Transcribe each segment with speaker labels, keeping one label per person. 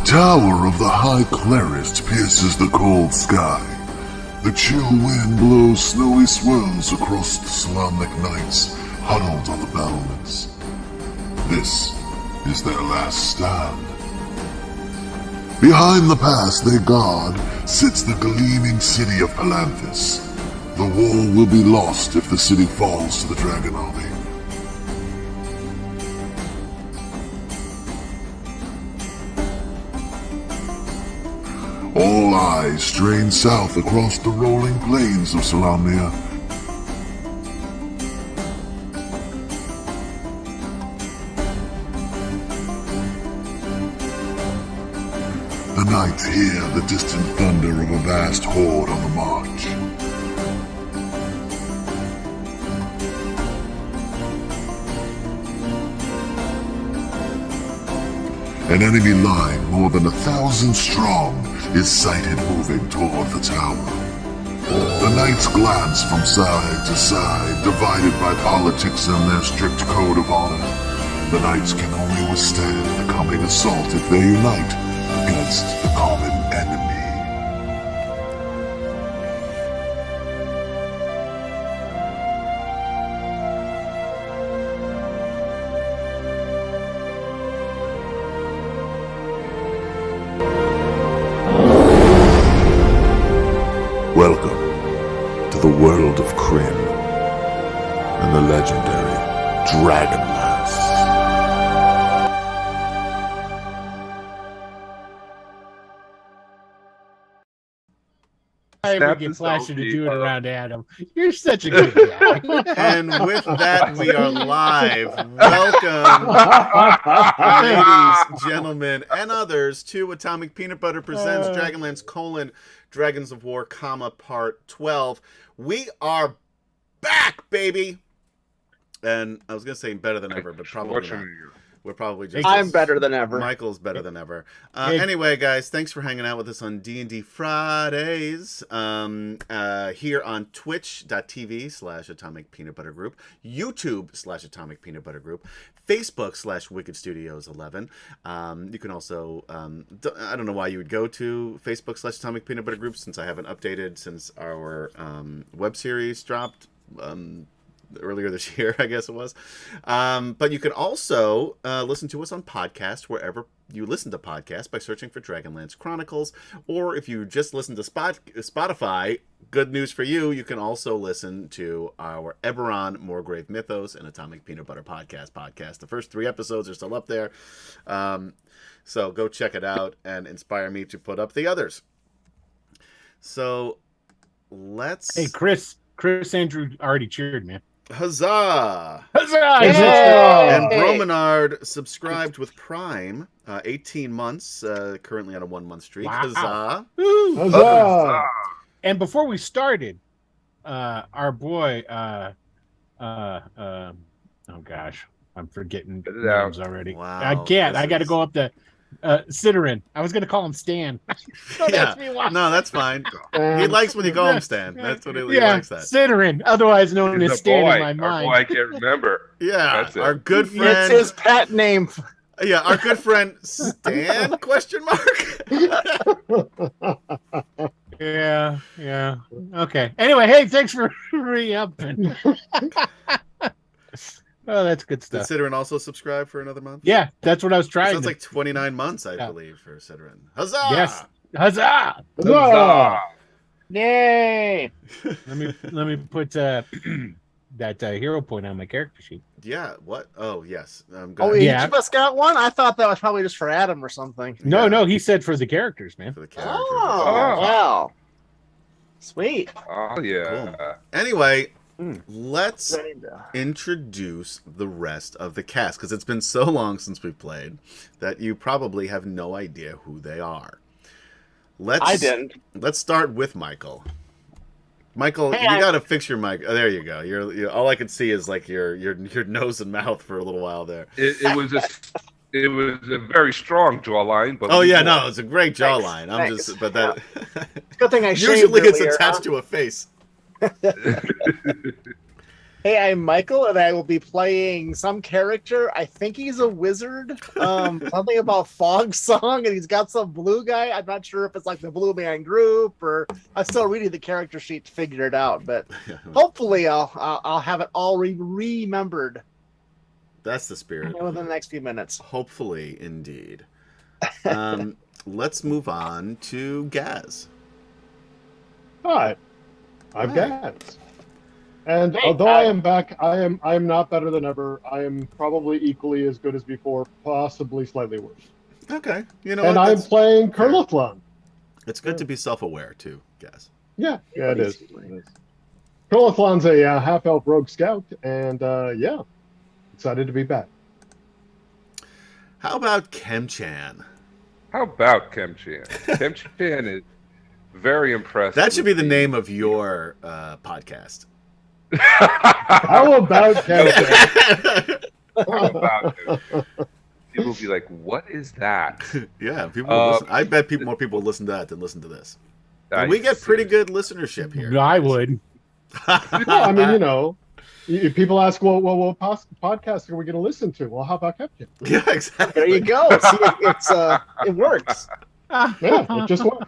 Speaker 1: tower of the High Clerist pierces the cold sky. The chill wind blows snowy swirls across the Solomnic knights huddled on the battlements. This is their last stand. Behind the pass they guard sits the gleaming city of Palanthus. The war will be lost if the city falls to the dragon army. All eyes strain south across the rolling plains of Solamnia. The knights hear the distant thunder of a vast horde on the march. An enemy line more than 1,000 strong is sighted moving toward the tower. The knights glance from side to side, divided by politics and their strict code of honor. The knights can only withstand the coming assault if they unite against the common enemy. Welcome to the world of Kryn and the legendary DragonLance.
Speaker 2: I ever get Flasher to do it around Adam. You're such a good guy.
Speaker 3: And with that, we are live. Welcome, ladies, gentlemen, and others, to Atomic Peanut Butter presents DragonLance: Dragons of War, Part 12. We are back, baby! And I was going to say better than ever, but probably not. We're probably just...
Speaker 4: I'm better than ever.
Speaker 3: Michael's better than ever. Anyway, guys, thanks for hanging out with us on D&D Fridays. Here on twitch.tv/Atomic Peanut Butter Group, YouTube/Atomic Peanut Butter Group, Facebook/Wicked Studios 11. You can also, I don't know why you would go to Facebook/Atomic Peanut Butter Group, since I haven't updated since our web series dropped. Earlier this year, I guess it was. But you can also listen to us on podcast wherever you listen to podcasts by searching for Dragonlance Chronicles. Or if you just listen to Spotify, good news for you, you can also listen to our Eberron, Moorgrave Mythos, and Atomic Peanut Butter podcast. The first 3 episodes are still up there. So go check it out and inspire me to put up the others. So let's...
Speaker 2: Hey, Chris Andrew already cheered, man.
Speaker 3: Huzzah!
Speaker 2: Huzzah!
Speaker 3: And Bromenard subscribed with Prime, 18 months, currently on a 1-month streak.
Speaker 2: Wow.
Speaker 3: Huzzah!
Speaker 2: Huzzah! And before we started, our boy, oh gosh, I'm forgetting names already.
Speaker 3: Wow.
Speaker 2: I can't. I got to go up to Ciderin. I was going to call him Stan.
Speaker 3: No, that's fine. He likes when you call him Stan. That's what he likes. That
Speaker 2: Ciderin, otherwise known as Stan in my mind.
Speaker 5: I can't remember.
Speaker 3: Yeah,
Speaker 5: That's it.
Speaker 3: Our good friend.
Speaker 4: It's his pet name.
Speaker 3: Yeah, our good friend Stan? Question mark.
Speaker 2: Yeah. Okay. Anyway, hey, thanks for re-upping. Oh, that's good stuff.
Speaker 3: Did Ciderin also subscribe for another month?
Speaker 2: Yeah, that's what I was trying.
Speaker 3: Sounds like 29 months, I believe, for Ciderin. Huzzah!
Speaker 2: Yes. Huzzah!
Speaker 5: Huzzah!
Speaker 4: Yay!
Speaker 2: Let me put that hero point on my character sheet.
Speaker 3: Yeah. What? Oh, yes.
Speaker 4: Each of us got one? I thought that was probably just for Adam or something.
Speaker 2: No, he said for the characters, man.
Speaker 3: For the characters.
Speaker 4: Oh, wow. Sweet.
Speaker 5: Oh, yeah.
Speaker 3: Cool. Anyway, let's introduce the rest of the cast, because it's been so long since we've played that you probably have no idea who they are.
Speaker 4: I didn't.
Speaker 3: Let's start with Michael. Michael,
Speaker 4: hey,
Speaker 3: you got to fix your mic. Oh, there you go. You're all I could see is like your nose and mouth for a little while there.
Speaker 5: It was a very strong jawline, but
Speaker 3: no, it's a great jawline.
Speaker 4: Thanks.
Speaker 3: But that
Speaker 4: Good thing I
Speaker 3: usually
Speaker 4: shaved
Speaker 3: it's
Speaker 4: earlier,
Speaker 3: attached to a face.
Speaker 4: Hey, I'm Michael, and I will be playing some character. I think he's a wizard. Something about Fog Song, and he's got some blue guy. I'm not sure if it's like the Blue Man Group, or I'm still reading the character sheet to figure it out. But hopefully, I'll have it all remembered.
Speaker 3: That's the spirit.
Speaker 4: Within the next few minutes.
Speaker 3: Hopefully, indeed. Let's move on to Gaz.
Speaker 6: Hi, I'm Gaz. And although I am back, I am not better than ever. I am probably equally as good as before, possibly slightly worse.
Speaker 3: Okay, you know.
Speaker 6: And I'm playing Kurlithlon.
Speaker 3: It's good to be self-aware too, Gaz.
Speaker 6: Yeah, it is. Kurlithlon's a half-elf rogue scout, and yeah, excited to be back.
Speaker 3: How about Kemchan?
Speaker 5: How about Kemchan? Kemchan is very impressive.
Speaker 3: That should be the name of your podcast.
Speaker 6: How about Kemchan?
Speaker 5: How about Kemchan? People will be like, "What is that?"
Speaker 3: Yeah, people. Will listen. I bet more people listen to that than listen to this. And we get pretty good listenership here.
Speaker 2: I would.
Speaker 6: I mean, you know, people ask, well, what podcast are we going to listen to? Well, how about Kemchan?
Speaker 3: Yeah, exactly.
Speaker 4: There you go. See, it works.
Speaker 6: Yeah, it just works.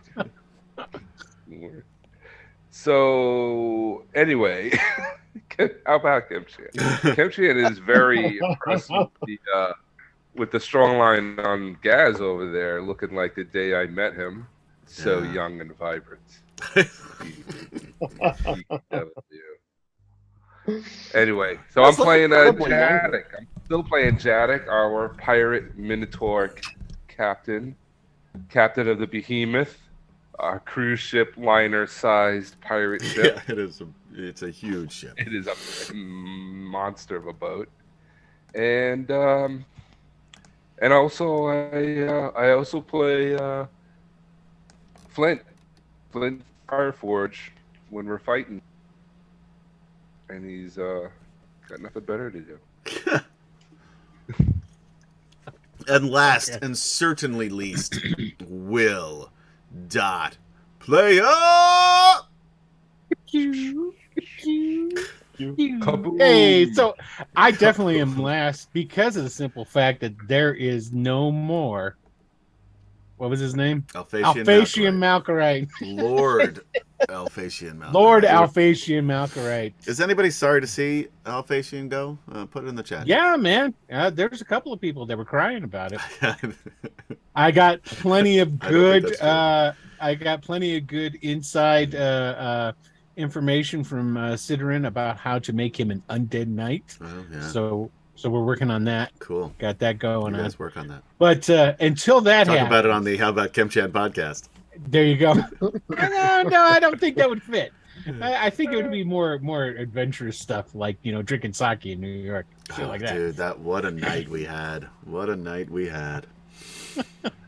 Speaker 5: So anyway, how about Kemchan? Kemchan is very impressive with the strong line on Gaz over there, looking like the day I met him. So young and vibrant. Anyway, so I'm playing Jadek. I'm still playing Jadek, our pirate minotaur captain of the Behemoth. A cruise ship liner-sized pirate ship.
Speaker 3: Yeah, it is. It's a huge ship.
Speaker 5: It is a monster of a boat, and also I also play Flint Fireforge when we're fighting, and he's got nothing better to do.
Speaker 3: And last and certainly least, Will. Player.
Speaker 2: Hey, so I definitely am last because of the simple fact that there is no more. What was his name?
Speaker 3: Alphasian
Speaker 2: Malkorite.
Speaker 3: Lord Alphasian Malkorite.
Speaker 2: Lord Alphasian Malkorite.
Speaker 3: Is anybody sorry to see Alphasian go? Put it in the chat.
Speaker 2: Yeah, man. There's a couple of people that were crying about it. I got plenty of good. I got plenty of good inside information from Sidorin about how to make him an undead knight.
Speaker 3: Oh, yeah.
Speaker 2: So we're working on that.
Speaker 3: Cool.
Speaker 2: Got that going on.
Speaker 3: You guys work on that.
Speaker 2: But until that happens,
Speaker 3: talk about it on the How About Kemchan podcast.
Speaker 2: There you go. No, I don't think that would fit. I think it would be more adventurous stuff, like drinking sake in New York, shit like that.
Speaker 3: Dude, what a night we had! What a night we had!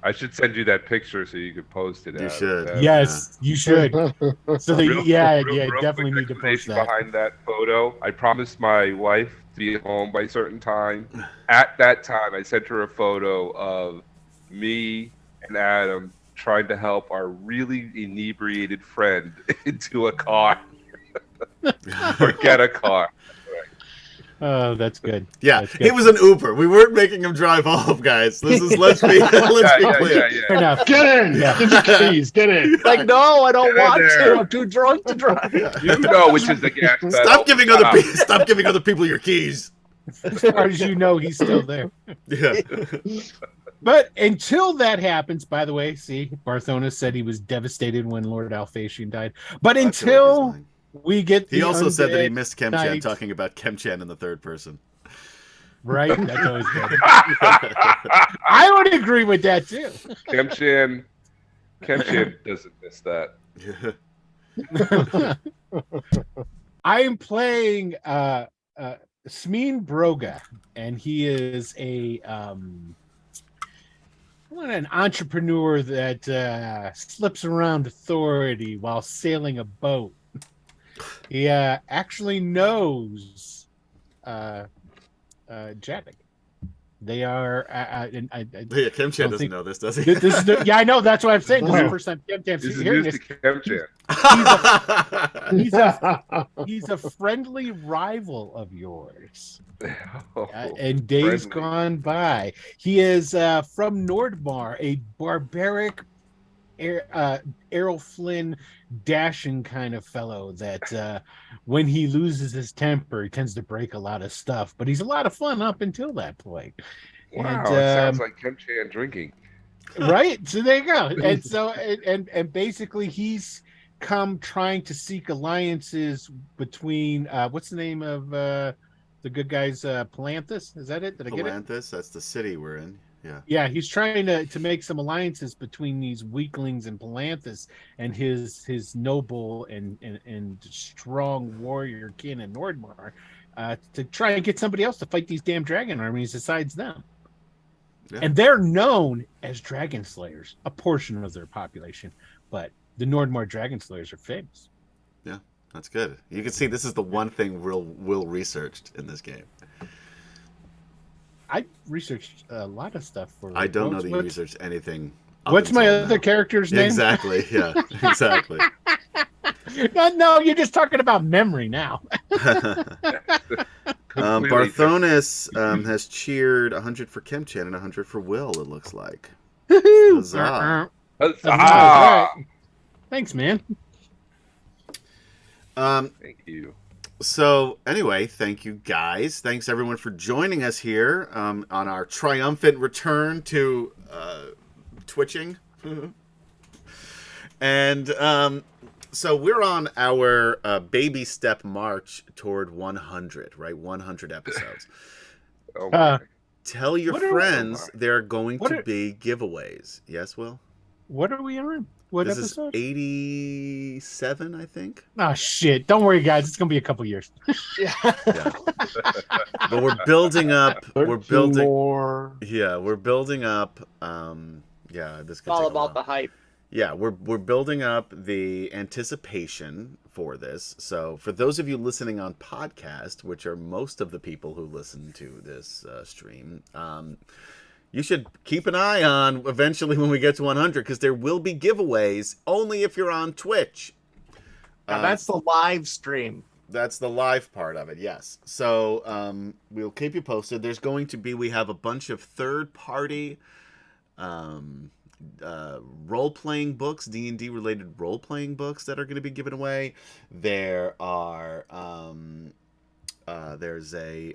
Speaker 5: I should send you that picture so you could post it.
Speaker 3: You should.
Speaker 2: Yes, you should. So
Speaker 5: Real
Speaker 2: definitely need to post that.
Speaker 5: Behind that photo, I promised my wife to be home by a certain time. At that time, I sent her a photo of me and Adam trying to help our really inebriated friend into a car or get a car.
Speaker 2: Oh, that's good.
Speaker 3: Yeah,
Speaker 2: that's good.
Speaker 3: It was an Uber. We weren't making him drive off, guys. This is let's be clear.
Speaker 2: Fair enough.
Speaker 6: Get in. Yeah. Get your keys. Get in.
Speaker 4: Like, no, I don't want to. I'm too drunk to drive.
Speaker 5: You know which is the gas pedal.
Speaker 3: Stop giving other people your keys.
Speaker 2: As far as you know, he's still there.
Speaker 3: Yeah.
Speaker 2: But until that happens, by the way, see, Barthona said he was devastated when Lord Alphasian died. But until we get
Speaker 3: he also said that he missed Kemchan
Speaker 2: night.
Speaker 3: talking about Kemchan in the third person.
Speaker 2: Right? That's always good. I would agree with that too.
Speaker 5: Kemchan doesn't miss that.
Speaker 3: Yeah.
Speaker 2: I'm playing Smeen Broga, and he is an entrepreneur that slips around authority while sailing a boat. He actually knows Jadek. They are.
Speaker 3: Yeah, Kim Chan
Speaker 2: don't
Speaker 3: doesn't
Speaker 2: think-
Speaker 3: know this, does he?
Speaker 2: This is yeah, I know. That's what I'm saying. This is the
Speaker 6: No.
Speaker 2: first time Kim Cham's
Speaker 5: This is
Speaker 2: hearing
Speaker 5: news
Speaker 2: this.
Speaker 5: to Kemchan.
Speaker 2: He's a friendly rival of yours.
Speaker 5: Oh,
Speaker 2: In days
Speaker 5: friendly.
Speaker 2: gone by, he is from Nordmar, a barbaric Errol Flynn dashing kind of fellow that when he loses his temper, he tends to break a lot of stuff. But he's a lot of fun up until that point.
Speaker 5: Wow,
Speaker 2: And,
Speaker 5: it sounds like Kemchan drinking.
Speaker 2: Right. So there you go. And so and basically he's come trying to seek alliances between what's the name of the good guys, Palanthus? Is that it? Did I get it?
Speaker 3: Atlantis, that's the city we're in. Yeah.
Speaker 2: Yeah, he's trying to make some alliances between these weaklings and Palanthus and his noble and strong warrior kin in Nordmar to try and get somebody else to fight these damn dragon armies besides them.
Speaker 3: Yeah.
Speaker 2: And they're known as dragon slayers, a portion of their population, but the Nordmar dragon slayers are famous.
Speaker 3: Yeah, that's good. You can see this is the one thing Will researched in this game.
Speaker 2: I researched a lot of stuff for.
Speaker 3: I don't know that you
Speaker 2: what's,
Speaker 3: researched anything. up
Speaker 2: what's my
Speaker 3: until
Speaker 2: other
Speaker 3: now.
Speaker 2: character's name?
Speaker 3: Exactly. Yeah. Exactly.
Speaker 2: No, you're just talking about memory now.
Speaker 5: Completely
Speaker 3: Barthonis has cheered 100 for Kemchan and 100 for Will. It looks like.
Speaker 2: Huzzah.
Speaker 3: Huzzah.
Speaker 5: different.
Speaker 2: All
Speaker 5: Ah,
Speaker 2: right. Thanks, man.
Speaker 5: thank you.
Speaker 3: So anyway, thank you guys. Thanks everyone for joining us here on our triumphant return to twitching. And so we're on our baby step march toward 100, right? 100 episodes.
Speaker 5: Oh,
Speaker 2: Uh,
Speaker 5: my.
Speaker 3: Tell your
Speaker 2: What are-
Speaker 3: friends there are going
Speaker 2: What
Speaker 3: to
Speaker 2: are-
Speaker 3: be giveaways. Yes, Will?
Speaker 2: What are we on? What
Speaker 3: This
Speaker 2: episode?
Speaker 3: is 87, I think.
Speaker 2: Oh shit! Don't worry, guys. It's gonna be a couple years.
Speaker 4: Yeah.
Speaker 3: Yeah. But we're building up. We're
Speaker 6: 13
Speaker 3: building.
Speaker 6: more.
Speaker 3: Yeah, we're building up. Yeah, this could
Speaker 4: All
Speaker 3: take a
Speaker 4: about
Speaker 3: while.
Speaker 4: the hype.
Speaker 3: Yeah, we're building up the anticipation for this. So for those of you listening on podcast, which are most of the people who listen to this stream, you should keep an eye on eventually when we get to 100, because there will be giveaways only if you're on Twitch.
Speaker 4: Now, that's the live stream.
Speaker 3: That's the live part of it, yes. So we'll keep you posted. There's going to be, we have a bunch of third-party role-playing books, D&D related role-playing books that are going to be given away. There are there's a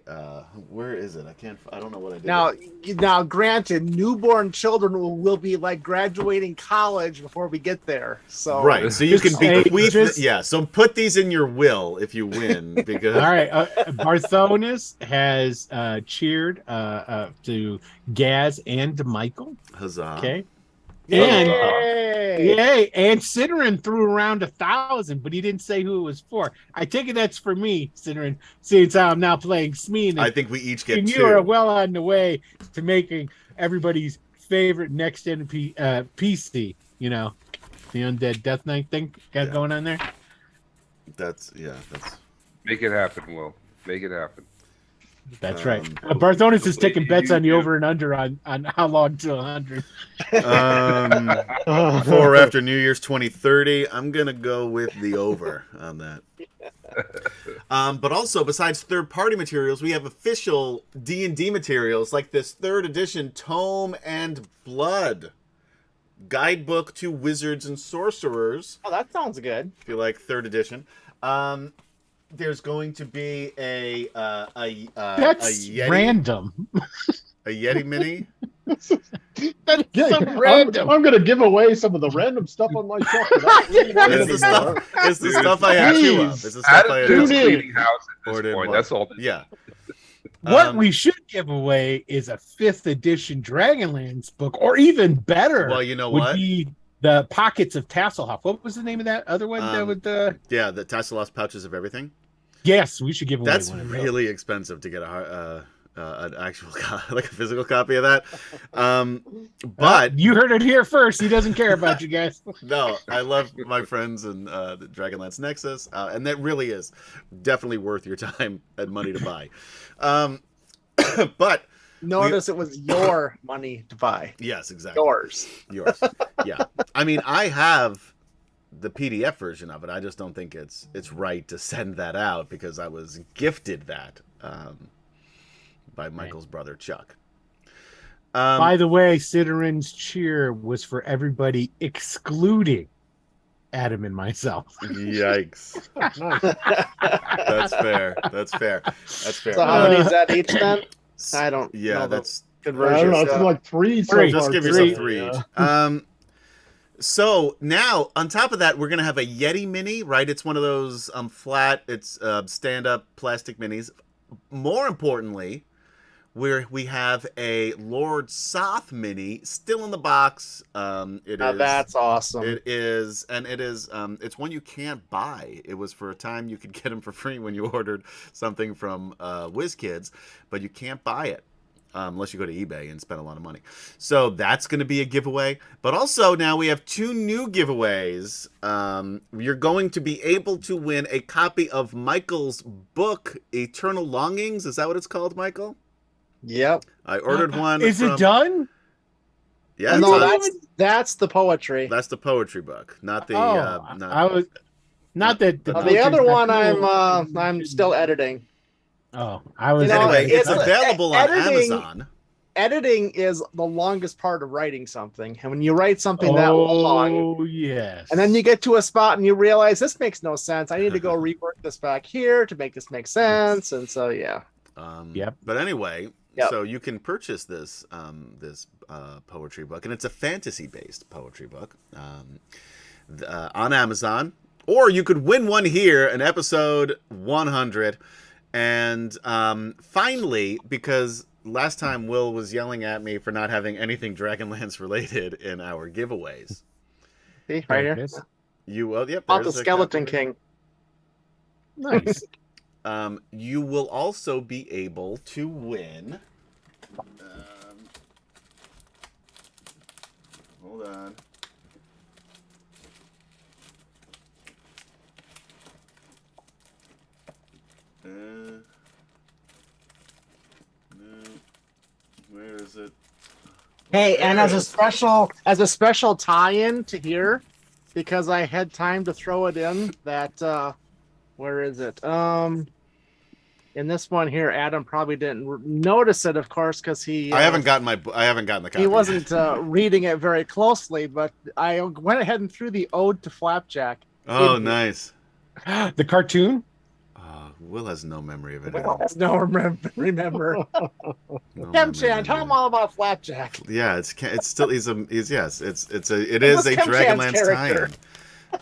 Speaker 3: where is it? I don't know what I did.
Speaker 4: Now, granted, newborn children will be like graduating college before we get there. So
Speaker 3: Right, so you can
Speaker 2: Hey,
Speaker 3: bequeath
Speaker 2: just-
Speaker 3: yeah, so put these in your will if you win, because
Speaker 2: All right. Barthonis has cheered to Gaz and to Michael.
Speaker 3: huzzah.
Speaker 2: Okay.
Speaker 4: Yay!
Speaker 2: Yay! And Ciderin threw around 1,000, but he didn't say who it was for. I take it that's for me, Ciderin, since I'm now playing Smee.
Speaker 3: I think we each get
Speaker 2: And
Speaker 3: two.
Speaker 2: you are well on the way to making everybody's favorite next-gen PC. You know, the Undead Death Knight thing got
Speaker 3: Yeah.
Speaker 2: going on there.
Speaker 3: That's
Speaker 5: Make it happen, Will. Make it happen.
Speaker 2: That's right.
Speaker 3: Um,
Speaker 2: Barthonis is taking bets on the
Speaker 5: you-
Speaker 2: over and under on how long to 100.
Speaker 3: For after New Year's 2030, I'm gonna go with the over on that. But also, besides third-party materials, we have official D&D materials like this 3rd edition Tome and Blood guidebook to wizards and sorcerers.
Speaker 4: Oh, that sounds good.
Speaker 3: If you like 3rd edition, there's going to be a
Speaker 2: That's
Speaker 3: Yeti,
Speaker 2: random.
Speaker 3: a Yeti mini.
Speaker 2: That's
Speaker 6: Yeah,
Speaker 2: so random.
Speaker 6: I'm gonna give away some of the random stuff on my shelf. without reading it
Speaker 3: It's the
Speaker 6: anymore.
Speaker 3: stuff. It's the stuff I have two of. It's the stuff I have
Speaker 5: Attitude's
Speaker 3: two of.
Speaker 6: Tune in.
Speaker 5: cleaning house at
Speaker 3: Or
Speaker 5: this
Speaker 3: did
Speaker 5: point.
Speaker 3: what?
Speaker 5: That's all.
Speaker 3: Yeah.
Speaker 2: What we should give away is a 5th edition Dragonlance book, or even better,
Speaker 3: Well, you know
Speaker 2: would
Speaker 3: what?
Speaker 2: be the Pockets of Tasselhoff. What was the name of that other one? That would,
Speaker 3: Yeah, the Tasselos pouches of everything.
Speaker 2: yes, we should give away
Speaker 3: That's
Speaker 2: one of those.
Speaker 3: really expensive to get an actual like a physical copy of that. But
Speaker 2: you heard it here first. He doesn't care about you guys.
Speaker 3: no, I love my friends in the Dragonlance Nexus, and that really is definitely worth your time and money to buy. But
Speaker 4: notice it was your money to buy.
Speaker 3: Yes, exactly.
Speaker 4: Yours.
Speaker 3: Yeah. I mean, I have the PDF version of it. I just don't think it's right to send that out because I was gifted that by Michael's brother Chuck.
Speaker 2: By the way, Siderin's cheer was for everybody excluding Adam and myself.
Speaker 3: Yikes.
Speaker 6: Nice.
Speaker 3: That's fair. That's fair. That's fair.
Speaker 4: So how many is that each then? I don't
Speaker 3: Yeah,
Speaker 4: know the
Speaker 3: that's
Speaker 6: I don't
Speaker 4: conversion.
Speaker 6: know. It's like three.
Speaker 2: Three.
Speaker 6: So
Speaker 3: just
Speaker 6: far,
Speaker 3: give
Speaker 6: too.
Speaker 3: yourself three
Speaker 6: Yeah.
Speaker 3: each. So now on top of that, we're gonna have a Yeti mini, right? It's one of those flat, it's stand-up plastic minis. More importantly, we have a Lord Soth mini still in the box.
Speaker 4: That's awesome.
Speaker 3: It is, and it is. It's one you can't buy. It was for a time you could get them for free when you ordered something from WizKids, but you can't buy it unless you go to eBay and spend a lot of money. So that's going to be a giveaway. But also now we have two new giveaways. You're going to be able to win a copy of Michael's book, Eternal Longings. Is that what it's called, Michael?
Speaker 4: Yep.
Speaker 3: I ordered one.
Speaker 2: Is it done?
Speaker 3: Yeah,
Speaker 4: No,
Speaker 3: it's
Speaker 4: that's the poetry.
Speaker 3: that's the poetry book, not the.
Speaker 2: I
Speaker 3: not,
Speaker 2: was not that
Speaker 4: The other one I'm still editing.
Speaker 2: Oh, I was.
Speaker 4: You know,
Speaker 3: anyway, it's
Speaker 4: it's-
Speaker 3: available on
Speaker 4: editing-
Speaker 3: Amazon.
Speaker 4: Editing is the longest part of writing something. And when you write something that long,
Speaker 2: Oh yes.
Speaker 4: and then you get to a spot and you realize this makes no sense. I need to go rework this back here to make this make sense. And so yeah.
Speaker 2: Yep.
Speaker 3: But anyway,
Speaker 4: Yep.
Speaker 3: so you can purchase this poetry book, and it's a fantasy-based poetry book on Amazon, or you could win one here in episode 100. And finally, because last time Will was yelling at me for not having anything Dragonlance related in our giveaways.
Speaker 4: See, right here.
Speaker 2: Yes.
Speaker 3: Yep.
Speaker 4: About the
Speaker 3: there's a
Speaker 4: Skeleton
Speaker 3: copy.
Speaker 4: King.
Speaker 2: Nice.
Speaker 3: You will also be able to win. Hold on. No. Where is it?
Speaker 4: Hey, and
Speaker 3: There
Speaker 4: as
Speaker 3: it
Speaker 4: a
Speaker 3: is.
Speaker 4: special tie-in to here, because I had time to throw it in. That where is it? In this one here, Adam probably didn't notice it, of course, because he.
Speaker 3: I haven't gotten the copy.
Speaker 4: He wasn't reading it very closely, but I went ahead and threw the ode to Flapjack.
Speaker 3: Oh,
Speaker 4: in here.
Speaker 3: nice.
Speaker 2: The cartoon.
Speaker 3: Will has no memory of it.
Speaker 4: Well, no, remember.
Speaker 3: No
Speaker 4: Kim
Speaker 3: memory
Speaker 4: Chan,
Speaker 3: of
Speaker 4: tell
Speaker 3: it.
Speaker 4: him all about Flapjack.
Speaker 3: Yeah, it's still it is a
Speaker 4: was
Speaker 3: Dragonlance
Speaker 4: Kim Chan's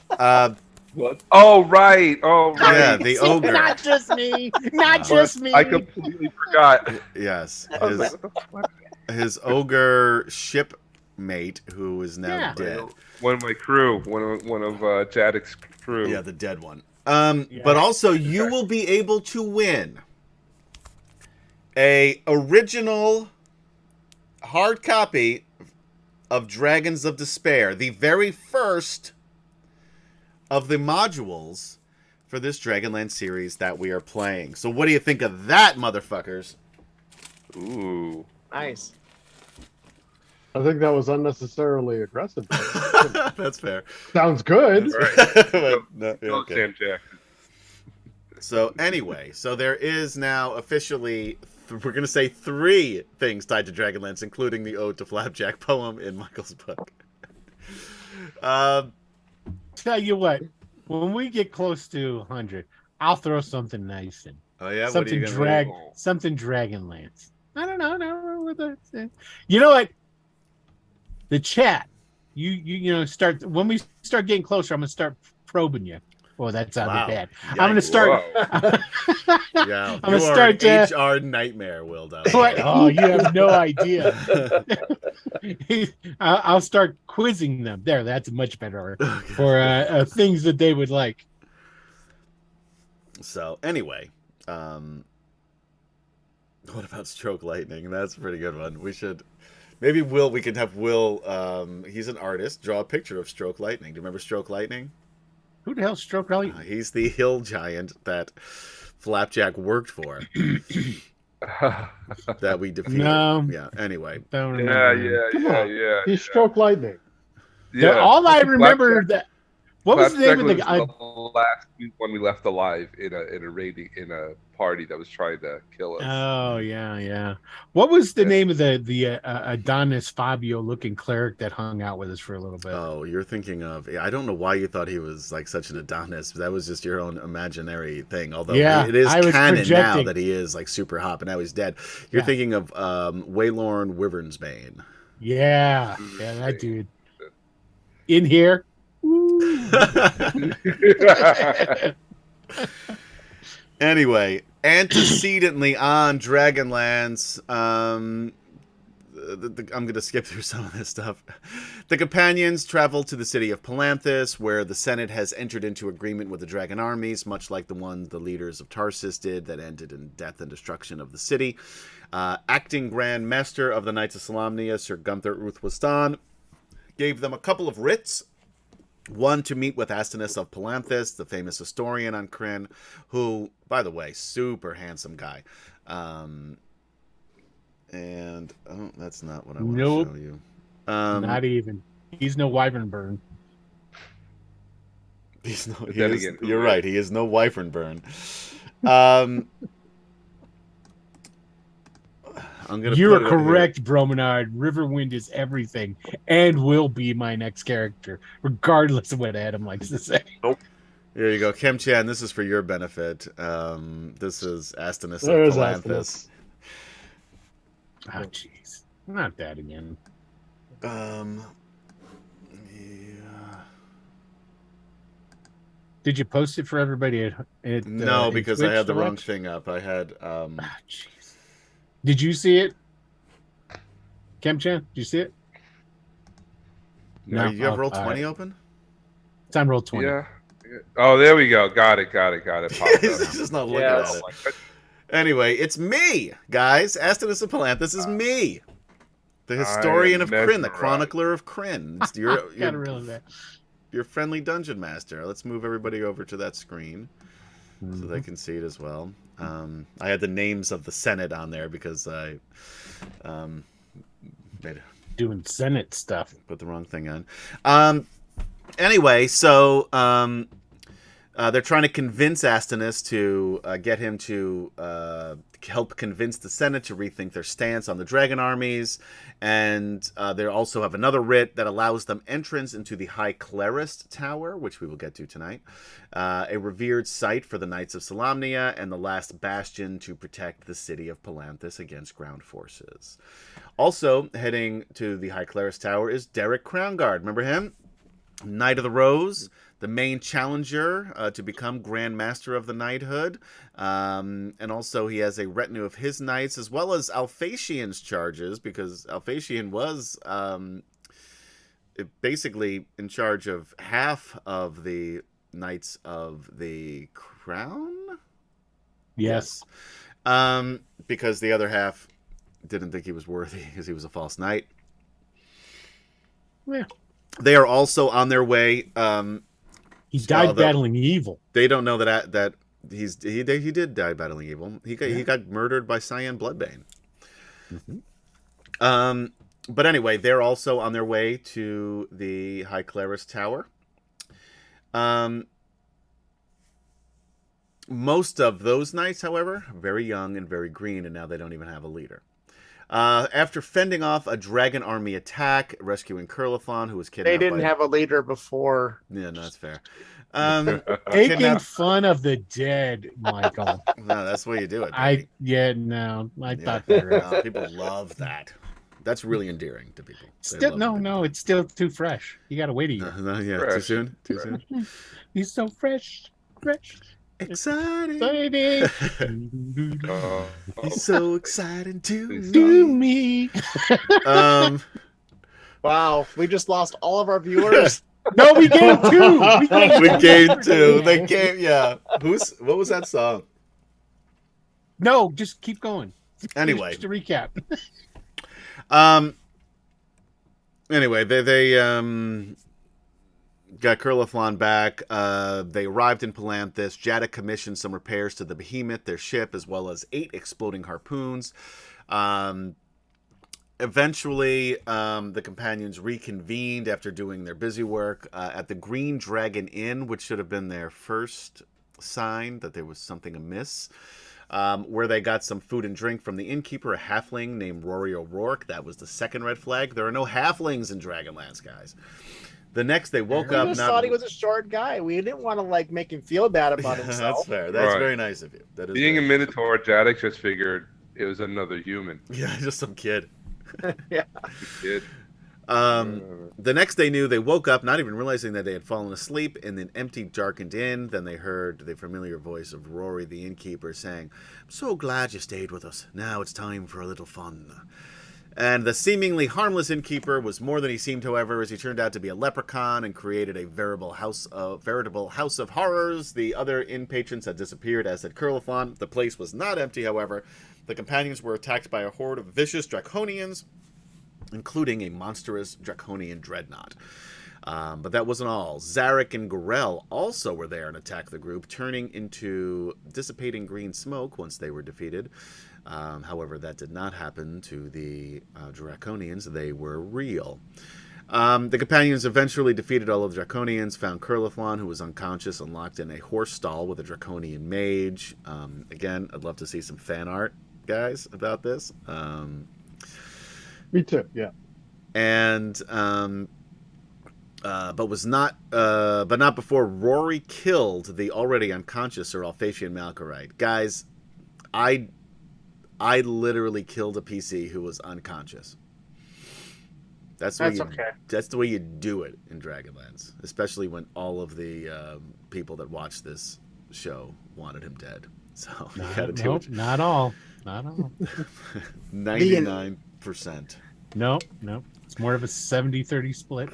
Speaker 3: tie-in.
Speaker 5: What? Oh right. Oh right.
Speaker 3: Yeah, the ogre.
Speaker 4: Not just me. Not just me.
Speaker 5: I completely forgot.
Speaker 3: Yes,
Speaker 4: was
Speaker 3: his ogre shipmate who is now
Speaker 2: Yeah.
Speaker 3: dead.
Speaker 5: One of my crew. One of Jadik's crew.
Speaker 3: Yeah, the dead one. But also you will be able to win a original hard copy of Dragons of Despair, the very first of the modules for this Dragonlance series that we are playing. So what do you think of that, motherfuckers?
Speaker 5: Ooh.
Speaker 4: Nice.
Speaker 6: I think that was unnecessarily aggressive.
Speaker 3: That's fair.
Speaker 6: Sounds good.
Speaker 3: But, no,
Speaker 5: Go
Speaker 3: okay.
Speaker 5: Sam Jackson.
Speaker 3: So anyway, so there is now officially, we're going to say 3 things tied to Dragonlance, including the Ode to Flapjack poem in Michael's book.
Speaker 2: Tell you what, when we get close to 100, I'll throw something nice in.
Speaker 3: Oh yeah, what are
Speaker 2: Something
Speaker 3: you gonna do?
Speaker 2: something Dragonlance. I don't know. No, with the, you know what? The chat. You know, start when we start getting closer. I'm gonna start probing you. Oh, that sounded
Speaker 3: Wow.
Speaker 2: bad.
Speaker 3: Yikes.
Speaker 2: I'm gonna start.
Speaker 3: Yeah,
Speaker 2: I'm gonna
Speaker 3: you are
Speaker 2: start,
Speaker 3: an HR nightmare, Will.
Speaker 2: What? Oh, you have no idea. I'll start quizzing them. There, that's much better for things that they would like.
Speaker 3: So anyway, what about Stroke Lightning? That's a pretty good one. We should maybe we could have Will. He's an artist. Draw a picture of Stroke Lightning. Do you remember Stroke Lightning?
Speaker 2: Who the hell Stroke Lightning?
Speaker 3: He's the hill giant that Flapjack worked for. that we defeated.
Speaker 2: No.
Speaker 3: Yeah. Anyway.
Speaker 2: Don't remember.
Speaker 5: Yeah.
Speaker 6: He stroked lightning.
Speaker 5: Yeah.
Speaker 2: All I remember that. What was the name of the
Speaker 5: Flapjack
Speaker 2: guy?
Speaker 5: was the last one we left alive in a raiding in a party that was trying to kill us.
Speaker 2: Oh yeah. What was the name of the Adonis Fabio looking cleric that hung out with us for a little bit?
Speaker 3: Oh, you're thinking of. I don't know why you thought he was like such an Adonis. That was just your own imaginary thing. Although it is canon now that he is like super hot, but now he's dead. You're thinking of Waylorn Wyvernsbane.
Speaker 2: Yeah, that dude. In here.
Speaker 3: Anyway, antecedently on Dragonlance, I'm going to skip through some of this stuff. The companions travel to the city of Palanthas, where the Senate has entered into agreement with the dragon armies, much like the one the leaders of Tarsus did that ended in death and destruction of the city. Acting Grand Master of the Knights of Solamnia, Sir Gunther Uthwistan, gave them a couple of writs. One, to meet with Astinus of Palanthas, the famous historian on Krynn, who, by the way, super handsome guy. And, that's not what I want to show you.
Speaker 2: Not even. He's no Wyvernburn.
Speaker 3: You're right, he is no Wyvernburn.
Speaker 2: You are correct, Bromenard. Riverwind is everything and will be my next character, regardless of what Adam likes to say.
Speaker 3: Nope. Here you go. Kemchan, this is for your benefit. This is Astinus
Speaker 6: There's
Speaker 3: of Palanthas.
Speaker 2: Oh, jeez. Not that again.
Speaker 3: Yeah.
Speaker 2: Did you post it for everybody at
Speaker 3: no, because I had the wrong
Speaker 2: watch?
Speaker 3: thing up. I had...
Speaker 2: jeez. Did you see it? Kemchan, did you see it?
Speaker 3: No. You have Roll20 open?
Speaker 2: It's on Roll20.
Speaker 5: Yeah. Oh, there we go. Got it. Popped
Speaker 3: He's
Speaker 5: up.
Speaker 3: just not looking at it. Anyway, it's me, guys. Astinus of Palanthas is me. The historian of Krynn, the chronicler of Krynn. It's your friendly dungeon master. Let's move everybody over to that screen so they can see it as well. I had the names of the Senate on there because I
Speaker 2: doing Senate stuff.
Speaker 3: Put the wrong thing on. Anyway, so they're trying to convince Astinus to get him to help convince the Senate to rethink their stance on the dragon armies. And they also have another writ that allows them entrance into the High Clerist Tower, which we will get to tonight. A revered site for the Knights of Solamnia and the last bastion to protect the city of Palanthas against ground forces. Also heading to the High Clerist Tower is Derek Crownguard. Remember him? Knight of the Rose, the main challenger to become Grand Master of the Knighthood. And also he has a retinue of his knights, as well as Alphatian's charges, because Alphatian was basically in charge of half of the Knights of the Crown?
Speaker 2: Yes.
Speaker 3: Because the other half didn't think he was worthy because he was a false knight.
Speaker 2: Yeah.
Speaker 3: They are also on their way.
Speaker 2: He died battling evil.
Speaker 3: They don't know that he did die battling evil. He got murdered by Cyan Bloodbane.
Speaker 2: Mm-hmm.
Speaker 3: But anyway, they're also on their way to the High Clerist Tower. Most of those knights, however, very young and very green, and now they don't even have a leader. After fending off a dragon army attack, rescuing Curlathon, who was kidnapped.
Speaker 4: They didn't have a leader before.
Speaker 3: Yeah, no, that's fair.
Speaker 2: Taking fun of the dead, Michael.
Speaker 3: No, that's the way you do it.
Speaker 2: I thought that.
Speaker 3: People love that. That's really endearing to people.
Speaker 2: It's still too fresh. You got to wait a year.
Speaker 3: Too soon.
Speaker 2: He's so fresh.
Speaker 3: Exciting. He's so exciting
Speaker 2: to me.
Speaker 4: Wow, we just lost all of our viewers.
Speaker 2: No, we gained two.
Speaker 3: We gained two. They came. Yeah. What was that song?
Speaker 2: No, just keep going.
Speaker 3: Anyway,
Speaker 2: just to recap.
Speaker 3: Anyway, got Curliflon back. They arrived in Palanthas. Jada commissioned some repairs to the Behemoth, their ship, as well as 8 exploding harpoons. Eventually, the companions reconvened after doing their busy work at the Green Dragon Inn, which should have been their first sign that there was something amiss, where they got some food and drink from the innkeeper, a halfling named Rory O'Rourke. That was the second red flag. There are no halflings in Dragonlance, guys. The next, they woke up.
Speaker 4: We just thought he was a short guy. We didn't want to like make him feel bad about himself.
Speaker 3: That's fair. That's
Speaker 5: Right.
Speaker 3: very nice of you. That is
Speaker 5: Being a
Speaker 3: very
Speaker 5: Minotaur, Jadek just figured it was another human.
Speaker 3: yeah, just some kid.
Speaker 4: Yeah.
Speaker 5: Kid.
Speaker 3: The next they knew, they woke up, not even realizing that they had fallen asleep in an empty, darkened inn. Then they heard the familiar voice of Rory, the innkeeper, saying, "I'm so glad you stayed with us. Now it's time for a little fun." And the seemingly harmless innkeeper was more than he seemed, however, as he turned out to be a leprechaun and created a veritable house of horrors. The other inn patrons had disappeared, as had Curliflon. The place was not empty, however. The companions were attacked by a horde of vicious draconians, including a monstrous draconian dreadnought. But that wasn't all. Zarek and Gorel also were there and attacked the group, turning into dissipating green smoke once they were defeated. However, that did not happen to the draconians. They were real. The companions eventually defeated all of the draconians, found Curliflon, who was unconscious and locked in a horse stall with a draconian mage. Again, I'd love to see some fan art, guys, about this.
Speaker 6: Me too. Yeah.
Speaker 3: And but not before Rory killed the already unconscious Sir Alphacian Malkarite. Guys, I literally killed a PC who was unconscious. That's
Speaker 4: okay.
Speaker 3: That's the way you do it in Dragonlance, especially when all of the people that watched this show wanted him dead. So you got to do it.
Speaker 2: Not all.
Speaker 3: 99%.
Speaker 2: Nope. It's more of a 70-30 split.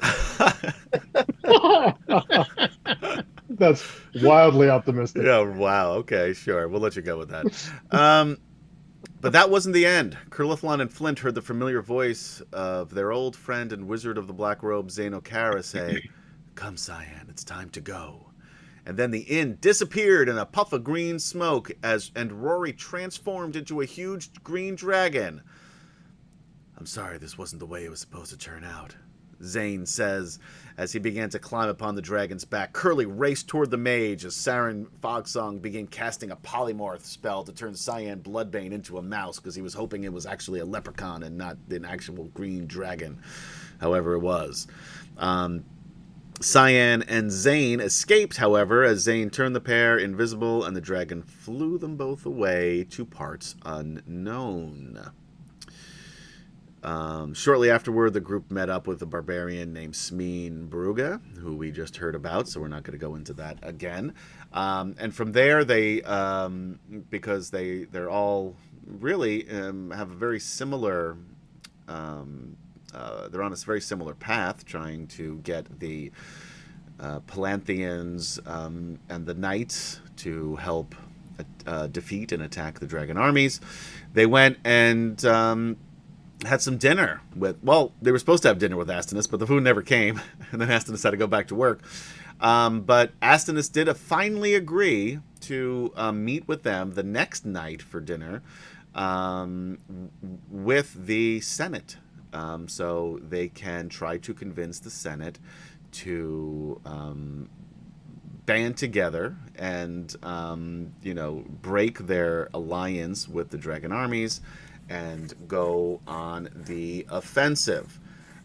Speaker 6: That's wildly optimistic.
Speaker 3: Yeah, wow. Okay, sure. We'll let you go with that. But that wasn't the end. Curliflon and Flint heard the familiar voice of their old friend and wizard of the Black Robe, Zane O'Cara, say, "Come, Cyan, it's time to go." And then the inn disappeared in a puff of green smoke and Rory transformed into a huge green dragon. "I'm sorry this wasn't the way it was supposed to turn out," Zane says as he began to climb upon the dragon's back. Curly raced toward the mage as Saren Fogsong began casting a polymorph spell to turn Cyan Bloodbane into a mouse, because he was hoping it was actually a leprechaun and not an actual green dragon. However, it was. Cyan and Zane escaped, however, as Zane turned the pair invisible and the dragon flew them both away to parts unknown. Shortly afterward, the group met up with a barbarian named Smeen Bruga, who we just heard about, so we're not going to go into that again. And from there, they, because they're all really have a very similar, they're on a very similar path, trying to get the Palanthians and the Knights to help defeat and attack the dragon armies. They went and had some dinner with, well, they were supposed to have dinner with Astinus, but the food never came, and then Astinus had to go back to work. But Astinus did finally agree to meet with them the next night for dinner with the Senate, so they can try to convince the Senate to band together and, break their alliance with the dragon armies and go on the offensive.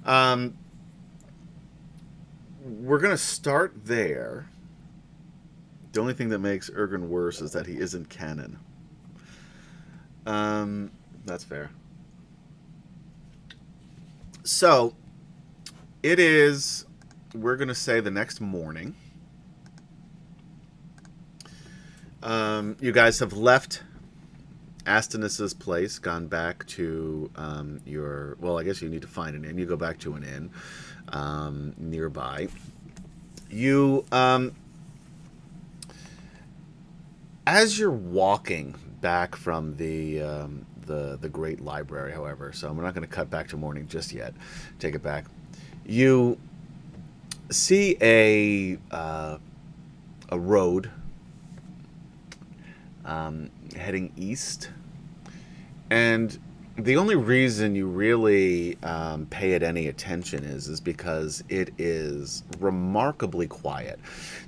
Speaker 3: We're going to start there. The only thing that makes Ergen worse is that he isn't canon. That's fair. So, it is, we're going to say, the next morning. You guys have left Astinus's place, gone back to your, well, I guess you need to find an inn. You go back to an inn nearby. You, as you're walking back from the great library, however, so we're not going to cut back to morning just yet. Take it back. You see a road heading east, and the only reason you really pay it any attention is because it is remarkably quiet.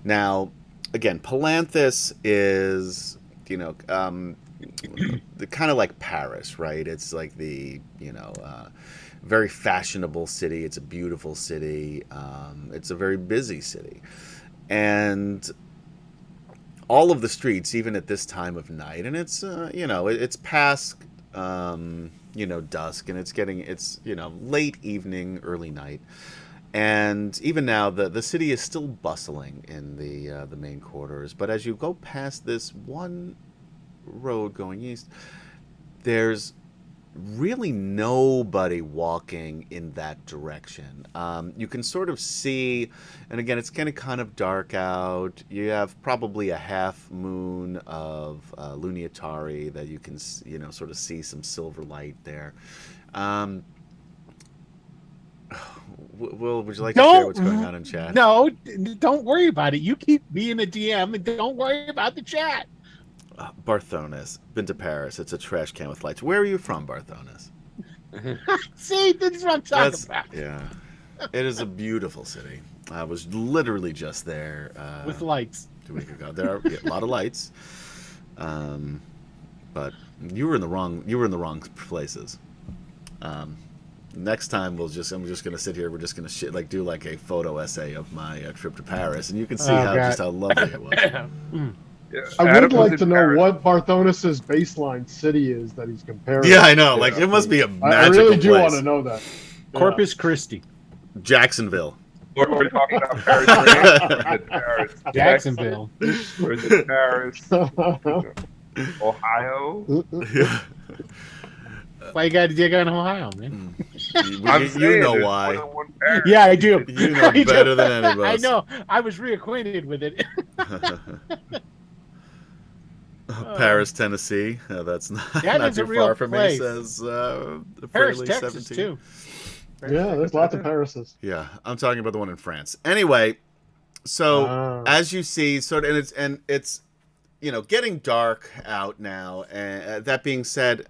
Speaker 3: Now, again, Palanthas is, the kind of like Paris, right? It's like the, very fashionable city. It's a beautiful city. It's a very busy city. And all of the streets, even at this time of night, and it's, it's past dusk, and it's late evening, early night, and even now the city is still bustling in the main quarters. But as you go past this one road going east, there's really nobody walking in that direction. You can sort of see, and again, it's getting kind of dark out. You have probably a half moon of Luniatari that you can, sort of see some silver light there. Will, would you like to share what's going on in chat?
Speaker 2: No, don't worry about it. You keep being a DM and don't worry about the chat.
Speaker 3: Barthonas, been to Paris. It's a trash can with lights. Where are you from, Barthonas?
Speaker 2: See, this is what I'm talking about.
Speaker 3: Yeah. It is a beautiful city. I was literally just there.
Speaker 2: With lights.
Speaker 3: 2 weeks ago. There are a lot of lights. But you were in the wrong places. Next time I'm just gonna sit here. We're just gonna do like a photo essay of my trip to Paris, and you can see just how lovely it was.
Speaker 5: Yeah,
Speaker 6: I would like to know what Barthonas's baseline city is that he's comparing.
Speaker 3: Yeah, I know. Like, it must be a magical
Speaker 6: I really do
Speaker 3: place.
Speaker 6: want to know that.
Speaker 2: Corpus Christi.
Speaker 3: Jacksonville.
Speaker 5: We're talking about Paris. Right? Paris.
Speaker 2: Jacksonville.
Speaker 5: Or is it Paris? Ohio?
Speaker 2: Why you got to dig on Ohio, man?
Speaker 3: You know why.
Speaker 2: Yeah, I do.
Speaker 3: You know better than anybody.
Speaker 2: I know. I was reacquainted with it.
Speaker 3: Paris, Tennessee. That's not
Speaker 2: is a
Speaker 3: too
Speaker 2: real
Speaker 3: far from
Speaker 2: place.
Speaker 3: me. Says
Speaker 2: Paris,
Speaker 3: Fairly
Speaker 2: Texas,
Speaker 3: 17.
Speaker 2: too.
Speaker 6: Yeah, there's lots of Parises.
Speaker 3: Yeah, I'm talking about the one in France. Anyway, so as you see, and it's getting dark out now. And that being said,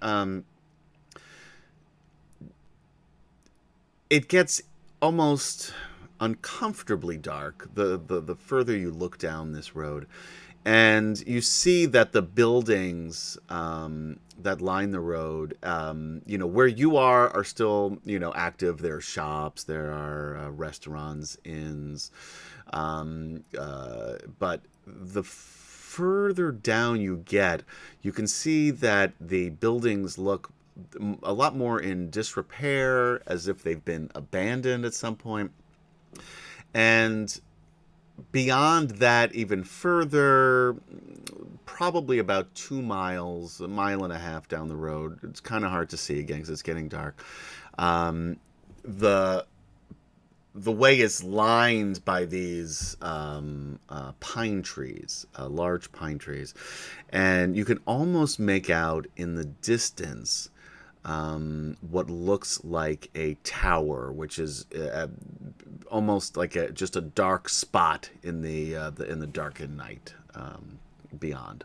Speaker 3: it gets almost uncomfortably dark the further you look down this road. And you see that the buildings that line the road, where you are still, active. There are shops, there are restaurants, inns. But the further down you get, you can see that the buildings look a lot more in disrepair, as if they've been abandoned at some point. And beyond that, even further, probably about 2 miles, a mile and a half down the road. It's kind of hard to see again because it's getting dark. The way is lined by these pine trees, large pine trees, and you can almost make out in the distance what looks like a tower, which is almost like just a dark spot in the darkened night beyond.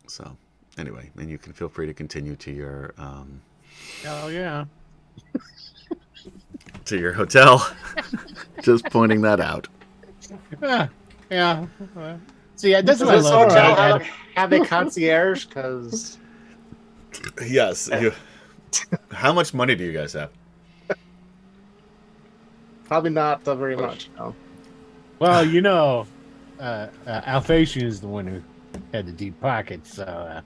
Speaker 3: So, anyway, and you can feel free to continue to your
Speaker 2: Oh yeah.
Speaker 3: to your hotel. Just pointing that out.
Speaker 2: Yeah. See, that's what I
Speaker 4: Does this
Speaker 2: love
Speaker 4: hotel
Speaker 2: about
Speaker 4: have a concierge? Because
Speaker 3: Yes. How much money do you guys have?
Speaker 4: probably not very much. No.
Speaker 2: Well, Alphatian is the one who had the deep pockets, so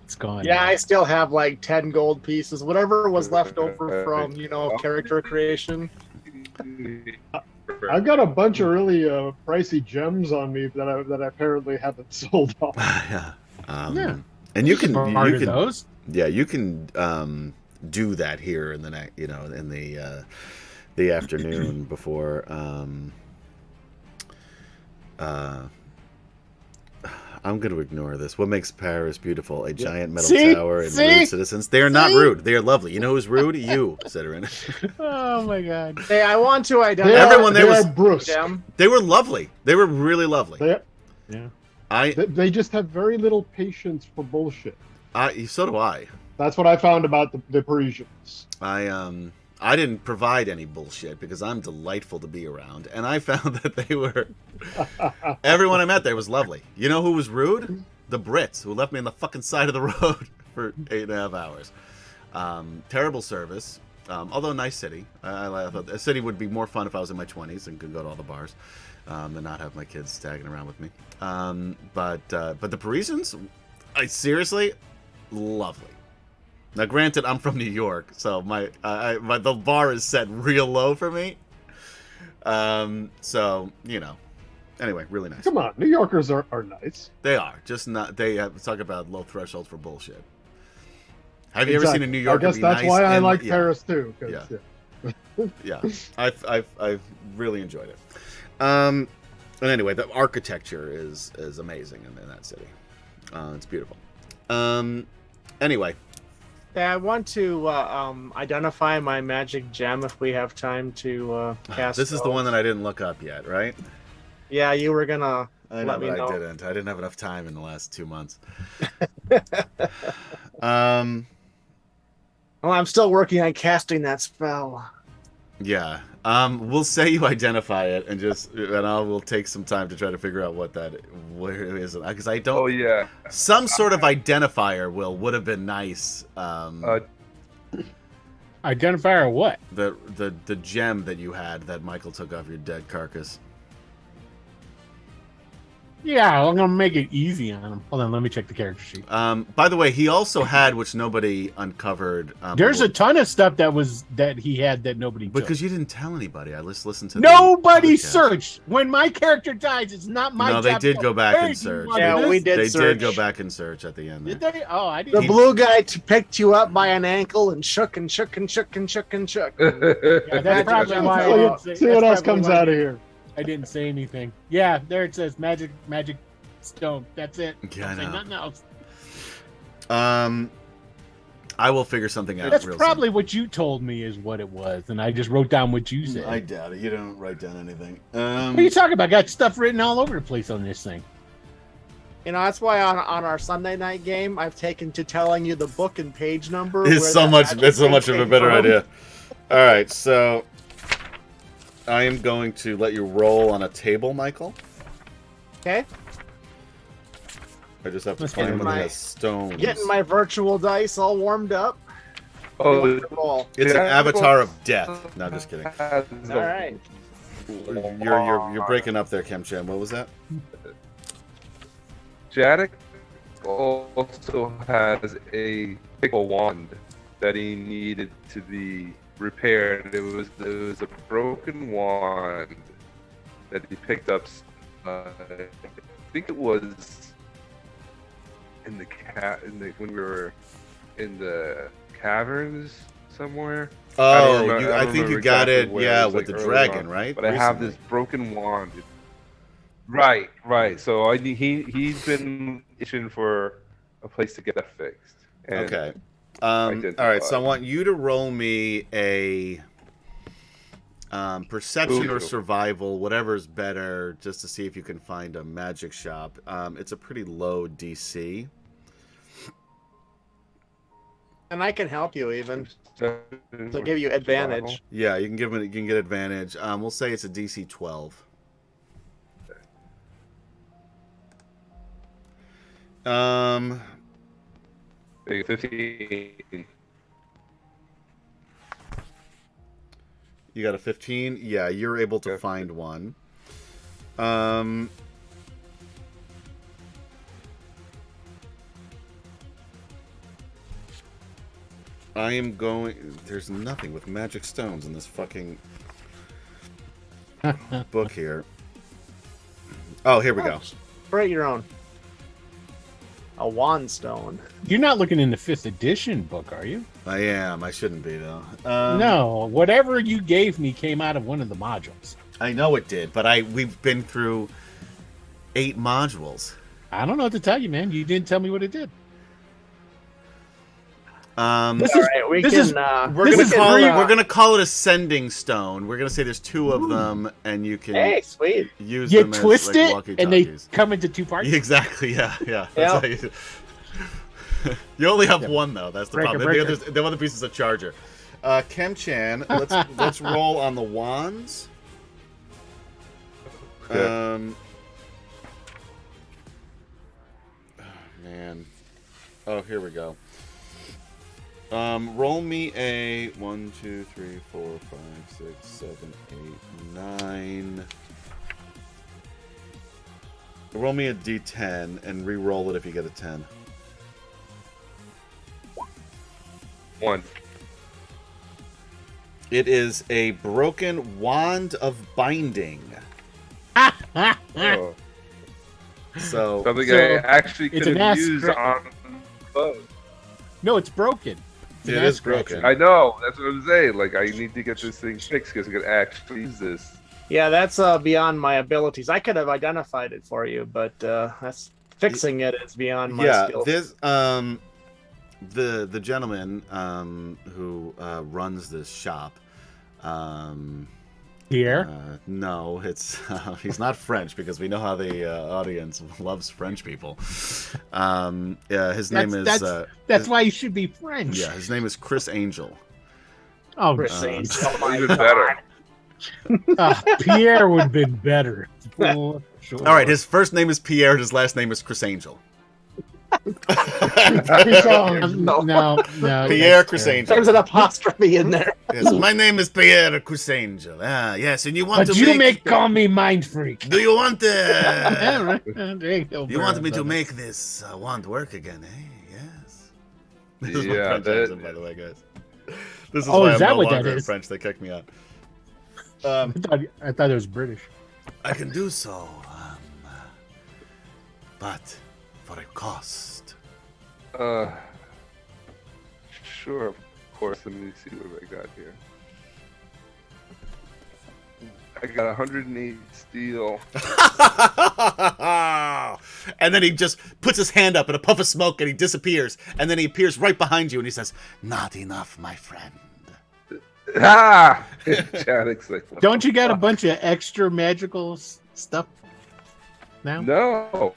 Speaker 2: it's gone.
Speaker 4: Yeah, I still have like 10 gold pieces, whatever was left over from character creation.
Speaker 6: I've got a bunch of really pricey gems on me that I apparently haven't sold off.
Speaker 3: Yeah.
Speaker 2: Yeah.
Speaker 3: And you can
Speaker 2: those.
Speaker 3: Yeah, you can do that here in the next, in the afternoon before. I'm going to ignore this. What makes Paris beautiful? A giant metal tower and
Speaker 2: See?
Speaker 3: rude citizens. They are not rude. They are lovely. You know who's rude? You, Citterin.
Speaker 2: Oh my god.
Speaker 4: Hey, I want to identify.
Speaker 3: Everyone there was
Speaker 6: brusque.
Speaker 4: Them.
Speaker 3: They were lovely. They were really lovely.
Speaker 2: Yeah.
Speaker 6: They just have very little patience for bullshit.
Speaker 3: So do I.
Speaker 6: That's what I found about the Parisians.
Speaker 3: I didn't provide any bullshit because I'm delightful to be around, and I found that they were. Everyone I met there was lovely. You know who was rude? The Brits, who left me on the fucking side of the road for 8.5 hours. Terrible service. Although nice city. I thought a city would be more fun if I was in my 20s and could go to all the bars, and not have my kids tagging around with me. But the Parisians, seriously, lovely. Now, granted, I'm from New York, so the bar is set real low for me. So you know, anyway, really nice.
Speaker 6: Come on, New Yorkers are nice.
Speaker 3: They are just not. They talk about low thresholds for bullshit. Have you ever seen a New Yorker?
Speaker 6: I guess
Speaker 3: be
Speaker 6: that's
Speaker 3: nice
Speaker 6: why I
Speaker 3: and-
Speaker 6: like
Speaker 3: yeah.
Speaker 6: Paris too.
Speaker 3: Yeah. I've really enjoyed it. And anyway, the architecture is amazing in that city. It's beautiful. Anyway.
Speaker 4: I want to identify my magic gem if we have time to cast.
Speaker 3: This is the one that I didn't look up yet, right?
Speaker 4: Yeah, you were gonna
Speaker 3: I know,
Speaker 4: let me
Speaker 3: but
Speaker 4: know.
Speaker 3: I didn't. I didn't have enough time in the last 2 months.
Speaker 4: Well, I'm still working on casting that spell.
Speaker 3: Yeah. We'll say you identify it, and we'll take some time to try to figure out where it is, because I don't.
Speaker 5: Oh yeah.
Speaker 3: Some sort of identifier would have been nice.
Speaker 2: Identifier what?
Speaker 3: The gem that you had that Michael took off your dead carcass.
Speaker 2: Yeah, I'm gonna make it easy on him. Hold on, let me check the character sheet.
Speaker 3: By the way, he also had, which nobody uncovered.
Speaker 2: There's a ton of stuff that he had that nobody took.
Speaker 3: because you didn't tell anybody. I listened to
Speaker 2: Nobody
Speaker 3: the podcast.
Speaker 2: searched. When my character dies, it's not my
Speaker 3: No,
Speaker 2: job.
Speaker 3: they did
Speaker 2: to
Speaker 3: go back
Speaker 2: "Hey,
Speaker 3: and
Speaker 2: do you
Speaker 3: search.
Speaker 2: want
Speaker 4: Yeah,
Speaker 2: this?"
Speaker 4: we did
Speaker 3: They
Speaker 4: search.
Speaker 3: did go back and search at the end.
Speaker 2: Did
Speaker 3: There.
Speaker 2: they? Oh, I
Speaker 4: The
Speaker 2: didn't.
Speaker 4: blue guy picked you up by an ankle and shook and shook and shook and shook and shook.
Speaker 2: Yeah, that's probably why. I didn't say,
Speaker 6: See
Speaker 2: that's
Speaker 6: what else
Speaker 2: probably
Speaker 6: comes
Speaker 2: why
Speaker 6: out of here.
Speaker 2: I didn't say anything. Yeah, there it says magic stone. That's it.
Speaker 3: Yeah, I
Speaker 2: Don't say
Speaker 3: know.
Speaker 2: nothing else.
Speaker 3: I will figure something out.
Speaker 2: That's
Speaker 3: real
Speaker 2: probably what you told me is what it was, and I just wrote down what you
Speaker 3: soon.
Speaker 2: said.
Speaker 3: I doubt it. You don't write down anything.
Speaker 2: What are you talking about? Got stuff written all over the place on this thing.
Speaker 4: You know, that's why on our Sunday night game, I've taken to telling you the book and page number.
Speaker 3: It's
Speaker 4: where
Speaker 3: so
Speaker 4: that
Speaker 3: much.
Speaker 4: magic
Speaker 3: It's so
Speaker 4: thing
Speaker 3: much of a
Speaker 4: came
Speaker 3: better
Speaker 4: from.
Speaker 3: idea. All right, so I am going to let you roll on a table, Michael.
Speaker 4: Okay,
Speaker 3: I just have to
Speaker 2: Let's
Speaker 3: find
Speaker 2: get
Speaker 3: one that
Speaker 4: my-
Speaker 3: has stones.
Speaker 4: getting my virtual dice all warmed up.
Speaker 5: Oh,
Speaker 4: Roll.
Speaker 3: It's an
Speaker 5: Yeah.
Speaker 3: avatar of death. No, I'm just kidding.
Speaker 4: All right.
Speaker 3: You're breaking up there, Kim Chen. What was that?
Speaker 5: Jadek also has a pickle wand that he needed to be repaired. It was a broken wand that he picked up. I think it was when we were in the caverns somewhere.
Speaker 3: Oh,
Speaker 5: I
Speaker 3: I
Speaker 5: don't
Speaker 3: think you
Speaker 5: remember
Speaker 3: got
Speaker 5: exactly
Speaker 3: it.
Speaker 5: where.
Speaker 3: Yeah,
Speaker 5: It was,
Speaker 3: with
Speaker 5: like,
Speaker 3: the
Speaker 5: early
Speaker 3: dragon,
Speaker 5: on.
Speaker 3: right?
Speaker 5: But I have
Speaker 3: Recently.
Speaker 5: this broken wand. Right. So he's been itching for a place to get that fixed. And
Speaker 3: Okay. All right. So I want you to roll me a perception or
Speaker 5: Ooh.
Speaker 3: survival, whatever's better, just to see if you can find a magic shop. It's a pretty low DC.
Speaker 4: And I can help you even
Speaker 5: to
Speaker 4: to give you advantage.
Speaker 3: Yeah, you can get advantage. We'll say it's a DC 12.
Speaker 5: Big 15.
Speaker 3: You got a 15? Yeah, you're able to
Speaker 5: Yeah.
Speaker 3: find one. I am going... There's nothing with magic stones in this fucking book here. Oh, here we go.
Speaker 4: Create your own. A wand stone.
Speaker 2: You're not looking in the 5th edition book, are you?
Speaker 3: I am. I shouldn't be, though.
Speaker 2: No. Whatever you gave me came out of one of the modules.
Speaker 3: I know it did, but we've been through 8 modules.
Speaker 2: I don't know what to tell you, man. You didn't tell me what it did.
Speaker 3: We're
Speaker 4: All right, we
Speaker 2: this
Speaker 4: can.
Speaker 3: we're gonna call it a sending stone. We're gonna say there's 2 of them, and you can
Speaker 4: Hey, sweet.
Speaker 3: use
Speaker 2: You
Speaker 3: them
Speaker 2: twist
Speaker 3: as, like,
Speaker 2: it, and they
Speaker 3: walkie-talkies.
Speaker 2: come into 2 parts.
Speaker 3: Exactly. Yeah.
Speaker 4: Yeah.
Speaker 3: That's how you, you only have one though. That's the
Speaker 2: Breaker,
Speaker 3: problem.
Speaker 2: breaker.
Speaker 3: The other piece is a charger. Kem-chan, let's roll on the wands.
Speaker 5: Okay.
Speaker 3: Oh, man. Oh, here we go. Roll me a 1, 2, 3, 4, 5, 6, 7, 8, 9. Roll me a d10 and re-roll it if you get a 10.
Speaker 5: 1.
Speaker 3: It is a broken wand of binding.
Speaker 5: Oh.
Speaker 3: So
Speaker 5: Something
Speaker 2: So,
Speaker 5: I actually
Speaker 2: it's
Speaker 5: could
Speaker 2: an
Speaker 5: have
Speaker 2: ass
Speaker 5: used
Speaker 2: scra-
Speaker 5: on both.
Speaker 2: No, it's broken. It's
Speaker 3: It
Speaker 2: an
Speaker 3: is
Speaker 2: ass scratcher.
Speaker 3: broken.
Speaker 5: I know. That's what I'm saying. Like, I need to get this thing fixed because I could actually use this.
Speaker 4: Yeah, that's beyond my abilities. I could have identified it for you, but that's fixing it is beyond my skills.
Speaker 3: this the gentleman who runs this shop.
Speaker 2: Pierre?
Speaker 3: No, it's he's not French because we know how the audience loves French people. His name is
Speaker 2: That's why you should be French.
Speaker 3: yeah, his name is Chris Angel.
Speaker 2: Oh,
Speaker 4: Chris Angel. Oh my
Speaker 5: Even
Speaker 4: God.
Speaker 5: better.
Speaker 2: Pierre would have been better. For sure.
Speaker 3: All right, his first name is Pierre, and his last name is Chris Angel.
Speaker 2: No,
Speaker 3: Pierre
Speaker 2: that's
Speaker 3: Chris
Speaker 2: terrible.
Speaker 3: Angel.
Speaker 4: There's an apostrophe in there.
Speaker 3: Yes, my name is Pierre Chris Angel. Ah, yes, and you want
Speaker 2: But
Speaker 3: to
Speaker 2: you
Speaker 3: make?
Speaker 2: call me Mind Freak.
Speaker 3: Do you want
Speaker 2: Yeah, right. There you go,
Speaker 3: You want me to
Speaker 2: brother.
Speaker 3: make this wand work again, eh? Yes. This is my
Speaker 5: Yeah,
Speaker 3: French
Speaker 5: that-
Speaker 3: accent, by the way, guys. This is
Speaker 2: Oh,
Speaker 3: why
Speaker 2: is
Speaker 3: I'm
Speaker 2: that
Speaker 3: no
Speaker 2: what that
Speaker 3: longer in
Speaker 2: is?
Speaker 3: French. They kicked me out.
Speaker 2: I thought it was British.
Speaker 3: I can do so, but for a cost.
Speaker 5: Sure, of course. Let me see what I got here. I got 108 steel.
Speaker 3: And then he just puts his hand up in a puff of smoke and he disappears. And then he appears right behind you and he says, "Not enough, my friend."
Speaker 5: Ah! Chadwick's like, what
Speaker 2: Don't
Speaker 5: the
Speaker 2: you got a
Speaker 5: fuck?
Speaker 2: bunch of extra stuff now?
Speaker 5: No.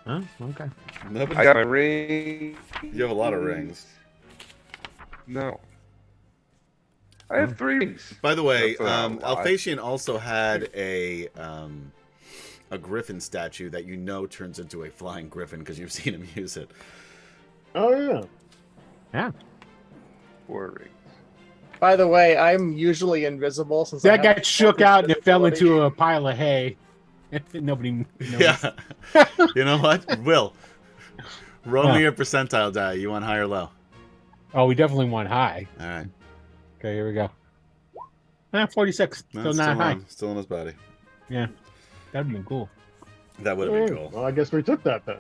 Speaker 2: Huh? Okay.
Speaker 3: Nobody.
Speaker 5: I got my ring.
Speaker 3: You have a lot of rings.
Speaker 5: No. I have 3 rings.
Speaker 3: By the way,
Speaker 5: That's not a lot.
Speaker 3: Alphasian also had a griffin statue that you know turns into a flying griffin because you've seen him use it.
Speaker 6: Oh yeah.
Speaker 2: Yeah.
Speaker 5: 4 rings.
Speaker 4: By the way, I'm usually invisible since I
Speaker 2: That
Speaker 4: have
Speaker 2: got shook out and it fell
Speaker 4: invisibility.
Speaker 2: into a pile of hay. Nobody knows.
Speaker 3: Yeah. You know what? Will, roll me a percentile die. You want high or low?
Speaker 2: Oh, we definitely want high.
Speaker 3: All right.
Speaker 2: Okay, here we go. 46.
Speaker 3: No,
Speaker 2: Still
Speaker 3: it's
Speaker 2: not high.
Speaker 3: still in his body.
Speaker 2: Yeah. That'd be cool.
Speaker 3: That would have been cool.
Speaker 6: Well, I guess we took that then.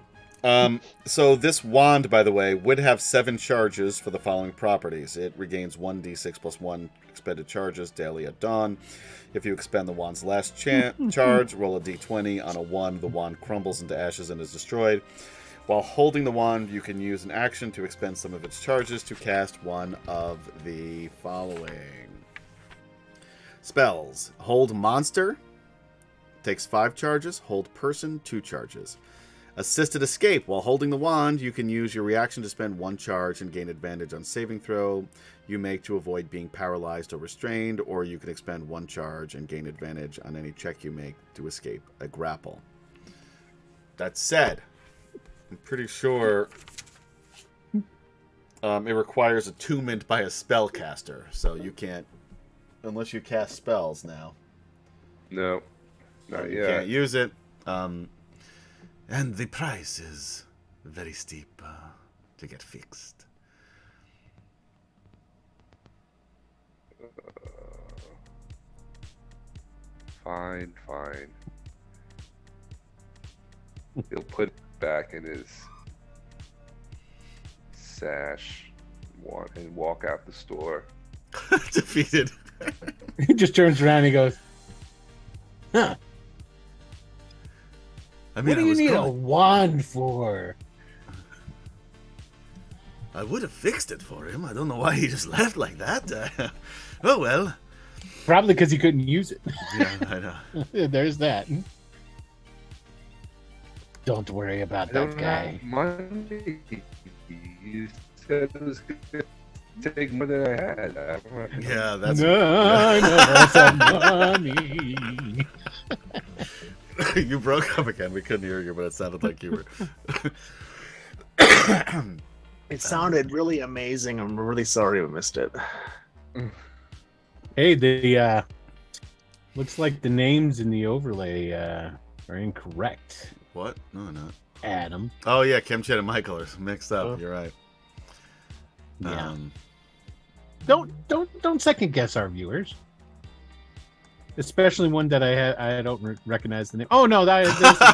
Speaker 3: So this wand, by the way, would have 7 charges for the following properties. It regains 1d6 plus 1 expended charges daily at dawn. If you expend the wand's last charge, roll a d20. On a 1, the wand crumbles into ashes and is destroyed. While holding the wand, you can use an action to expend some of its charges to cast one of the following spells. Hold monster, takes 5 charges. Hold person, 2 charges. Assisted escape. While holding the wand, you can use your reaction to spend 1 charge and gain advantage on saving throw you make to avoid being paralyzed or restrained, or you can expend 1 charge and gain advantage on any check you make to escape a grapple. That said, I'm pretty sure it requires attunement by a spellcaster, so you can't, unless you cast spells now.
Speaker 5: No. Not
Speaker 3: You
Speaker 5: yet.
Speaker 3: can't use it. And the price is very steep to get fixed.
Speaker 5: Fine. He'll put it back in his sash and walk out the store.
Speaker 3: Defeated.
Speaker 2: He just turns around and he goes, huh.
Speaker 3: I mean,
Speaker 2: what do you need a wand for?
Speaker 3: I would have fixed it for him. I don't know why he just left like that. Oh well.
Speaker 2: Probably because he couldn't use it.
Speaker 3: Yeah, I know.
Speaker 2: There's that. Don't worry about that guy.
Speaker 5: Money. You said it was going to take more than I had.
Speaker 3: Yeah, that's.
Speaker 2: No, some money.
Speaker 3: You broke up again. We couldn't hear you, but it sounded like you were.
Speaker 4: It sounded really amazing. I'm really sorry we missed it.
Speaker 2: Hey, the looks like the names in the overlay are incorrect.
Speaker 3: What? No, not.
Speaker 2: Adam.
Speaker 3: Oh yeah, Kim Chet and Michael are mixed up.
Speaker 6: Oh.
Speaker 3: You're right.
Speaker 2: Yeah. Don't second guess our viewers, especially one that I don't recognize the name. Oh no,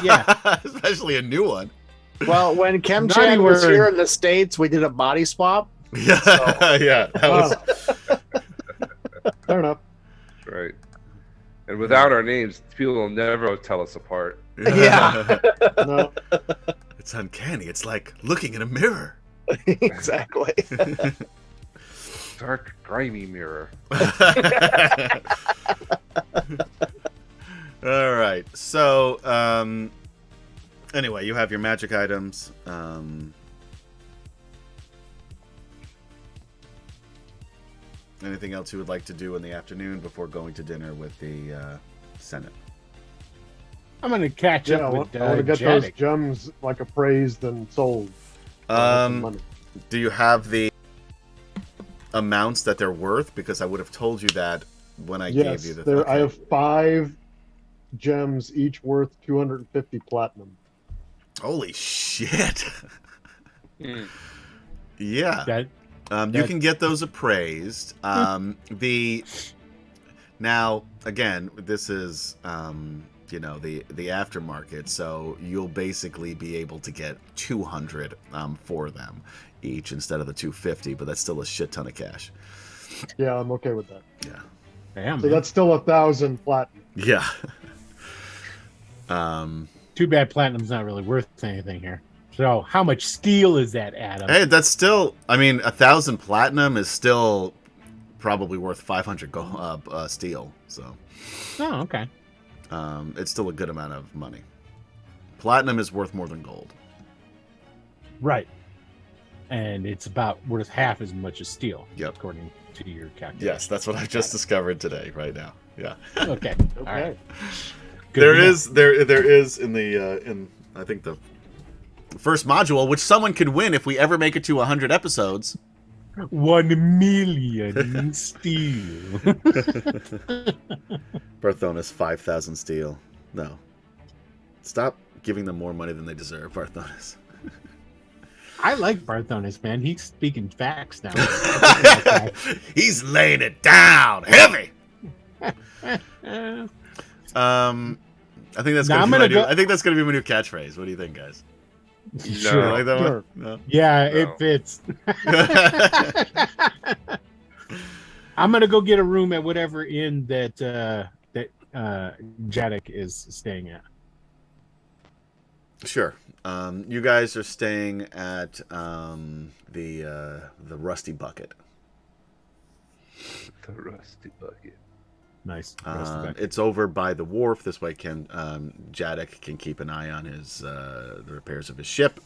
Speaker 2: yeah.
Speaker 3: Especially a new one.
Speaker 4: Well, when Kim
Speaker 2: Naughty
Speaker 4: Chan was
Speaker 2: word.
Speaker 4: here in the States, we did a body swap.
Speaker 3: Yeah, yeah. That was.
Speaker 6: Fair enough.
Speaker 5: That's right. And without our names, people will never tell us apart.
Speaker 4: Yeah.
Speaker 6: No.
Speaker 3: It's uncanny. It's like looking in a mirror.
Speaker 4: Exactly.
Speaker 5: Dark, grimy mirror.
Speaker 3: All right. So, anyway, you have your magic items. Anything else you would like to do in the afternoon before going to dinner with the Senate?
Speaker 2: I'm gonna catch
Speaker 6: Yeah, I
Speaker 2: up
Speaker 6: want
Speaker 2: with
Speaker 6: to get those
Speaker 2: Janik.
Speaker 6: gems like appraised and sold. Some money.
Speaker 3: Do you have the amounts that they're worth? Because I would have told you that when I
Speaker 6: Yes,
Speaker 3: gave you the.
Speaker 6: there. I
Speaker 3: okay.
Speaker 6: have 5 gems, each worth 250 platinum.
Speaker 3: Holy shit!
Speaker 5: Mm.
Speaker 3: Yeah.
Speaker 2: That
Speaker 3: You can get those appraised. Now again, this is the aftermarket, so you'll basically be able to get 200 for them each instead of the 250, but that's still a shit ton of cash.
Speaker 6: Yeah, I'm okay with that.
Speaker 3: Yeah.
Speaker 2: damn.
Speaker 6: So
Speaker 2: Man.
Speaker 6: that's still 1,000 platinum.
Speaker 3: Yeah.
Speaker 2: Too bad platinum's not really worth anything here. So how much steel is that, Adam?
Speaker 3: Hey, that's still. I mean, 1,000 platinum is still probably worth 500 steel. So.
Speaker 2: Oh, okay.
Speaker 3: It's still a good amount of money. Platinum is worth more than gold.
Speaker 2: Right. And it's about worth half as much as steel,
Speaker 3: Yep.
Speaker 2: according to your calculation.
Speaker 3: Yes, that's what I've just discovered today, right now. Yeah.
Speaker 2: Okay.
Speaker 6: Okay.
Speaker 2: All right. Good
Speaker 3: There
Speaker 2: to know.
Speaker 3: is in the in I think the first module, which someone could win if we ever make it to 100 episodes.
Speaker 2: 1 million steel.
Speaker 3: Barthonis 5,000 steel. No. Stop giving them more money than they deserve, Barthonis.
Speaker 2: I like Barthonis, man. He's speaking facts now.
Speaker 3: He's laying it down heavy. I think that's
Speaker 2: Now,
Speaker 3: gonna
Speaker 2: I'm
Speaker 3: be
Speaker 2: gonna
Speaker 3: I think that's gonna be my new catchphase. What do you think, guys?
Speaker 2: Sure.
Speaker 3: You like that
Speaker 6: Sure.
Speaker 3: one? No.
Speaker 2: Yeah,
Speaker 5: No.
Speaker 2: it fits. I'm gonna go get a room at whatever inn that Janik is staying at.
Speaker 3: Sure. You guys are staying at the Rusty Bucket.
Speaker 5: The rusty bucket.
Speaker 2: Nice.
Speaker 3: It's over by the wharf. This way, Jadek can keep an eye on his the repairs of his ship.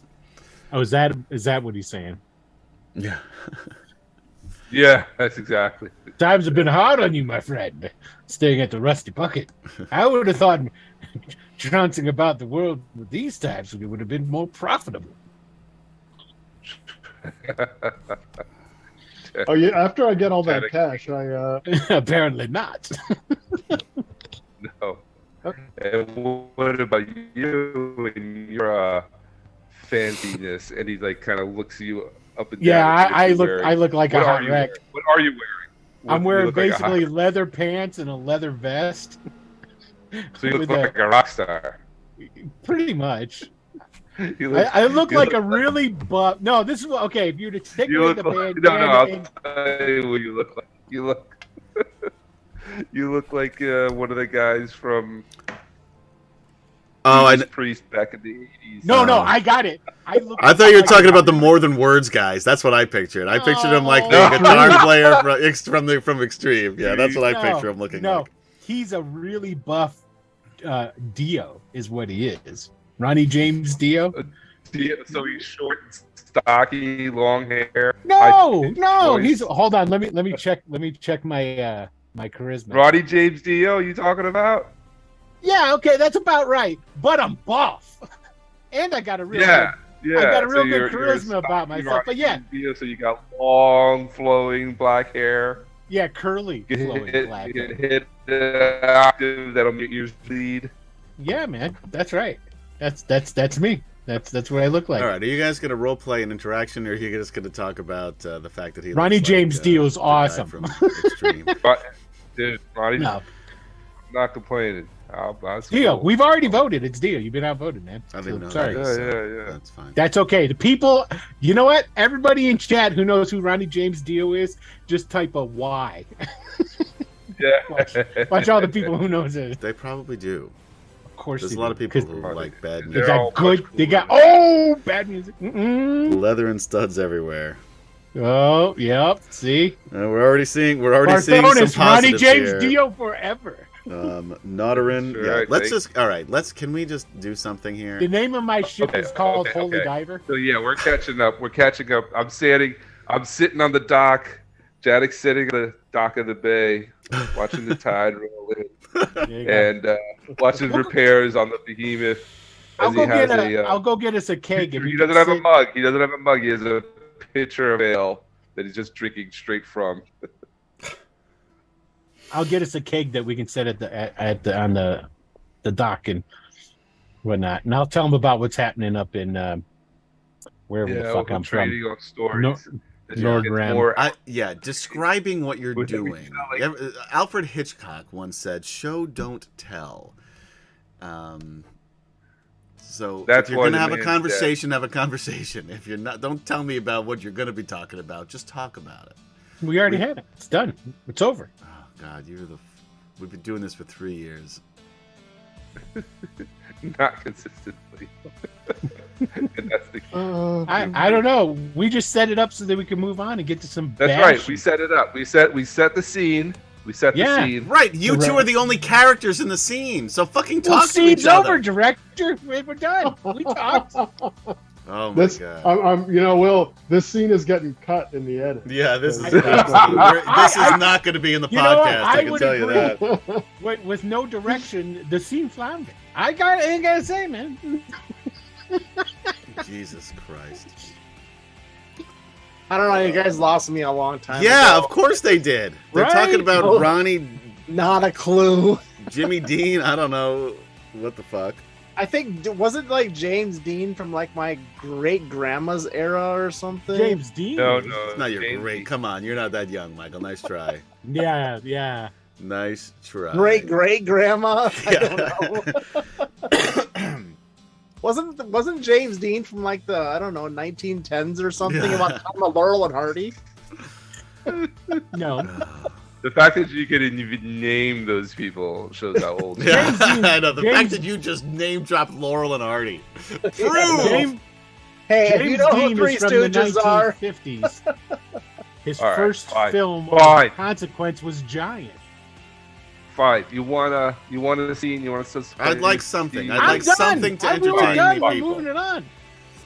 Speaker 2: Oh, is that what he's saying?
Speaker 3: Yeah.
Speaker 5: Yeah, that's exactly.
Speaker 2: Times have been hard on you, my friend. Staying at the Rusty Bucket. I would have thought trouncing about the world with these types would have been more profitable.
Speaker 6: Oh yeah. After I get all that
Speaker 5: Dedicated.
Speaker 6: cash, I
Speaker 2: Apparently not.
Speaker 5: No. And what about you and your fanciness? And he like kind of looks you up and down.
Speaker 2: Yeah,
Speaker 5: and
Speaker 2: I
Speaker 5: you're
Speaker 2: look
Speaker 5: wearing.
Speaker 2: I look like a
Speaker 5: What
Speaker 2: hot
Speaker 5: are you
Speaker 2: wreck.
Speaker 5: wearing? What are you wearing?
Speaker 2: I'm
Speaker 5: You
Speaker 2: wearing
Speaker 5: look like a hot-
Speaker 2: basically leather pants and a leather vest.
Speaker 5: So you look
Speaker 2: with
Speaker 5: like a rock star.
Speaker 2: Pretty much.
Speaker 5: You look,
Speaker 2: I look
Speaker 5: you
Speaker 2: like a really buff. No, this is okay. If you were to take away the bandana,
Speaker 5: I'll
Speaker 2: and-
Speaker 5: tell you what you look like. You look, you look like one of the guys from
Speaker 3: Oh,
Speaker 5: Judas Priest back in the 80s.
Speaker 2: No, I got it.
Speaker 3: I thought you were talking about the More Than Words guys. That's what I pictured. I pictured him like the
Speaker 2: No.
Speaker 3: guitar player from Extreme. Yeah, that's what I picture him looking
Speaker 2: No,
Speaker 3: like.
Speaker 2: he's a really buff Dio, is what he is. Ronnie James Dio.
Speaker 5: So he's short, and stocky, long hair.
Speaker 2: No,
Speaker 5: voice.
Speaker 2: he's. Hold on, let me check. Let me check my my charisma.
Speaker 5: Ronnie James Dio, you talking about?
Speaker 2: Yeah, okay, that's about right. But I'm buff, and I got a real.
Speaker 5: Yeah.
Speaker 2: I got a real good
Speaker 5: you're
Speaker 2: charisma about
Speaker 5: stocky
Speaker 2: myself. But
Speaker 5: Ronnie
Speaker 2: yeah,
Speaker 5: James Dio, so you got long, flowing black hair.
Speaker 2: yeah, curly,
Speaker 5: You
Speaker 2: flowing
Speaker 5: hit,
Speaker 2: black.
Speaker 5: you hit octave that'll make your ears bleed.
Speaker 2: Yeah, man, that's right. That's me. That's what I look like.
Speaker 3: All right, are you guys going to role play an interaction, or are you just going to talk about the fact that he
Speaker 2: Ronnie
Speaker 3: looks
Speaker 2: James
Speaker 3: like,
Speaker 2: Dio's
Speaker 3: the guy
Speaker 2: awesome.
Speaker 3: from Extreme?
Speaker 5: But, dude, Ronnie,
Speaker 2: No,
Speaker 5: I'm not complaining. That's
Speaker 2: Dio,
Speaker 5: cool.
Speaker 2: we've already voted. It's Dio. You've been outvoted, man.
Speaker 3: I didn't know.
Speaker 2: Sorry.
Speaker 3: That,
Speaker 5: Yeah.
Speaker 3: That's fine.
Speaker 2: That's okay. The people, you know what? Everybody in chat who knows who Ronnie James Dio is, just type a Y.
Speaker 5: Yeah.
Speaker 2: Watch all the people who knows it.
Speaker 3: They probably do.
Speaker 2: Of course,
Speaker 3: There's
Speaker 2: they
Speaker 3: a lot
Speaker 2: do,
Speaker 3: of people
Speaker 2: 'cause
Speaker 3: who like bad
Speaker 2: They
Speaker 3: music.
Speaker 5: They're all
Speaker 2: got good.
Speaker 5: much
Speaker 2: They got
Speaker 5: cooler.
Speaker 2: bad music. Mm-mm.
Speaker 3: Leather and studs everywhere.
Speaker 2: Oh, yep. See,
Speaker 3: We're already seeing some
Speaker 2: Barthonis, Ronnie
Speaker 3: positives
Speaker 2: James
Speaker 3: here.
Speaker 2: Dio forever.
Speaker 3: Notarin.
Speaker 5: Sure,
Speaker 3: Yeah,
Speaker 5: I
Speaker 3: let's
Speaker 5: think.
Speaker 3: just. All right, can we just do something here?
Speaker 2: The name of my ship
Speaker 5: Okay,
Speaker 2: is called
Speaker 5: okay,
Speaker 2: Holy
Speaker 5: okay.
Speaker 2: Diver.
Speaker 5: So yeah, we're catching up. I'm sitting on the dock. Jadek's sitting on the dock of the bay, watching the tide roll in,
Speaker 2: There you go.
Speaker 5: and watching repairs on the behemoth.
Speaker 2: I'll
Speaker 5: As
Speaker 2: go
Speaker 5: he has
Speaker 2: get I'll go get us a keg. If
Speaker 5: He
Speaker 2: you
Speaker 5: doesn't
Speaker 2: can
Speaker 5: have a
Speaker 2: sit-
Speaker 5: mug. He doesn't have a mug. He has a pitcher of ale that he's just drinking straight from.
Speaker 2: I'll get us a keg that we can set on the dock and whatnot, and I'll tell them about what's happening up in wherever the fuck I'm from.
Speaker 5: trading on stories.
Speaker 2: No-
Speaker 5: As you
Speaker 2: Lord
Speaker 5: get
Speaker 2: Ram.
Speaker 5: more-
Speaker 3: Describing what you're
Speaker 5: Would it be
Speaker 3: doing.
Speaker 5: like-
Speaker 3: Alfred Hitchcock once said, "Show, don't tell." So
Speaker 5: That's
Speaker 3: if you're
Speaker 5: why
Speaker 3: gonna
Speaker 5: the
Speaker 3: have a
Speaker 5: man's
Speaker 3: conversation, have a conversation. If you're not, don't tell me about what you're gonna be talking about. Just talk about it.
Speaker 2: We already had it. It's done. It's over.
Speaker 3: Oh God, we've been doing this for 3 years.
Speaker 5: Not consistently. And that's the key.
Speaker 2: I don't know. We just set it up so that we can move on and get to some.
Speaker 5: That's
Speaker 2: bad
Speaker 5: right.
Speaker 2: shit.
Speaker 5: We set it up. We set the scene. We set
Speaker 2: Yeah.
Speaker 5: the scene.
Speaker 3: Right, you two
Speaker 2: Correct.
Speaker 3: are the only characters in the scene, so fucking
Speaker 2: Well,
Speaker 3: talk to each
Speaker 2: scene's
Speaker 3: other.
Speaker 2: over, director. We're done. We talked.
Speaker 3: Oh my
Speaker 6: This,
Speaker 3: God.
Speaker 6: Will, this scene is getting cut in the edit.
Speaker 3: Yeah, this is
Speaker 2: I-
Speaker 3: this is not going to be in the
Speaker 2: You know what?
Speaker 3: podcast.
Speaker 2: I
Speaker 3: I can
Speaker 2: would
Speaker 3: tell you
Speaker 2: agree.
Speaker 3: that.
Speaker 2: With no direction, the scene floundered. I ain't gotta say, man.
Speaker 3: Jesus Christ.
Speaker 4: I don't know. You guys lost me a long time
Speaker 3: Yeah,
Speaker 4: ago.
Speaker 3: of course they did. They're
Speaker 2: Right?
Speaker 3: talking about
Speaker 4: Oh.
Speaker 3: Ronnie,
Speaker 4: Not a clue.
Speaker 3: Jimmy Dean. I don't know what the fuck.
Speaker 4: I think wasn't like James Dean from like my great grandma's era or something.
Speaker 2: James Dean.
Speaker 5: No,
Speaker 3: It's not your
Speaker 5: James
Speaker 3: great.
Speaker 5: Dean.
Speaker 3: Come on, you're not that young, Michael. Nice try.
Speaker 2: Yeah.
Speaker 3: Nice try.
Speaker 4: Great great grandma. I don't
Speaker 3: Yeah.
Speaker 4: know. Wasn't James Dean from like the 1910s or something
Speaker 3: Yeah.
Speaker 4: about the time of Laurel and Hardy?
Speaker 2: No.
Speaker 5: The fact that you could even name those people shows how old. you are.
Speaker 3: Yeah,
Speaker 2: James Dean-
Speaker 3: I know. The
Speaker 2: James-
Speaker 3: fact that you just name dropped Laurel and Hardy. Proof.
Speaker 2: James,
Speaker 4: Hey, if you
Speaker 2: James
Speaker 4: know who
Speaker 2: Dean
Speaker 4: Three
Speaker 2: is from the
Speaker 4: Stooges are,
Speaker 2: 1950s. His
Speaker 5: All right,
Speaker 2: first
Speaker 5: fine.
Speaker 2: film
Speaker 5: Fine.
Speaker 2: of consequence was Giant.
Speaker 5: Fine. You want a scene? You want to?
Speaker 3: I'd like something. I'd
Speaker 2: I'm
Speaker 3: like
Speaker 2: done.
Speaker 3: something to
Speaker 2: I'm really
Speaker 3: entertain
Speaker 2: done.
Speaker 3: me,
Speaker 2: We're
Speaker 3: people.
Speaker 2: moving it on.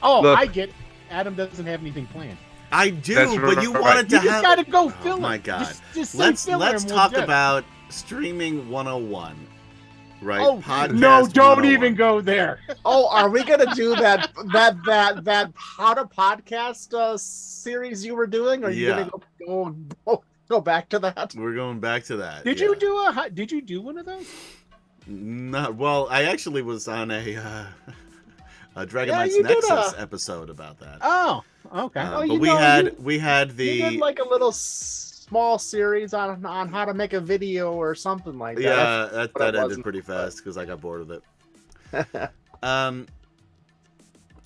Speaker 2: Oh,
Speaker 5: Look.
Speaker 2: I get it. Adam doesn't have anything planned.
Speaker 3: I do,
Speaker 5: That's
Speaker 3: but you
Speaker 5: right.
Speaker 3: wanted
Speaker 2: You
Speaker 3: to
Speaker 2: just
Speaker 3: have.
Speaker 2: gotta go
Speaker 3: Oh
Speaker 2: fill it.
Speaker 3: my God.
Speaker 2: Just say
Speaker 3: Let's
Speaker 2: filler
Speaker 3: let's
Speaker 2: and we'll
Speaker 3: talk
Speaker 2: do it.
Speaker 3: about streaming 101. Right?
Speaker 2: Oh
Speaker 3: Podcast
Speaker 2: no! Don't
Speaker 3: 101.
Speaker 2: even go there.
Speaker 4: oh, are we gonna do that how to podcast series you were doing? Or are you
Speaker 3: Yeah.
Speaker 4: gonna go back to that?
Speaker 3: We're going back to that.
Speaker 2: Did
Speaker 3: yeah.
Speaker 2: you do one of those?
Speaker 3: Not well. I actually was on a DragonLance
Speaker 4: you did
Speaker 3: Nexus episode about that.
Speaker 2: Oh, okay.
Speaker 4: Oh,
Speaker 3: but
Speaker 4: you
Speaker 3: we
Speaker 4: know,
Speaker 3: had
Speaker 4: You did
Speaker 3: the
Speaker 4: like a little small series on how to make a video or something like that.
Speaker 3: yeah that
Speaker 4: what it
Speaker 3: ended
Speaker 4: wasn't,
Speaker 3: pretty fast because I got bored with it.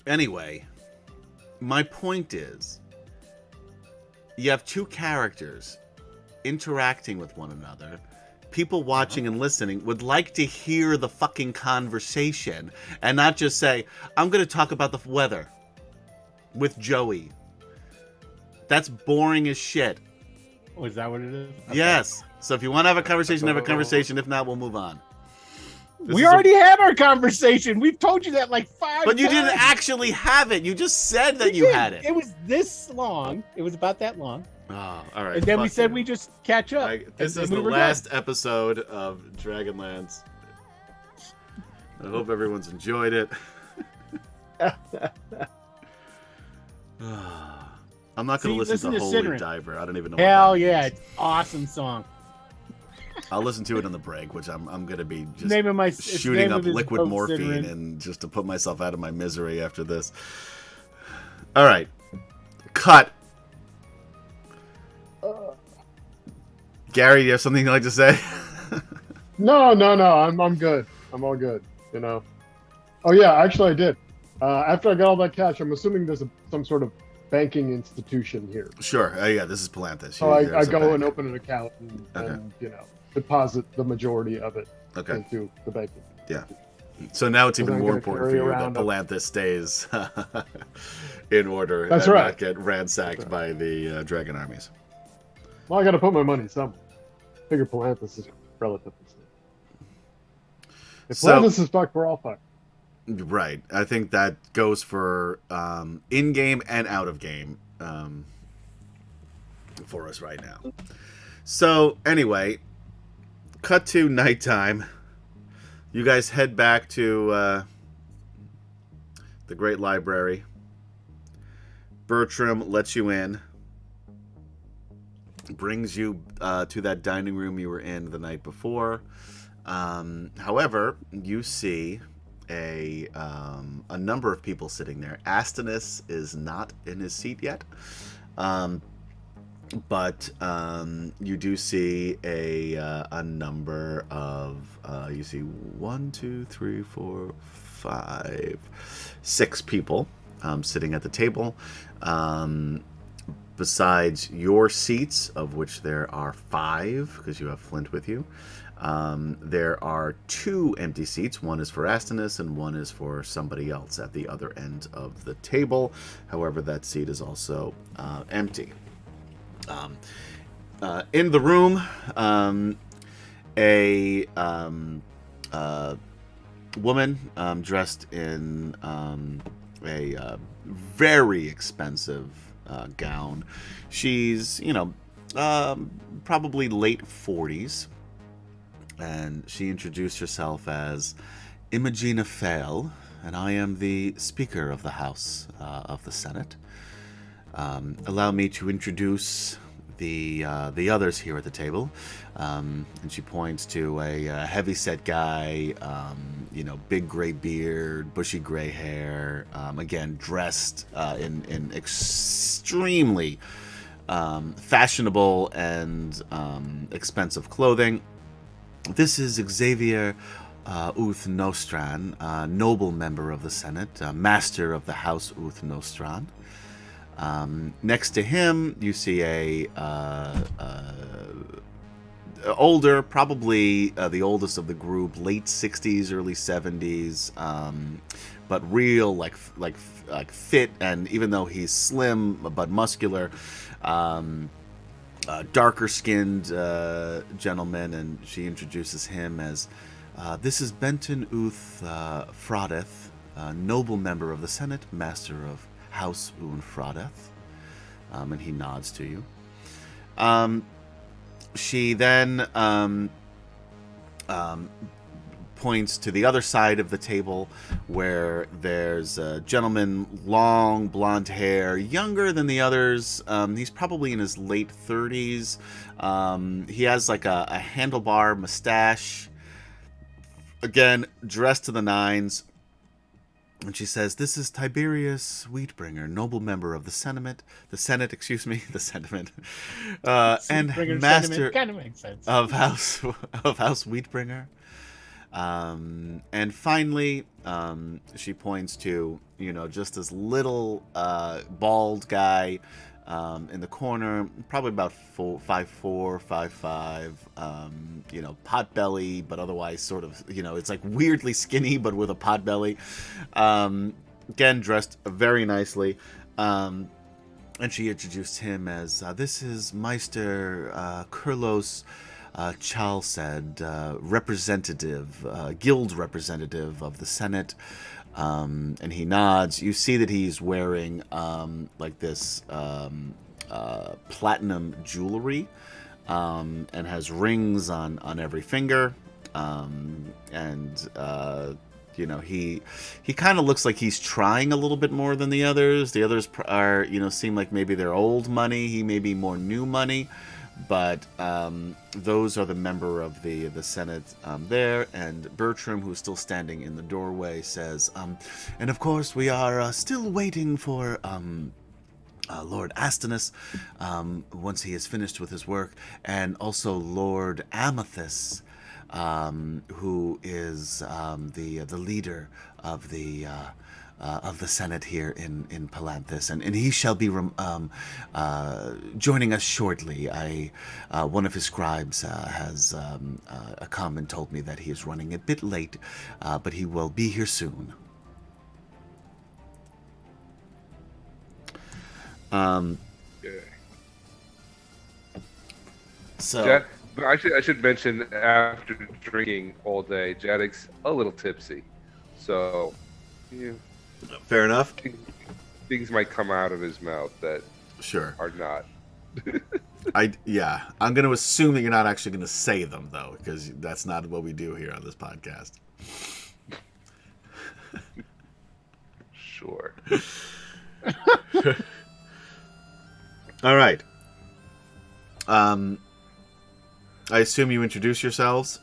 Speaker 3: Anyway, my point is, you have two characters interacting with one another. people watching and listening would like to hear the fucking conversation and not just say, I'm going to talk about the weather with Joey. That's boring as shit.
Speaker 2: Oh, is that what it is? Okay.
Speaker 3: Yes. So if you want to have a conversation, have a conversation. If not, we'll move on.
Speaker 2: We already had our conversation. We've told you that like 5 times.
Speaker 3: But you didn't actually have it. You just said that you had it.
Speaker 2: It was this long. It was about that long.
Speaker 3: Oh, all right.
Speaker 2: And then we
Speaker 3: fuck
Speaker 2: said
Speaker 3: you.
Speaker 2: we just catch up.
Speaker 3: This is the last episode of DragonLance. I hope everyone's enjoyed it. I'm not going to listen to Holy
Speaker 2: Sidran.
Speaker 3: Diver. I don't even know.
Speaker 2: Hell yeah, it's awesome song.
Speaker 3: I'll listen to it on the break, which I'm going to be just
Speaker 2: Name of my,
Speaker 3: shooting up liquid
Speaker 2: boat,
Speaker 3: morphine
Speaker 2: Sidran.
Speaker 3: and just to put myself out of my misery after this. All right, cut. Gary, you have something you'd like to say?
Speaker 6: No. I'm good. I'm all good. You know. Oh yeah, actually I did. After I got all that cash, I'm assuming there's some sort of banking institution here.
Speaker 3: Sure. Yeah, this is Palanthas.
Speaker 6: So I go and open an account and deposit the majority of it into the banking.
Speaker 3: Yeah. So now it's even
Speaker 6: I'm
Speaker 3: more
Speaker 6: gonna
Speaker 3: important for
Speaker 6: carry
Speaker 3: you that
Speaker 6: around
Speaker 3: Palanthas stays in order
Speaker 6: That's
Speaker 3: and
Speaker 6: right.
Speaker 3: not get ransacked by the dragon armies.
Speaker 6: Well, I got to put my money somewhere. I figure Palanthas is relatively safe. If Palanthas is fucked, we're all fucked.
Speaker 3: Right. I think that goes for in-game and out-of-game for us right now. So, anyway, cut to nighttime. You guys head back to the Great Library. Bertram lets you in. Brings you to that dining room you were in the night before. However, you see a number of people sitting there. Astinus is not in his seat yet, but you do see a number of you see 1, 2, 3, 4, 5, 6 people sitting at the table. Besides your seats, of which there are 5, because you have Flint with you, there are 2 empty seats. One is for Astinus and one is for somebody else at the other end of the table. However, that seat is also empty. In the room, a woman dressed in a very expensive gown. She's, probably late 40s. And she introduced herself as Imogena Fail, and I am the Speaker of the House of the Senate. Allow me to introduce the others here at the table. And she points to a heavy-set guy, big gray beard, bushy gray hair, again, dressed in extremely fashionable and expensive clothing. This is Xavier Uth Nostran, noble member of the Senate, master of the House Uth Nostran. Next to him, you see a older, probably the oldest of the group, late 60s, early 70s, but real, like fit, and even though he's slim but muscular, darker-skinned gentleman, and she introduces him as, this is Benton Uth Frodeth, noble member of the Senate, master of House Un Frodeth, and he nods to you. She then points to the other side of the table where there's a gentleman, long blonde hair, younger than the others. He's probably in his late 30s. He has like a handlebar mustache. Again, dressed to the nines. And she says, this is Tiberius Wheatbringer, noble member of the Senate, and master
Speaker 2: kind of makes sense.
Speaker 3: of House Wheatbringer. And finally, she points to, just this little bald guy in the corner, probably about 5'4", 5'5", you know, pot belly, but otherwise sort of, you know, it's like weirdly skinny, but with a pot belly. Again, dressed very nicely. And she introduced him as, this is Meister Kurlos Chalsed, representative, guild representative of the Senate. And he nods. You see that he's wearing like this platinum jewelry, and has rings on every finger. You know, he kind of looks like he's trying a little bit more than the others. The others are, you know, seem like maybe they're old money. He may be more new money. But those are the member of the Senate there. And Bertram, who's still standing in the doorway, says, and of course we are still waiting for Lord Astinus, once he is finished with his work, and also Lord Amethyst, who is the leader of the Senate here in Palanthus, and he shall be joining us shortly. One of his scribes has come and told me that he is running a bit late, but he will be here soon. So.
Speaker 5: I should mention, after drinking all day, Jadek's a little tipsy, so yeah.
Speaker 3: Fair enough.
Speaker 5: Things might come out of his mouth that are not.
Speaker 3: I'm going to assume that you're not actually going to say them, though, because that's not what we do here on this podcast.
Speaker 5: Sure.
Speaker 3: All right. I assume you introduce yourselves?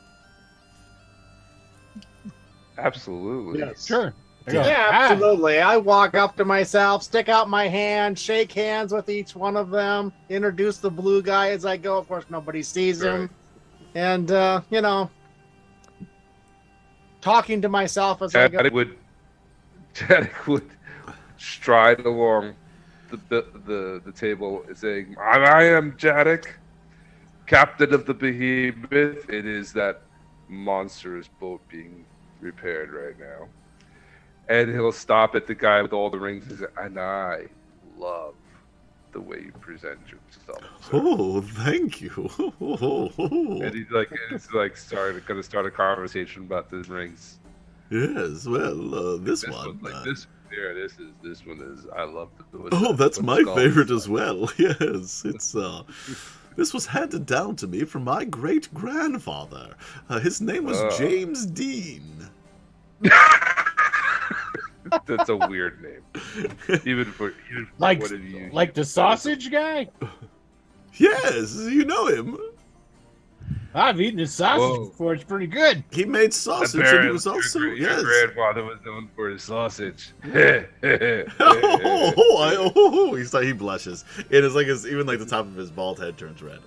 Speaker 5: Absolutely.
Speaker 6: Yes.
Speaker 2: Sure.
Speaker 4: Yeah, absolutely. I walk up to myself, stick out my hand, shake hands with each one of them, introduce the blue guy as I go. Of course, nobody sees him. And, you know, talking to myself as I go.
Speaker 5: Jadek would stride along the table saying, I am Jadek, captain of the Behemoth. It is that monstrous boat being repaired right now. And he'll stop at the guy with all the rings and say, and I love the way you present yourself, sir.
Speaker 3: Oh, thank you.
Speaker 5: And he's like, going to start a conversation about the rings.
Speaker 3: Yes, well, this one.
Speaker 5: This one is. I love the.
Speaker 3: Oh, that's my favorite as well. Yes, it's. This was handed down to me from my great grandfather. His name was James Dean.
Speaker 5: That's a weird name. Even for
Speaker 2: like
Speaker 5: what have you,
Speaker 2: like the sausage guy.
Speaker 3: Yes, you know him.
Speaker 2: I've eaten his sausage before. It's pretty good.
Speaker 3: He made sausage, and he was also
Speaker 5: your grandfather was known for his sausage.
Speaker 3: He blushes. It is like even like the top of his bald head turns red.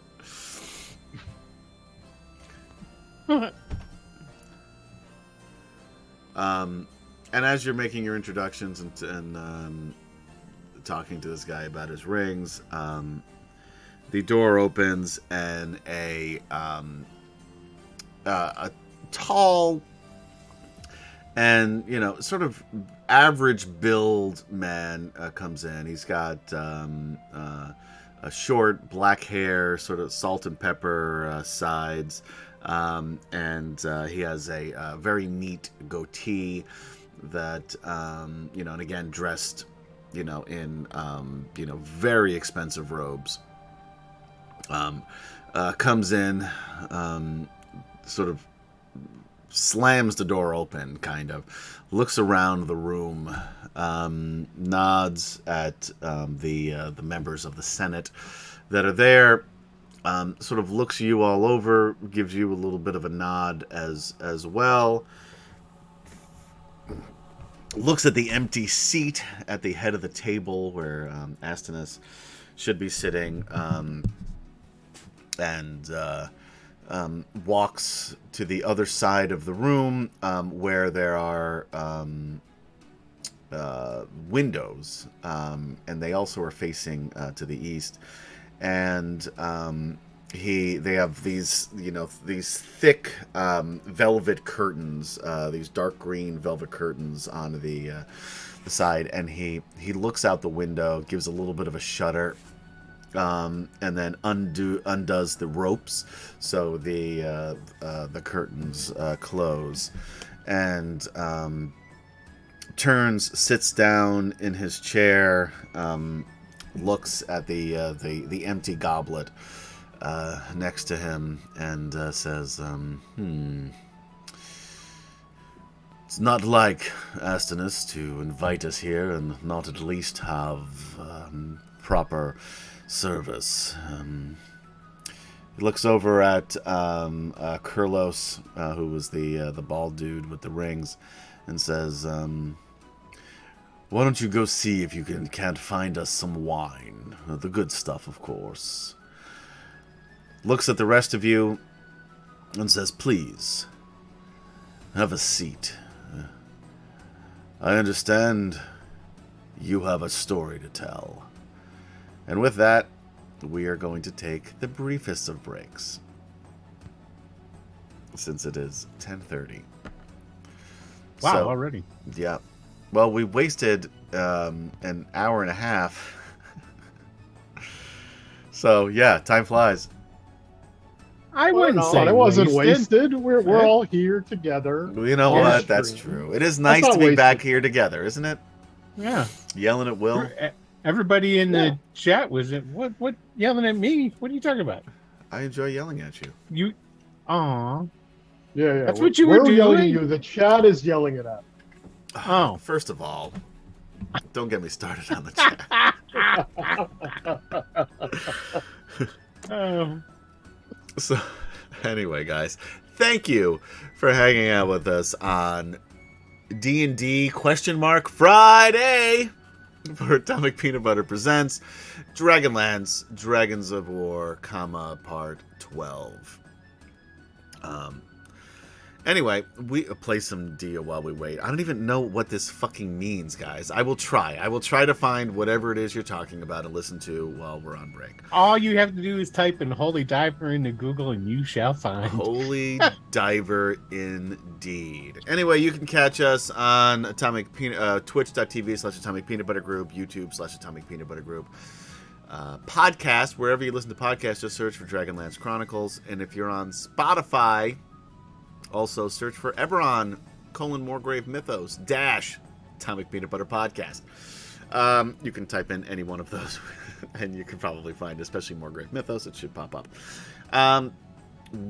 Speaker 3: And as you're making your introductions and talking to this guy about his rings, the door opens and a tall and, you know, sort of average build man comes in. He's got a short black hair, sort of salt and pepper sides, and he has a very neat goatee that, you know, and again dressed, you know, in you know, very expensive robes. Comes in, sort of slams the door open, kind of looks around the room, nods at the members of the Senate that are there, sort of looks you all over, gives you a little bit of a nod as well. Looks at the empty seat at the head of the table where Astinus should be sitting, and walks to the other side of the room, where there are windows, and they also are facing to the east. And they have these, these thick velvet curtains, these dark green velvet curtains on the side, and he looks out the window, gives a little bit of a shudder, and then undoes the ropes, so the curtains close, and turns, sits down in his chair, looks at the empty goblet next to him, and says, It's not like Astinus to invite us here and not at least have proper service. He looks over at Kurlos, who was the bald dude with the rings, and says, why don't you go see if you can't find us some wine? The good stuff, of course. Looks at the rest of you and says, please, have a seat. I understand you have a story to tell. And with that, we are going to take the briefest of breaks, since it is 10:30.
Speaker 2: Wow,
Speaker 3: So,
Speaker 2: already.
Speaker 3: yeah. Well, we wasted an hour and a half. So, yeah, time flies.
Speaker 2: I wouldn't
Speaker 6: No,
Speaker 2: say
Speaker 6: it wasn't wasted. We're
Speaker 2: Yeah.
Speaker 6: all here together.
Speaker 3: You know
Speaker 6: Yeah,
Speaker 3: what?
Speaker 6: that's
Speaker 3: That's
Speaker 6: true.
Speaker 3: true. It is nice
Speaker 6: not
Speaker 3: to be
Speaker 6: wasted.
Speaker 3: back here together, isn't it?
Speaker 2: Yeah.
Speaker 3: Yelling at Will.
Speaker 2: Everybody in
Speaker 6: Yeah.
Speaker 2: the chat was what yelling at me? What are you talking about?
Speaker 3: I enjoy yelling at you.
Speaker 2: You, aw.
Speaker 6: Yeah.
Speaker 2: That's what you were
Speaker 6: We're yelling at
Speaker 2: doing?
Speaker 6: you. The chat is yelling it at.
Speaker 2: Oh.
Speaker 3: First of all, don't get me started on the chat. So, anyway, guys, thank you for hanging out with us on D&D Friday for Atomic Peanut Butter Presents Dragonlance, Dragons of War, Part 12. Anyway, we play some Dia while we wait. I don't even know what this fucking means, guys. I will try. I will try to find whatever it is you're talking about and listen to while we're on break.
Speaker 2: All you have to do is type in Holy Diver into Google and you shall find.
Speaker 3: Holy diver indeed. Anyway, you can catch us on twitch.tv/Atomic Peanut Butter Group, YouTube/Atomic Peanut Butter Group. Podcast, wherever you listen to podcasts, just search for Dragonlance Chronicles. And if you're on Spotify, also search for Eberron, Morgrave Mythos, Atomic Peanut Butter Podcast. You can type in any one of those, and you can probably find, especially Morgrave Mythos, it should pop up.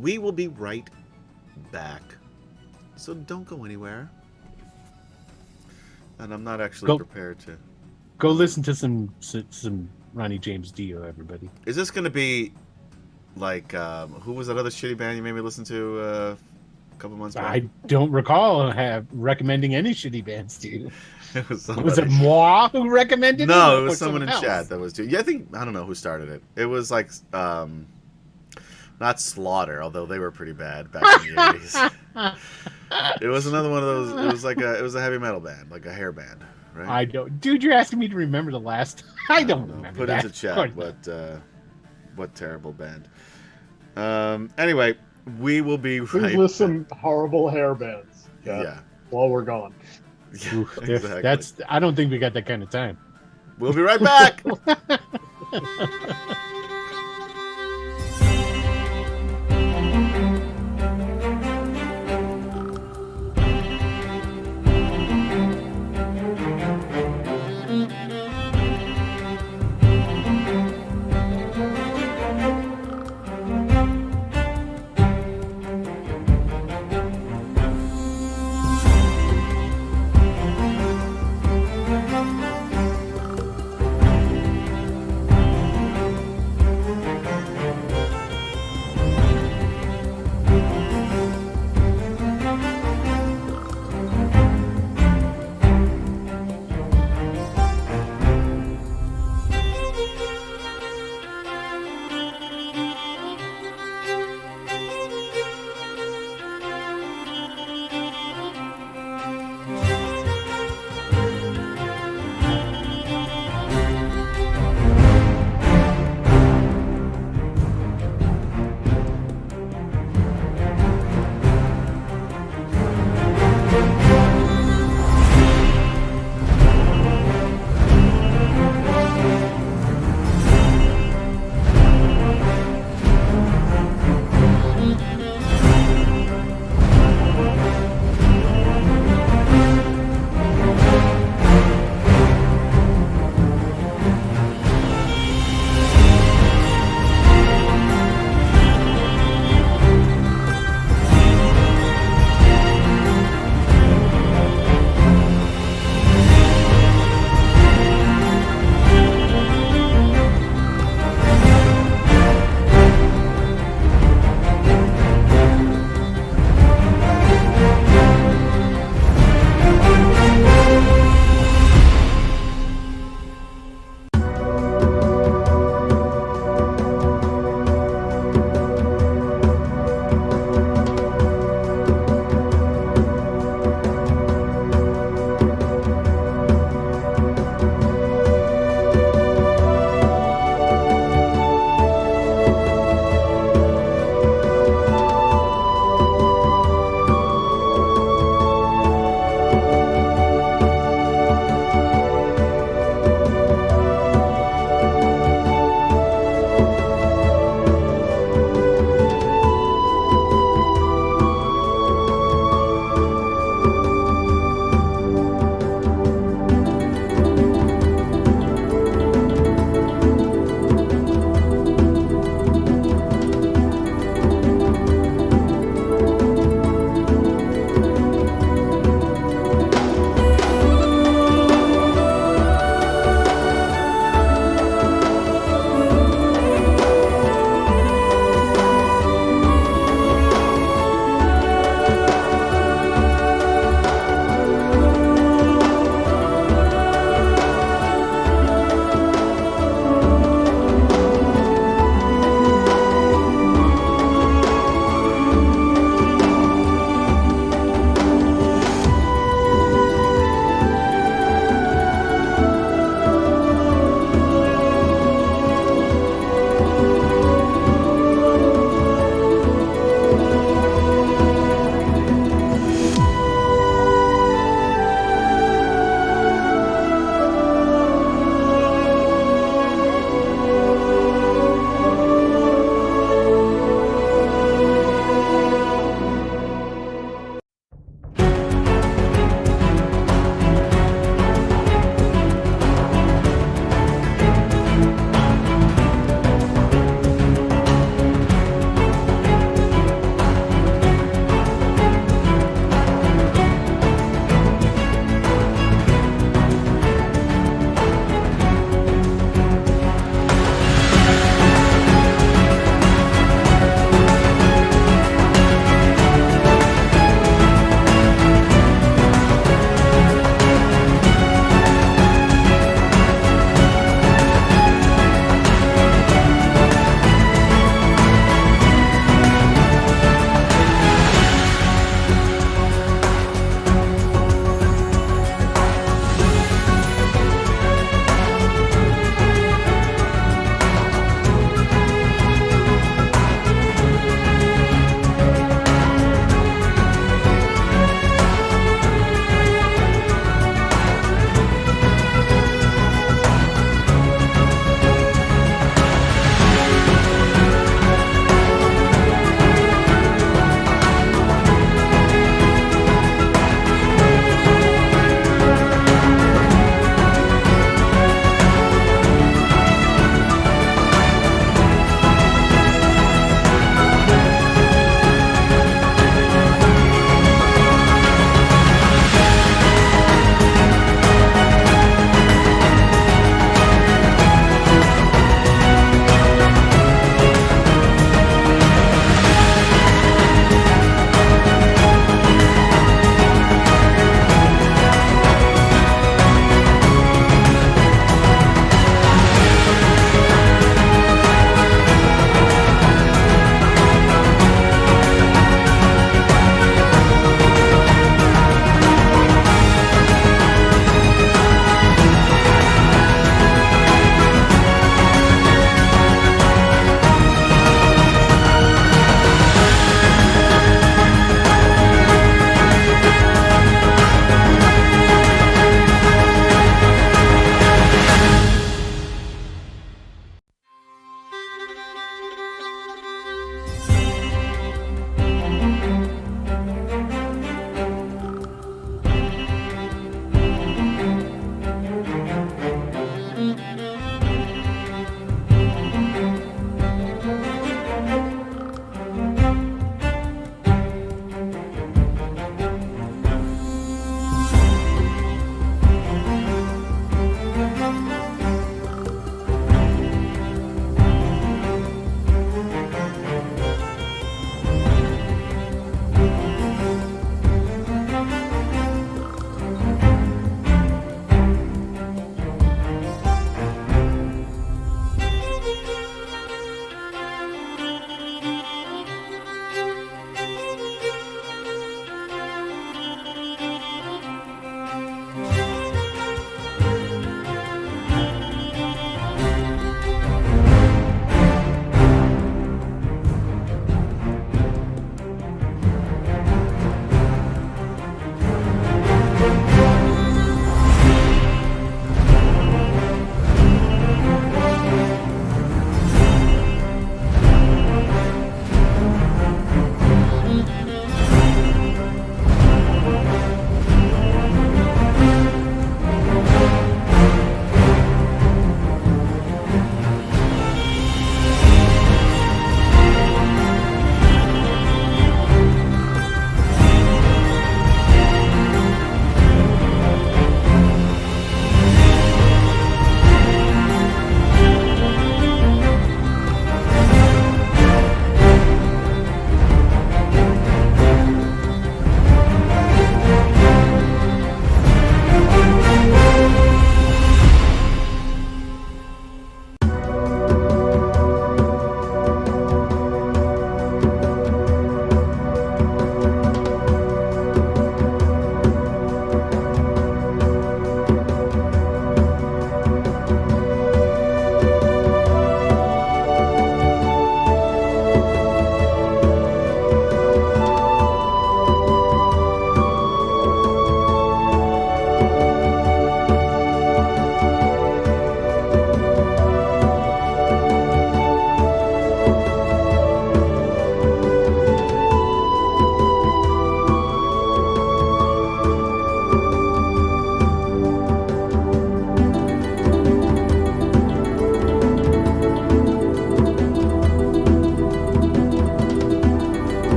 Speaker 3: We will be right back, so don't go anywhere. And I'm not actually prepared to...
Speaker 2: Go listen to some Ronnie James Dio, everybody.
Speaker 3: Is this going to be like, who was that other shitty band you made me listen to a couple months back?
Speaker 2: I don't recall recommending any shitty bands to you.
Speaker 3: It was
Speaker 2: Was it moi who recommended it?
Speaker 3: No,
Speaker 2: or
Speaker 3: it was someone in
Speaker 2: else?
Speaker 3: chat that was doing. Yeah, I don't know who started it. It was like, not Slaughter, although they were pretty bad back in the 80s. It was another one of those. It was a heavy metal band, like a hair band, right?
Speaker 2: I don't, dude. You're asking me to remember the last. I don't remember.
Speaker 3: Put
Speaker 2: that.
Speaker 3: into chat what terrible band. Anyway, we will be
Speaker 6: Please
Speaker 3: right.
Speaker 6: list some horrible hair bands.
Speaker 3: Yeah.
Speaker 6: While we're gone.
Speaker 3: Yeah,
Speaker 2: Oof,
Speaker 3: exactly.
Speaker 2: That's. I don't think we got that kind of time.
Speaker 3: We'll be right back.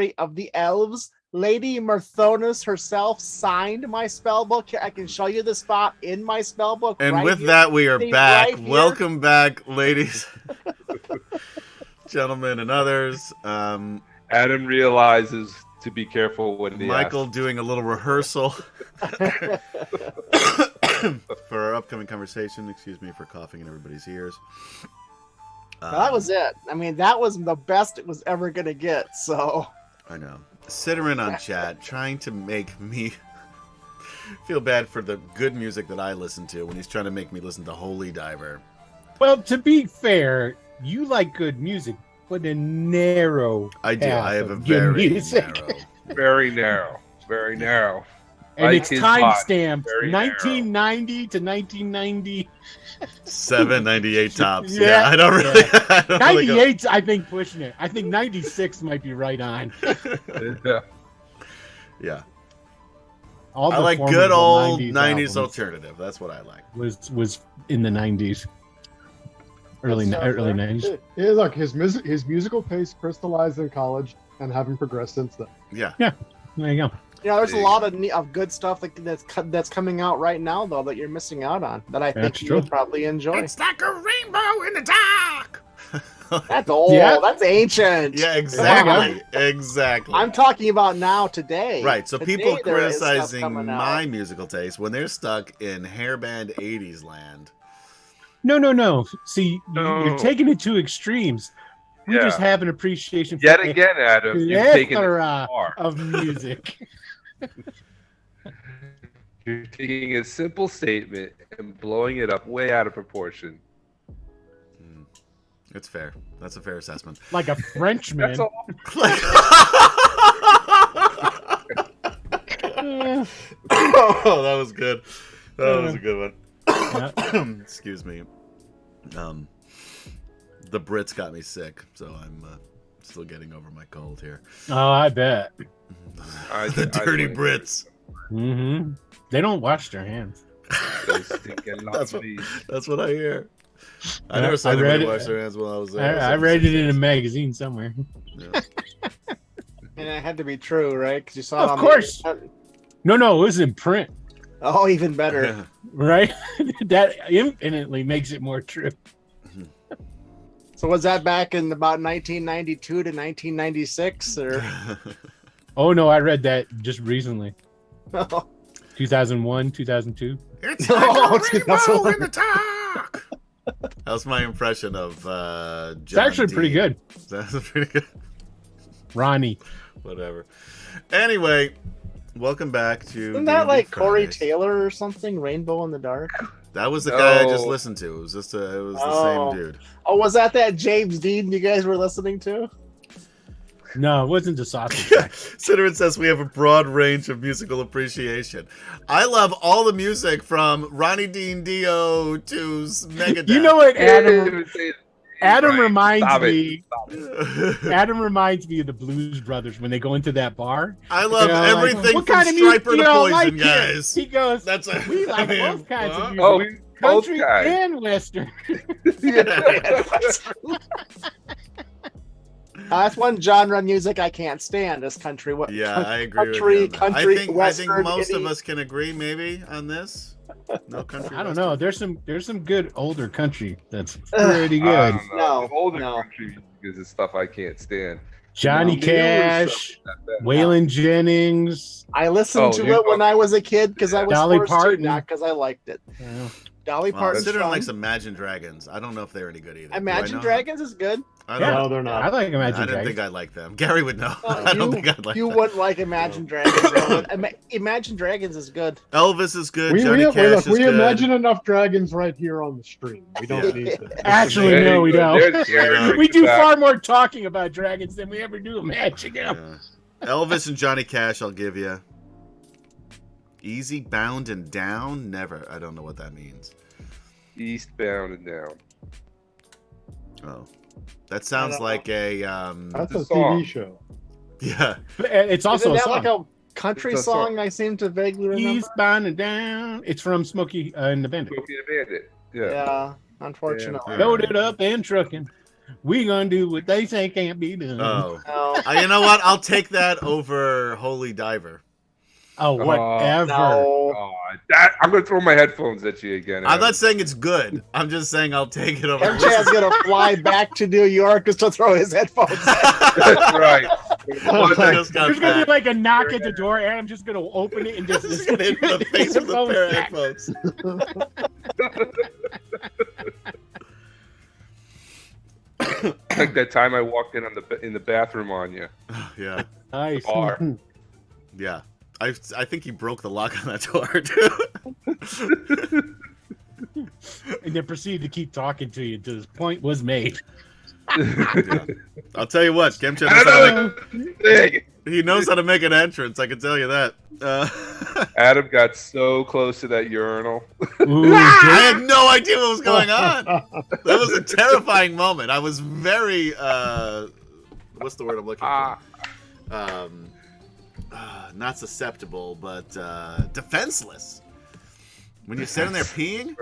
Speaker 4: Secretary of the Elves, Lady Marthonus herself, signed my spell book. I can show you the spot in my spell book.
Speaker 3: And
Speaker 4: right
Speaker 3: with
Speaker 4: here.
Speaker 3: that, we are
Speaker 4: See,
Speaker 3: back.
Speaker 4: right here.
Speaker 3: Welcome back, ladies, gentlemen, and others.
Speaker 5: Adam realizes to be careful when he
Speaker 3: Michael
Speaker 5: asks.
Speaker 3: doing a little rehearsal for our upcoming conversation. Excuse me for coughing in everybody's ears.
Speaker 4: That was it. I mean, that was the best it was ever going to get. So
Speaker 3: I know. Ciderin on chat trying to make me feel bad for the good music that I listen to when he's trying to make me listen to Holy Diver.
Speaker 2: Well, to be fair, you like good music, but a narrow.
Speaker 3: I do.
Speaker 2: path
Speaker 3: I have a
Speaker 2: of good
Speaker 3: very
Speaker 2: music.
Speaker 3: narrow.
Speaker 5: Very narrow. Very narrow.
Speaker 2: And
Speaker 5: Like
Speaker 2: it's
Speaker 5: his
Speaker 2: time
Speaker 5: body,
Speaker 2: stamped
Speaker 5: very narrow.
Speaker 2: 1990 to 1990.
Speaker 3: 798 tops.
Speaker 2: Yeah.
Speaker 3: Yeah, I don't really. I don't really go-
Speaker 2: 98's, I think, pushing it. I think 96 might be right on.
Speaker 5: Yeah.
Speaker 3: Yeah.
Speaker 2: All
Speaker 3: I like
Speaker 2: formidable
Speaker 3: good old 90s
Speaker 2: albums
Speaker 3: alternative. That's what I like.
Speaker 2: was in the 90s. Early
Speaker 6: That's
Speaker 2: early
Speaker 6: fair.
Speaker 2: 90s.
Speaker 6: Yeah, look, his musical taste crystallized in college and haven't progressed since then.
Speaker 3: Yeah.
Speaker 2: There you go.
Speaker 4: there's a lot of good stuff that's coming out right now, though, that you're missing out on. That I think
Speaker 2: That's
Speaker 4: you
Speaker 2: true.
Speaker 4: would probably enjoy.
Speaker 3: It's like a rainbow in the dark.
Speaker 4: That's old.
Speaker 2: Yeah.
Speaker 4: That's ancient.
Speaker 3: Yeah, exactly. Exactly.
Speaker 4: I'm talking about now, today.
Speaker 3: Right, so
Speaker 4: Today
Speaker 3: people
Speaker 4: there is stuff
Speaker 3: criticizing
Speaker 4: coming out.
Speaker 3: my musical taste when they're stuck in hairband 80s land.
Speaker 2: No. See,
Speaker 5: No.
Speaker 2: you're taking it to extremes. We
Speaker 5: Yeah.
Speaker 2: just have an appreciation for
Speaker 5: Yet
Speaker 2: a
Speaker 5: again, Adam, you've taken it
Speaker 2: plethora
Speaker 5: far.
Speaker 2: of music.
Speaker 5: You're taking a simple statement and blowing it up way out of proportion.
Speaker 3: It's fair. That's a fair assessment.
Speaker 2: Like a Frenchman.
Speaker 5: That's all.
Speaker 3: Oh, that was good. That was a good
Speaker 2: Yeah.
Speaker 3: one. Excuse me. The Brits got me sick, so I'm still getting over my cold here.
Speaker 2: Oh, I bet.
Speaker 3: The dirty Brits.
Speaker 2: Mm-hmm. They don't wash their hands.
Speaker 3: That's what I hear. I
Speaker 2: Yeah,
Speaker 3: never saw
Speaker 2: I read
Speaker 3: anybody
Speaker 2: it.
Speaker 3: wash their hands while I was there.
Speaker 2: I read it in a magazine somewhere.
Speaker 3: Yeah.
Speaker 4: And it had to be true, right? Because you saw it
Speaker 2: Of
Speaker 4: on
Speaker 2: course.
Speaker 4: The...
Speaker 2: No, it was in print,
Speaker 4: Oh, even better.
Speaker 2: right? That infinitely makes it more true.
Speaker 4: So was that back in about 1992 to 1996, or?
Speaker 2: Oh no, I read that just recently. 2001, 2002.
Speaker 3: It's
Speaker 4: Oh,
Speaker 3: like a
Speaker 4: that's
Speaker 3: rainbow
Speaker 4: what-
Speaker 3: in the dark. That's my impression of John
Speaker 2: It's actually pretty
Speaker 3: D.
Speaker 2: good.
Speaker 3: That's pretty good.
Speaker 2: Ronnie.
Speaker 3: Whatever. Anyway, welcome back to.
Speaker 4: Isn't that
Speaker 3: D&D
Speaker 4: like Corey
Speaker 3: Fridays.
Speaker 4: Taylor or something? Rainbow in the Dark.
Speaker 3: That was the guy I just
Speaker 5: No.
Speaker 3: listened to. It was just it was the
Speaker 4: Oh.
Speaker 3: same dude.
Speaker 4: Oh, was that James Dean you guys were listening to?
Speaker 2: No, it wasn't the sausage guy.
Speaker 3: Ciderin says we have a broad range of musical appreciation. I love all the music from Ronnie Dean Dio to Megadeth.
Speaker 2: You know what, Adam? Adam
Speaker 5: Right.
Speaker 2: reminds
Speaker 5: Stop it.
Speaker 2: me. Adam reminds me of the Blues Brothers when they go into that bar.
Speaker 3: I love
Speaker 2: You know, like,
Speaker 3: everything
Speaker 2: what
Speaker 3: from
Speaker 2: kind of music
Speaker 3: Striper
Speaker 2: do
Speaker 3: to
Speaker 2: y'all
Speaker 3: Poison,
Speaker 2: like here?
Speaker 3: guys.
Speaker 2: He goes,
Speaker 3: That's a,
Speaker 2: we like
Speaker 3: I mean,
Speaker 2: both kinds of music.
Speaker 5: Oh, both
Speaker 2: Country
Speaker 5: guys.
Speaker 2: and Western.
Speaker 4: That's one genre of music I can't stand. Is country. What?
Speaker 3: Yeah, I agree
Speaker 4: Country,
Speaker 3: with you on that.
Speaker 4: country,
Speaker 3: I think
Speaker 4: Western,
Speaker 3: most of
Speaker 4: indie.
Speaker 3: us can agree maybe on this. No country.
Speaker 2: I don't
Speaker 3: Western?
Speaker 2: know. There's some good older country that's pretty
Speaker 5: I
Speaker 2: good.
Speaker 5: don't know.
Speaker 4: No,
Speaker 5: The older
Speaker 4: no.
Speaker 5: country music is the stuff I can't stand.
Speaker 2: Johnny
Speaker 5: No,
Speaker 2: Cash, Waylon Jennings.
Speaker 4: I listened
Speaker 5: Oh,
Speaker 4: to
Speaker 5: you-
Speaker 4: it when I was a kid because I was
Speaker 2: Dolly
Speaker 4: forced
Speaker 2: Parton.
Speaker 4: to, not because I liked it.
Speaker 2: Yeah.
Speaker 4: Dolly
Speaker 3: Well,
Speaker 4: Parton's
Speaker 3: Ciderin
Speaker 4: fun.
Speaker 3: likes Imagine Dragons. I don't know if they're any good either. Do I
Speaker 4: Imagine
Speaker 3: know?
Speaker 4: Dragons is good.
Speaker 3: I
Speaker 2: Yeah.
Speaker 3: don't
Speaker 6: No, they're
Speaker 3: know.
Speaker 2: I
Speaker 6: not.
Speaker 2: like Imagine
Speaker 3: I didn't
Speaker 2: Dragons.
Speaker 3: think I like them. Gary would know. I don't think I'd like
Speaker 4: You
Speaker 3: them.
Speaker 4: wouldn't like Imagine Dragons. Imagine Dragons is good.
Speaker 3: Elvis is good.
Speaker 6: We,
Speaker 3: Johnny
Speaker 6: we,
Speaker 3: Cash
Speaker 6: look,
Speaker 3: is
Speaker 6: we
Speaker 3: good.
Speaker 6: imagine enough dragons right here on the stream. We don't
Speaker 3: Yeah.
Speaker 6: need to.
Speaker 2: Actually, no, we don't.
Speaker 5: There's Gary.
Speaker 2: We do
Speaker 5: Back.
Speaker 2: far more talking about dragons than we ever do imagining them.
Speaker 3: Yeah. Elvis and Johnny Cash, I'll give you. Easy Bound and Down? Never. I don't know what that means.
Speaker 5: Eastbound and down.
Speaker 3: Oh. That sounds
Speaker 4: don't
Speaker 3: like a
Speaker 6: That's
Speaker 5: It's
Speaker 6: a
Speaker 5: a song.
Speaker 6: TV show.
Speaker 3: yeah.
Speaker 2: It's also
Speaker 4: Isn't
Speaker 2: a
Speaker 4: that
Speaker 2: song.
Speaker 4: like a country
Speaker 5: It's a song.
Speaker 4: song? I seem to vaguely remember.
Speaker 2: Eastbound and down. It's from Smokey and the Bandit.
Speaker 5: Smokey the Bandit. Yeah.
Speaker 4: Yeah, unfortunately.
Speaker 3: Yeah.
Speaker 2: Loaded up and trucking. We gonna do what they say can't be done.
Speaker 3: Oh,
Speaker 4: No.
Speaker 3: You know what? I'll take that over Holy Diver.
Speaker 2: Oh, whatever.
Speaker 4: No.
Speaker 5: I'm gonna throw my headphones at you again.
Speaker 3: I'm not saying it's good. I'm just saying I'll take it over.
Speaker 4: MJ's gonna fly back to New York just to throw his headphones.
Speaker 5: That's right.
Speaker 3: Just got
Speaker 2: There's gonna
Speaker 3: back.
Speaker 2: be like a knock at the door, and I'm just gonna open it and just
Speaker 3: Just gonna hit the face with a pair of headphones.
Speaker 5: Like that time I walked in the bathroom on you.
Speaker 3: Yeah,
Speaker 2: Nice.
Speaker 5: Bar.
Speaker 3: yeah. I think he broke the lock on that door too.
Speaker 2: And then proceeded to keep talking to you until his point was made.
Speaker 3: Yeah. I'll tell you what, Gemcha he knows how to make an entrance. I can tell you that.
Speaker 5: Adam got so close to that urinal.
Speaker 2: Ooh,
Speaker 3: I had no idea what was going on. That was a terrifying moment. I was very what's the word I'm looking for? Not susceptible, but defenseless. When you're sitting there peeing,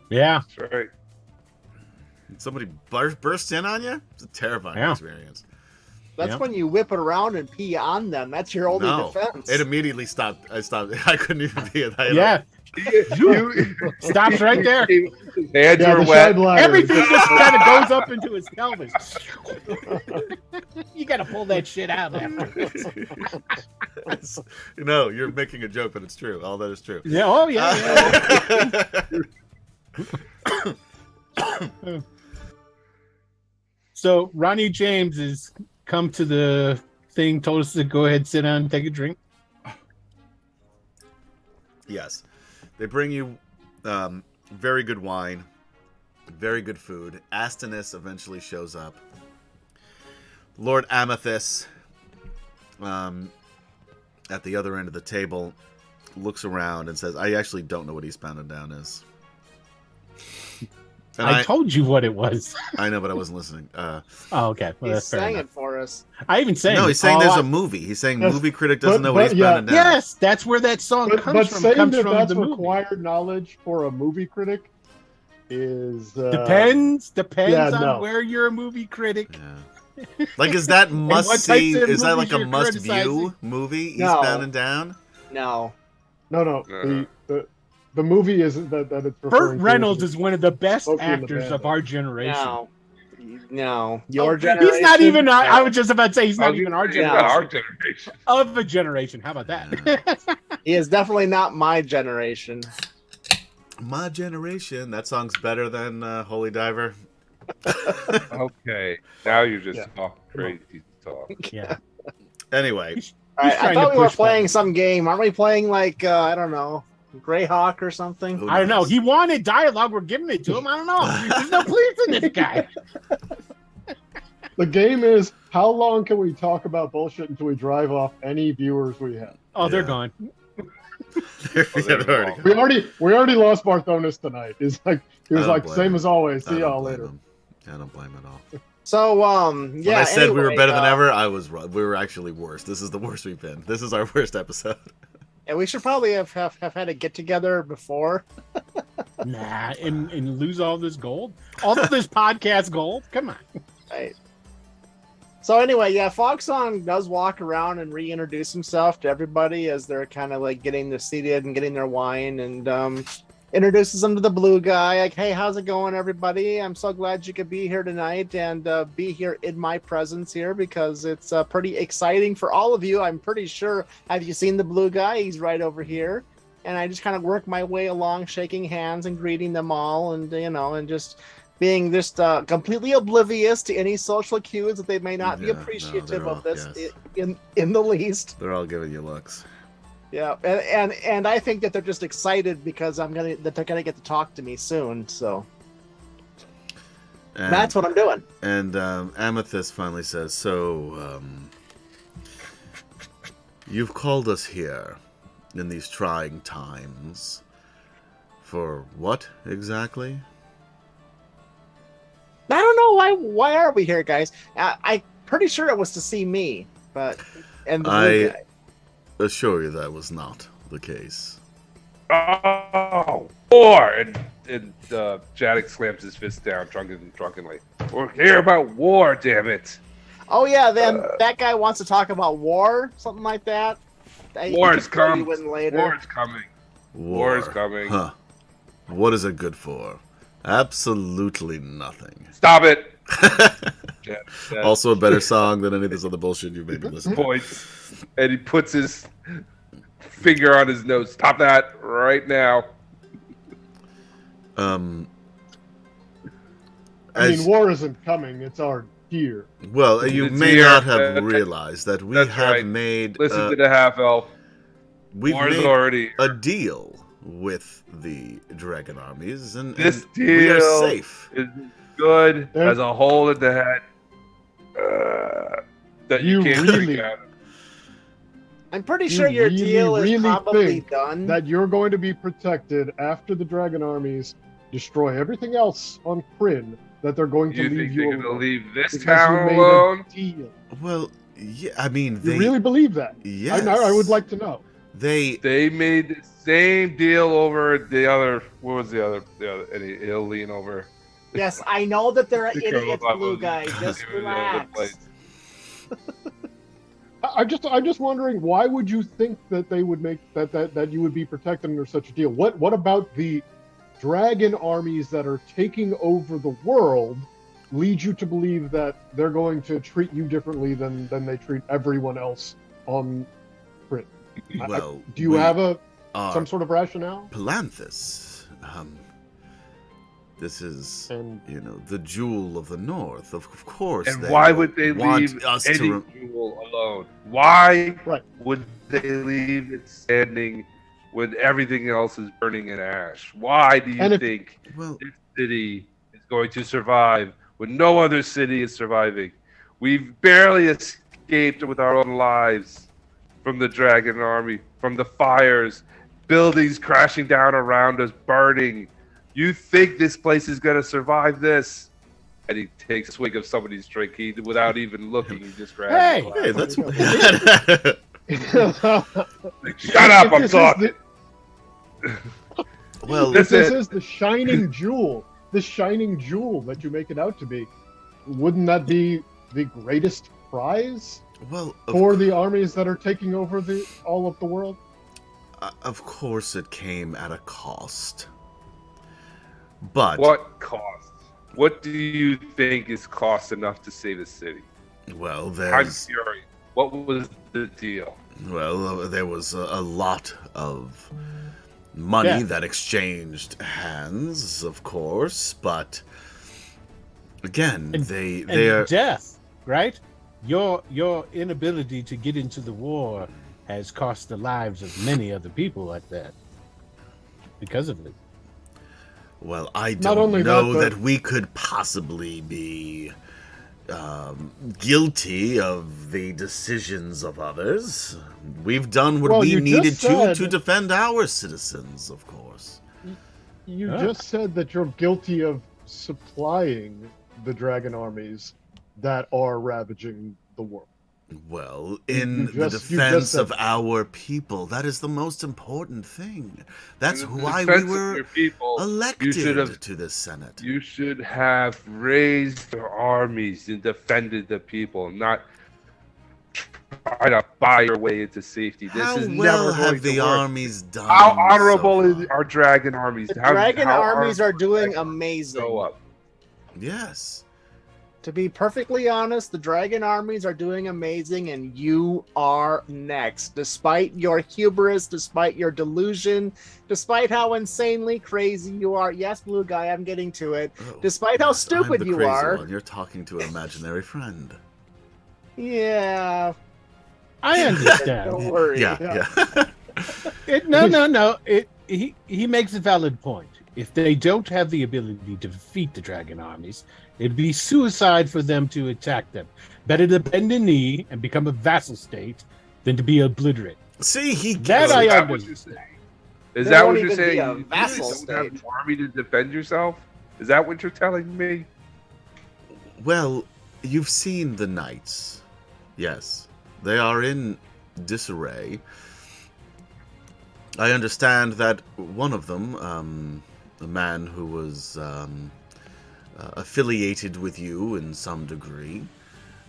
Speaker 2: yeah.
Speaker 5: That's right.
Speaker 3: and somebody bursts in on you. It's a terrifying experience.
Speaker 4: That's when you whip it around and pee on them. That's your only
Speaker 3: No,
Speaker 4: defense.
Speaker 3: it immediately stopped. I stopped. I couldn't even pee it.
Speaker 2: Yeah. Stops right there.
Speaker 5: Hands
Speaker 6: Yeah,
Speaker 5: are
Speaker 6: the
Speaker 5: wet.
Speaker 6: side ladder.
Speaker 2: Everything just kind of goes up into his pelvis. You gotta pull that shit out afterwards.
Speaker 3: You're making a joke, but it's true. All that is true.
Speaker 2: Yeah. Oh yeah. So Ronnie James has come to the thing, told us to go ahead, sit down, and take a drink.
Speaker 3: Yes. They bring you very good wine, very good food. Astinus eventually shows up. Lord Amethyst, at the other end of the table, looks around and says, I actually don't know what Eastbound and Down is. And
Speaker 2: I told you what it was.
Speaker 3: I know, but I wasn't listening.
Speaker 2: Oh, okay. Well,
Speaker 4: He
Speaker 2: that's fair
Speaker 4: sang
Speaker 2: enough.
Speaker 4: it for us.
Speaker 2: I even sang.
Speaker 3: No,
Speaker 2: it.
Speaker 3: he's saying
Speaker 2: Oh,
Speaker 3: there's
Speaker 2: I-
Speaker 3: a movie. He's saying
Speaker 6: Yes,
Speaker 3: movie critic doesn't know what
Speaker 6: but
Speaker 3: Eastbound
Speaker 6: yeah.
Speaker 3: and Down is.
Speaker 2: Yes, that's where that song
Speaker 6: But
Speaker 2: comes
Speaker 6: saying
Speaker 2: from
Speaker 6: that that's
Speaker 2: the movie.
Speaker 6: required knowledge for a movie critic is
Speaker 2: Depends
Speaker 6: yeah,
Speaker 2: on
Speaker 6: no.
Speaker 2: where you're a movie critic.
Speaker 3: Yeah. Like, is that must
Speaker 2: what
Speaker 3: see?
Speaker 2: types of
Speaker 3: Is that like
Speaker 2: movies
Speaker 3: a
Speaker 2: you're
Speaker 3: must view
Speaker 2: criticizing?
Speaker 3: movie?
Speaker 4: No.
Speaker 3: Eastbound and Down.
Speaker 4: No.
Speaker 6: No. The movie isn't that it's referring
Speaker 2: Burt
Speaker 6: to
Speaker 2: Reynolds is one of the best
Speaker 6: Smokey and the
Speaker 2: actors of
Speaker 6: Bandit.
Speaker 2: our generation.
Speaker 4: No. Your generation.
Speaker 2: He's not even. I was just about to say he's not
Speaker 5: Oh,
Speaker 2: even our
Speaker 5: he's
Speaker 2: generation.
Speaker 5: not our generation.
Speaker 2: Of a generation. How about that?
Speaker 4: He is definitely not my generation.
Speaker 3: My generation. That song's better than Holy Diver.
Speaker 5: Okay, now you're just
Speaker 6: Yeah.
Speaker 5: talking crazy talk.
Speaker 2: Yeah.
Speaker 3: Anyway,
Speaker 4: All right, I
Speaker 2: trying to
Speaker 4: thought we were
Speaker 2: push
Speaker 4: playing
Speaker 2: buttons.
Speaker 4: some game. Aren't we playing like I don't know, Greyhawk or something?
Speaker 3: who
Speaker 2: I don't know.
Speaker 3: knows?
Speaker 2: He wanted dialogue. We're giving it to him. I don't know. There's no pleasing this guy.
Speaker 6: The game is how long can we talk about bullshit until we drive off any viewers we have?
Speaker 2: Oh, they're
Speaker 3: Yeah.
Speaker 2: gone.
Speaker 3: Yeah,
Speaker 5: they're
Speaker 3: they're already
Speaker 6: We already lost Barthonas tonight. He
Speaker 3: I
Speaker 6: was
Speaker 3: don't
Speaker 6: like
Speaker 3: blame
Speaker 6: same
Speaker 3: him.
Speaker 6: as always.
Speaker 3: I
Speaker 6: See
Speaker 3: don't
Speaker 6: y'all
Speaker 3: blame
Speaker 6: later.
Speaker 3: him. I don't blame him at all.
Speaker 4: So yeah.
Speaker 3: When I said we were
Speaker 4: anyway,
Speaker 3: better than ever, I was wrong. We were actually worse. This is the worst we've been. This is our worst episode.
Speaker 4: And we should probably have had a get together before.
Speaker 2: Nah, and lose all this gold, all of this podcast gold. Come on.
Speaker 4: Right. So anyway, yeah, Foxsong does walk around and reintroduce himself to everybody as they're kind of like getting their seated and getting their wine, and introduces them to the blue guy. Like, hey, how's it going, everybody? I'm so glad you could be here tonight and be here in my presence here because it's pretty exciting for all of you. I'm pretty sure. Have you seen the blue guy? He's right over here. And I just kind of work my way along, shaking hands and greeting them all, and and just being just completely oblivious to any social cues that they may not be
Speaker 3: Yeah, no,
Speaker 4: appreciative
Speaker 3: they're all-
Speaker 4: of this
Speaker 3: yes.
Speaker 4: in the least.
Speaker 3: They're all giving you looks.
Speaker 4: Yeah, and I think that they're just excited because that they're gonna get to talk to me soon. So
Speaker 3: And,
Speaker 4: that's what I'm doing.
Speaker 3: And Amethyst finally says, "So, you've called us here in these trying times for what exactly?"
Speaker 4: I don't know why are we here, guys? I'm pretty sure it was to see me, but and the blue guy.
Speaker 3: Assure you that was not the case.
Speaker 5: Oh, war and Jadek slams his fist down drunkenly. We're here about war, damn it.
Speaker 4: Oh yeah, then that guy wants to talk about war, something like that.
Speaker 5: War is coming.
Speaker 4: Later.
Speaker 5: War is coming. War is coming.
Speaker 3: Huh. What is it good for? Absolutely nothing.
Speaker 5: Stop it.
Speaker 3: Also a better song than any of this other bullshit you made me listen to.
Speaker 5: Points. And he puts his finger on his nose. Stop that right now.
Speaker 6: I mean, war isn't coming. It's our here.
Speaker 3: Well, you
Speaker 5: It's
Speaker 3: may
Speaker 5: here.
Speaker 3: not have realized that we
Speaker 5: That's
Speaker 3: have
Speaker 5: right.
Speaker 3: made
Speaker 5: Listen to the half elf.
Speaker 3: we've
Speaker 5: War's
Speaker 3: made
Speaker 5: already
Speaker 3: a deal with the dragon armies, and
Speaker 5: This
Speaker 3: we are
Speaker 5: deal
Speaker 3: safe.
Speaker 5: is good as a hole in the head that you can't
Speaker 6: really-
Speaker 5: drink out of.
Speaker 4: I'm pretty
Speaker 6: You
Speaker 4: sure your
Speaker 6: really,
Speaker 4: deal is
Speaker 6: really
Speaker 4: probably
Speaker 6: think
Speaker 4: done.
Speaker 6: that you're going to be protected after the dragon armies destroy everything else on Kryn, that they're going to
Speaker 5: You
Speaker 6: leave
Speaker 5: think
Speaker 6: you
Speaker 5: they're going to
Speaker 6: alone.
Speaker 5: leave this
Speaker 6: Because
Speaker 5: town
Speaker 6: you made
Speaker 5: alone?
Speaker 6: a deal.
Speaker 3: Well, yeah, I mean,
Speaker 6: You really believe that?
Speaker 3: yes,
Speaker 6: I would like to know.
Speaker 3: they
Speaker 5: They made the same deal over the other. What was the other? And he'll lean over.
Speaker 4: Yes, I know that they're
Speaker 5: The
Speaker 4: idiots,
Speaker 5: girl
Speaker 4: blue
Speaker 5: that
Speaker 4: guy.
Speaker 5: was-
Speaker 4: Just
Speaker 5: they were the other
Speaker 4: relax.
Speaker 5: place.
Speaker 6: I'm just wondering, why would you think that they would make that you would be protected under such a deal? What about the dragon armies that are taking over the world leads you to believe that they're going to treat you differently than they treat everyone else on Kryn?
Speaker 3: well,
Speaker 6: Do you have
Speaker 3: are
Speaker 6: some sort of rationale?
Speaker 3: Palanthus. This is,
Speaker 6: And
Speaker 3: the jewel of the north. Of course.
Speaker 5: And why would they
Speaker 3: want
Speaker 5: leave
Speaker 3: us
Speaker 5: any
Speaker 3: to?
Speaker 5: jewel alone? Why
Speaker 6: Right.
Speaker 5: would they leave it standing when everything else is burning in ash? Why do you
Speaker 6: And if-
Speaker 5: think
Speaker 3: Well,
Speaker 5: this city is going to survive when no other city is surviving? We've barely escaped with our own lives from the dragon army, from the fires, buildings crashing down around us, burning. You think this place is going to survive this? And he takes a swig of somebody's drink. Without even looking, he just grabs
Speaker 2: Hey!
Speaker 5: the
Speaker 3: hey,
Speaker 5: glass.
Speaker 3: that's.
Speaker 5: Shut up,
Speaker 6: If
Speaker 5: I'm
Speaker 6: this is
Speaker 5: talking.
Speaker 3: well,
Speaker 6: If this
Speaker 5: Listen.
Speaker 6: is the shining jewel, that you make it out to be, wouldn't that be the greatest prize
Speaker 3: well,
Speaker 6: for the armies that are taking over all of the world?
Speaker 3: of course, it came at a cost. But
Speaker 5: What cost? What do you think is cost enough to save the city?
Speaker 3: well,
Speaker 5: I'm
Speaker 3: there's
Speaker 5: curious. What was the deal?
Speaker 3: there was a lot of money
Speaker 2: Yeah.
Speaker 3: that exchanged hands, of course, but again,
Speaker 2: And-
Speaker 3: they
Speaker 2: And
Speaker 3: are
Speaker 2: death, right? Your inability to get into the war has cost the lives of many other people at that because of it.
Speaker 3: well, I
Speaker 6: Not
Speaker 3: don't
Speaker 6: only
Speaker 3: know
Speaker 6: that, but-
Speaker 3: that we could possibly be guilty of the decisions of others. We've done what
Speaker 6: Well,
Speaker 3: we
Speaker 6: you
Speaker 3: needed
Speaker 6: just said-
Speaker 3: to defend our citizens, of course.
Speaker 6: You
Speaker 2: Ah.
Speaker 6: just said that you're guilty of supplying the dragon armies that are ravaging the world.
Speaker 3: Well, in
Speaker 6: You
Speaker 3: the
Speaker 6: just
Speaker 3: defense
Speaker 6: said
Speaker 3: of
Speaker 6: that.
Speaker 3: our people, that is the most important thing. That's
Speaker 5: In the
Speaker 3: why we
Speaker 5: defense of
Speaker 3: were
Speaker 5: your people,
Speaker 3: elected
Speaker 5: should have-
Speaker 3: to the Senate.
Speaker 5: You should have raised their armies and defended the people, not try to buy your way into safety. This
Speaker 3: How
Speaker 5: is
Speaker 3: well
Speaker 5: never
Speaker 3: have
Speaker 5: going
Speaker 3: the
Speaker 5: to work.
Speaker 3: armies done?
Speaker 5: How honorable
Speaker 3: so
Speaker 5: is
Speaker 3: far?
Speaker 5: our dragon armies?
Speaker 4: The dragon armies are doing
Speaker 5: Go
Speaker 4: amazing.
Speaker 5: up.
Speaker 3: Yes.
Speaker 4: To be perfectly honest, the dragon armies are doing amazing, and you are next. Despite your hubris, despite your delusion, despite how insanely crazy you are. Yes, blue guy, I'm getting to it.
Speaker 3: Oh,
Speaker 4: Despite how
Speaker 3: I'm
Speaker 4: stupid
Speaker 3: the
Speaker 4: you
Speaker 3: crazy
Speaker 4: are.
Speaker 3: one. You're talking to an imaginary friend.
Speaker 4: Yeah,
Speaker 2: I understand.
Speaker 4: don't worry.
Speaker 3: Yeah.
Speaker 2: No. He makes a valid point. If they don't have the ability to defeat the dragon armies, it'd be suicide for them to attack them. Better to bend a knee and become a vassal state than to be obliterated.
Speaker 3: See, he
Speaker 2: That
Speaker 3: gets
Speaker 2: I
Speaker 3: it.
Speaker 5: Is that what
Speaker 2: understand.
Speaker 5: you're saying? Is
Speaker 4: They
Speaker 5: that
Speaker 4: won't
Speaker 5: what you're
Speaker 4: even be
Speaker 5: saying?
Speaker 4: a
Speaker 5: You
Speaker 4: vassal
Speaker 5: don't have
Speaker 4: state.
Speaker 5: an army to defend yourself? Is that what you're telling me?
Speaker 3: Well, you've seen the knights. Yes. They are in disarray. I understand that one of them, man who was affiliated with you in some degree.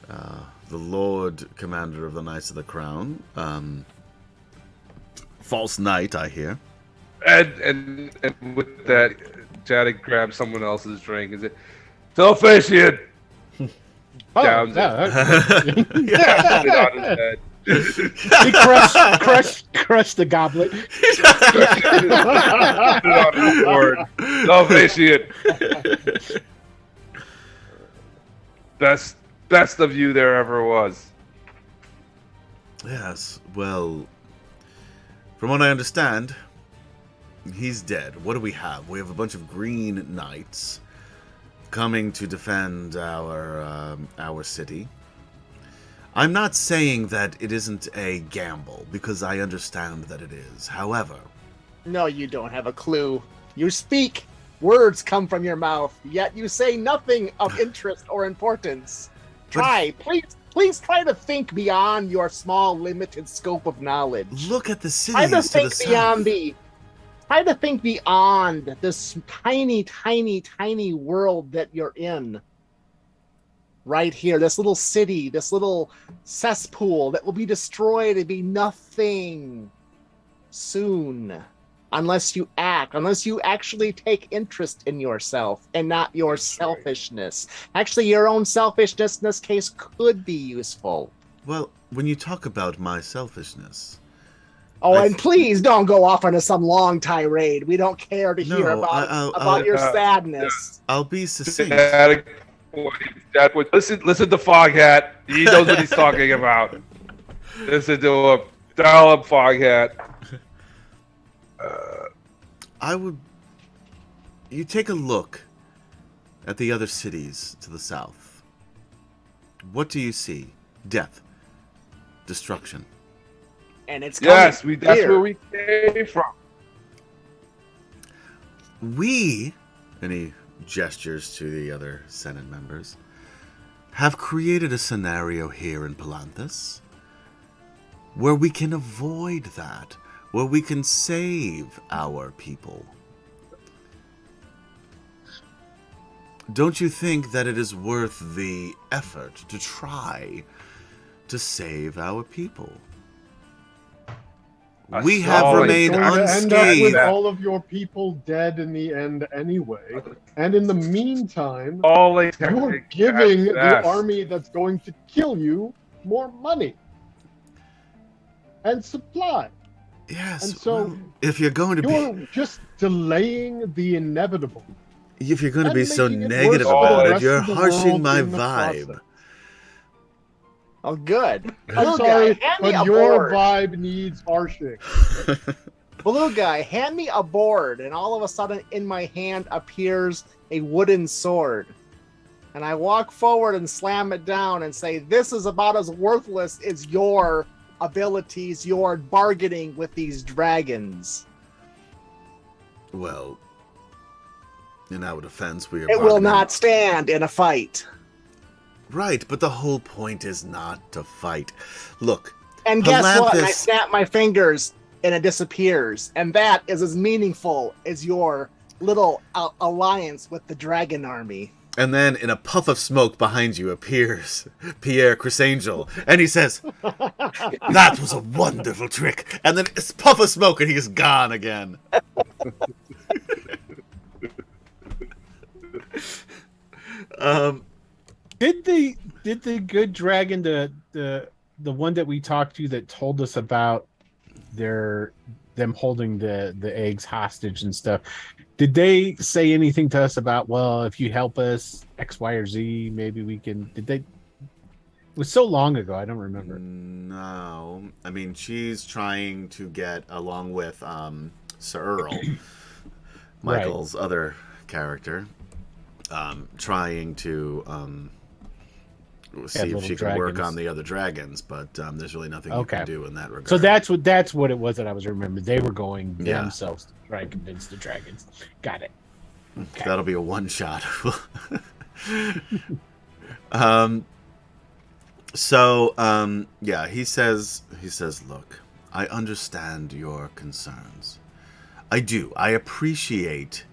Speaker 3: The Lord Commander of the Knights of the Crown. False Knight, I hear.
Speaker 5: And with that, Jadik grabs someone else's drink and says, "Self-Asian!" Downs it. Put it on his head.
Speaker 2: He crushed the goblet.
Speaker 5: Put it on his board. Self-Asian! Best of you there ever was.
Speaker 3: Yes, well, from what I understand, he's dead. What do we have? We have a bunch of green knights coming to defend our city. I'm not saying that it isn't a gamble, because I understand that it is. However...
Speaker 4: No, you don't have a clue. You speak. Words come from your mouth, yet you say nothing of interest or importance. Please try to think beyond your small, limited scope of knowledge.
Speaker 3: Look at the cities
Speaker 4: Try to
Speaker 3: to
Speaker 4: think
Speaker 3: the
Speaker 4: beyond
Speaker 3: south.
Speaker 4: Try to think beyond this tiny, tiny, tiny world that you're in. Right here, this little city, this little cesspool that will be destroyed and be nothing soon. Unless you act, unless you actually take interest in yourself and not your selfishness. Actually, your own selfishness in this case could be useful.
Speaker 3: Well, when you talk about my selfishness...
Speaker 4: Oh, and please don't go off on some long tirade. We don't care to hear about your sadness.
Speaker 3: I'll be succinct.
Speaker 5: Listen to Foghat. He knows what he's talking about. Listen to him. Dial up Foghat.
Speaker 3: You take a look at the other cities to the south. What do you see? Death. Destruction.
Speaker 4: And it's coming.
Speaker 5: Yes, that's where we came from.
Speaker 3: And he gestures to the other Senate members, have created a scenario here in Palanthas where we can avoid that, where we can save our people. Don't you think that it is worth the effort to try to save our people? We have remained unscathed.
Speaker 6: End up with all of your people dead in the end anyway. And in the meantime, you're giving the army that's going to kill you more money and supply.
Speaker 3: Yes.
Speaker 6: And so,
Speaker 3: well, if you're going to
Speaker 6: you're just delaying the inevitable.
Speaker 3: If you're going to be so negative about it, you're harshing my vibe.
Speaker 6: Process.
Speaker 4: Oh, good.
Speaker 6: I'm sorry, but your vibe needs harshing.
Speaker 4: Blue guy, hand me a board, and all of a sudden in my hand appears a wooden sword. And I walk forward and slam it down and say, this is about as worthless as your abilities, your bargaining with these dragons.
Speaker 3: Well, in our defense, we are
Speaker 4: It will not stand in a fight.
Speaker 3: Right, but the whole point is not to fight. Look,
Speaker 4: and guess what? I snap my fingers and it disappears. And that is as meaningful as your little alliance with the dragon army.
Speaker 3: And then in a puff of smoke behind you appears Pierre Chrysangel, and he says, that was a wonderful trick. And then it's puff of smoke and he's gone again.
Speaker 2: Did the good dragon, the one that we talked to that told us about them holding the eggs hostage and stuff, did they say anything to us about, well, if you help us X, Y, or Z, maybe we can? Did they? It was so long ago, I don't remember.
Speaker 3: No, I mean she's trying to get along with Sir Earl, Michael's other character, trying to see if she can work on the other dragons, but there's really nothing you can do in that regard.
Speaker 2: So that's what it was that I was remembering. They were going themselves to try and convince the dragons. Got it. Okay.
Speaker 3: That'll be a one shot. He says, look, I understand your concerns. I do. I appreciate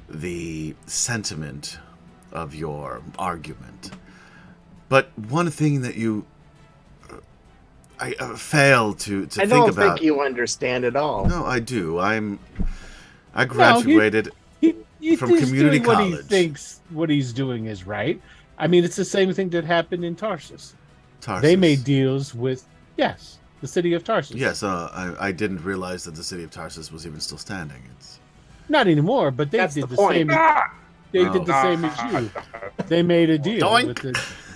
Speaker 3: the sentiment of your argument. But one thing that I fail to think about.
Speaker 4: I don't think you understand at all.
Speaker 3: No, I do. I graduated from community
Speaker 2: doing
Speaker 3: college.
Speaker 2: What he thinks what he's doing is right. I mean, it's the same thing that happened in Tarsus. They made deals with, the city of Tarsus.
Speaker 3: Yes, I didn't realize that the city of Tarsus was even still standing. It's
Speaker 2: not anymore, but they
Speaker 4: That's
Speaker 2: did
Speaker 4: the
Speaker 2: the
Speaker 4: point.
Speaker 2: same. They did the same as you. They made a deal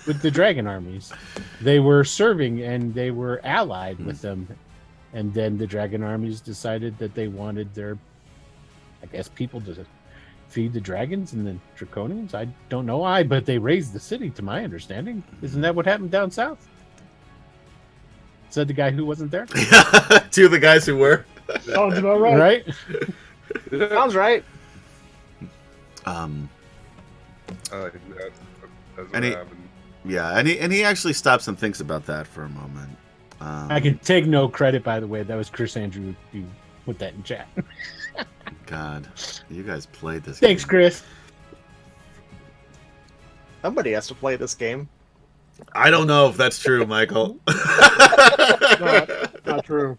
Speaker 2: with the dragon armies. They were serving and they were allied with them, and then the dragon armies decided that they wanted their, I guess, people to feed the dragons and the draconians. I don't know why, but they raised the city, to my understanding. Isn't that what happened down south? Said the guy who wasn't there.
Speaker 3: Two of the guys who were.
Speaker 6: Sounds about right.
Speaker 2: Right?
Speaker 4: Sounds right.
Speaker 5: That's what
Speaker 3: And he-
Speaker 5: happened.
Speaker 3: Yeah, and he actually stops and thinks about that for a moment.
Speaker 2: I can take no credit, by the way. That was Chris Andrew who put that in chat.
Speaker 3: God, you guys played this.
Speaker 2: Thanks,
Speaker 3: game.
Speaker 2: Chris.
Speaker 4: Somebody has to play this game.
Speaker 3: I don't know if that's true, Michael.
Speaker 6: Not true.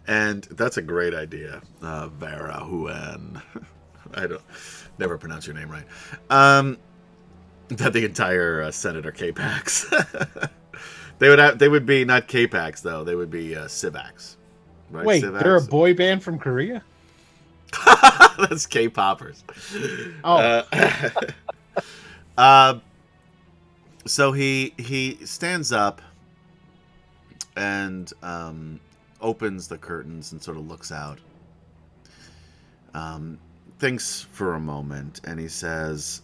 Speaker 3: And that's a great idea, Vera Huen. I don't never pronounce your name right. That the entire Senate are K-Pax. They would be not K-Pax though. They would be Civacs. Right?
Speaker 2: Wait,
Speaker 3: Civacs?
Speaker 2: they're a boy band from Korea?
Speaker 3: That's K-poppers.
Speaker 2: Oh.
Speaker 3: So he stands up and opens the curtains and sort of looks out. Thinks for a moment, and he says,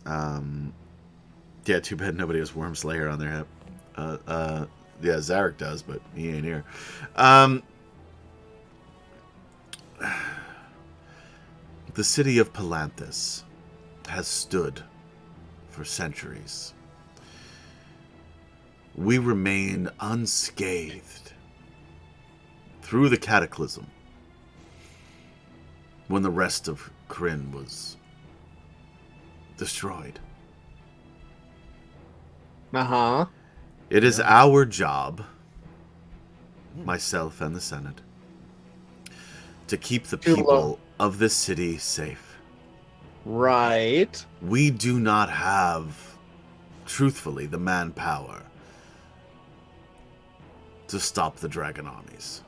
Speaker 3: yeah, too bad nobody has Worm Slayer on their hip. Yeah, Zarek does, but he ain't here. The city of Palanthus has stood for centuries. We remain unscathed through the cataclysm when the rest of Kryn was destroyed.
Speaker 4: Uh-huh.
Speaker 3: It is our job, myself and the Senate, to keep the people of this city safe.
Speaker 4: Right.
Speaker 3: We do not have, truthfully, the manpower to stop the dragon armies.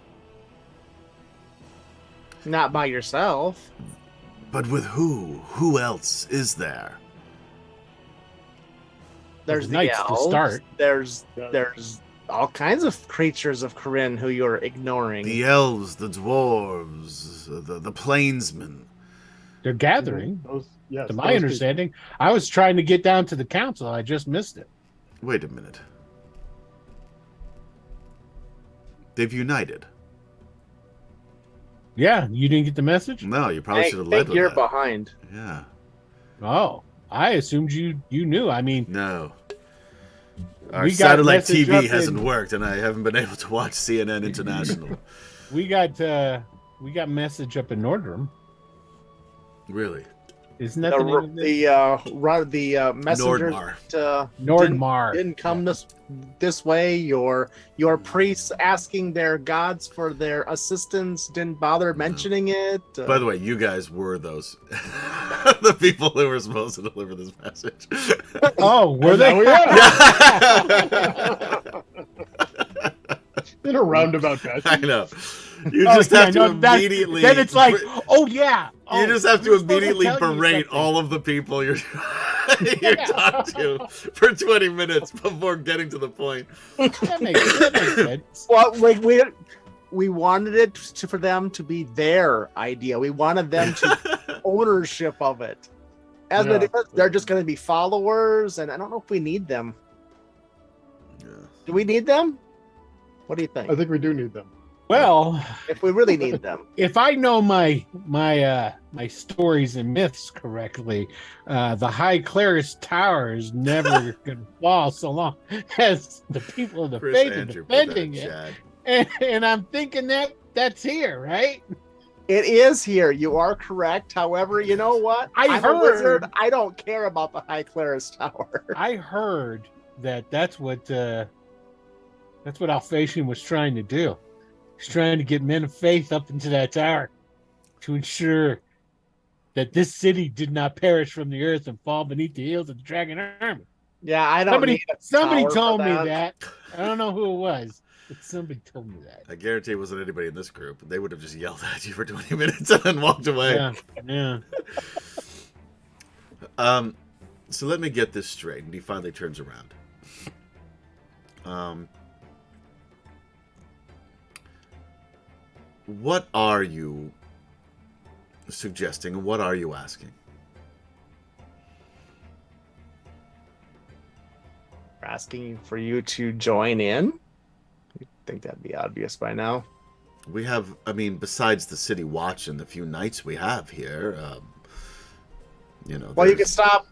Speaker 4: Not by yourself.
Speaker 3: But with who? Who else is there?
Speaker 4: There's the
Speaker 2: Knights to
Speaker 4: elves.
Speaker 2: start.
Speaker 4: There's all kinds of creatures of Corinne who you're ignoring.
Speaker 3: The elves, the dwarves, the plainsmen.
Speaker 2: They're gathering.
Speaker 6: Yes,
Speaker 2: To my understanding, I was trying to get down to the council. I just missed it.
Speaker 3: Wait a minute. They've united.
Speaker 2: Yeah, you didn't get the message?
Speaker 3: No, you probably
Speaker 4: I
Speaker 3: should have led
Speaker 4: think
Speaker 3: with
Speaker 4: you're
Speaker 3: that.
Speaker 4: behind.
Speaker 3: Yeah.
Speaker 2: Oh, I assumed you knew. I mean,
Speaker 3: No. Our
Speaker 2: We got
Speaker 3: satellite
Speaker 2: message
Speaker 3: TV
Speaker 2: up
Speaker 3: hasn't
Speaker 2: in-
Speaker 3: worked, and I haven't been able to watch CNN International.
Speaker 2: we got message up in Nordrum.
Speaker 3: Really?
Speaker 2: Isn't that the name of it?
Speaker 4: The messenger
Speaker 3: Nordmar.
Speaker 2: Nordmar.
Speaker 4: didn't come this way. Your priests asking their gods for their assistance didn't bother mentioning it.
Speaker 3: By the way, you guys were those the people who were supposed to deliver this message.
Speaker 2: Oh, were they?
Speaker 6: In a roundabout fashion.
Speaker 3: I know. You just have to immediately.
Speaker 2: Then it's like, oh yeah.
Speaker 3: You just have to
Speaker 2: we're supposed
Speaker 3: immediately
Speaker 2: tell you
Speaker 3: berate
Speaker 2: something.
Speaker 3: all of the people you're talking to for 20 minutes before getting to the point.
Speaker 2: That makes sense.
Speaker 4: Well, we wanted it for them to be their idea. We wanted them to ownership of it. As it is, they're just going to be followers, and I don't know if we need them.
Speaker 3: Yeah.
Speaker 4: Do we need them? What do you think?
Speaker 6: I think we do need them.
Speaker 2: Well,
Speaker 4: If we really need them.
Speaker 2: if I know my stories and myths correctly, the High Claris Tower is never going to fall so long as the people of the
Speaker 3: Chris
Speaker 2: faith are
Speaker 3: Andrew put that in
Speaker 2: defending it.
Speaker 3: chat.
Speaker 2: And I'm thinking that that's here, right?
Speaker 4: It is here. You are correct. However, you know what? I'm a wizard. I don't care about the High Claris Tower.
Speaker 2: I heard that's what Alphasian was trying to do. He's trying to get men of faith up into that tower to ensure that this city did not perish from the earth and fall beneath the heels of the dragon army.
Speaker 4: Yeah, I don't.
Speaker 2: Somebody told me that. I don't know who it was, but somebody told me that.
Speaker 3: I guarantee it wasn't anybody in this group. They would have just yelled at you for 20 minutes and then walked away.
Speaker 2: Yeah.
Speaker 3: So let me get this straight. And he finally turns around. What are you suggesting? What are you asking?
Speaker 4: Asking for you to join in. I think that'd be obvious by now.
Speaker 3: We have, I mean, besides the city watch and the few knights we have here,
Speaker 4: Well, you could stop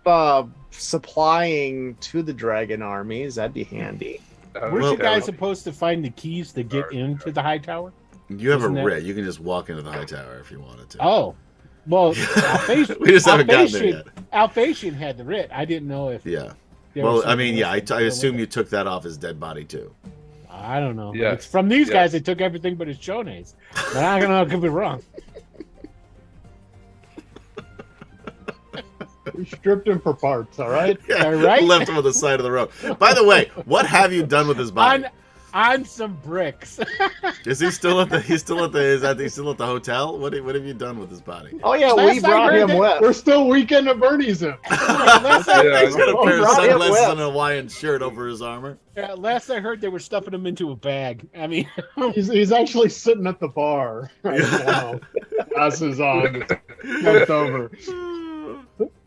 Speaker 4: supplying to the dragon armies. That'd be handy.
Speaker 2: Weren't you guys supposed to find the keys to get into the high tower?
Speaker 3: You have a writ. You can just walk into the high tower if you wanted to.
Speaker 2: Oh, well,
Speaker 3: we just haven't gotten there yet.
Speaker 2: Alphasian had the writ. I didn't know if.
Speaker 3: Yeah. Well, I mean, yeah, I assume you took that off his dead body too.
Speaker 2: I don't know. Yeah. It's from these guys. They took everything but his chones. But I don't know. I could be wrong.
Speaker 6: We stripped him for parts. All right.
Speaker 3: Yeah,
Speaker 2: all right.
Speaker 3: Left him on the side of the road. By the way, what have you done with his body?
Speaker 2: On some bricks.
Speaker 3: Is he still at the? He's still at the hotel? What have you done with his body?
Speaker 4: Oh yeah, we brought him with.
Speaker 6: We're still weekend at Bernie's him.
Speaker 3: He's got a pair of sunglasses and a Hawaiian shirt over his armor.
Speaker 2: Yeah, last I heard, they were stuffing him into a bag. I mean,
Speaker 6: he's actually sitting at the bar right now. Glasses on, flipped over.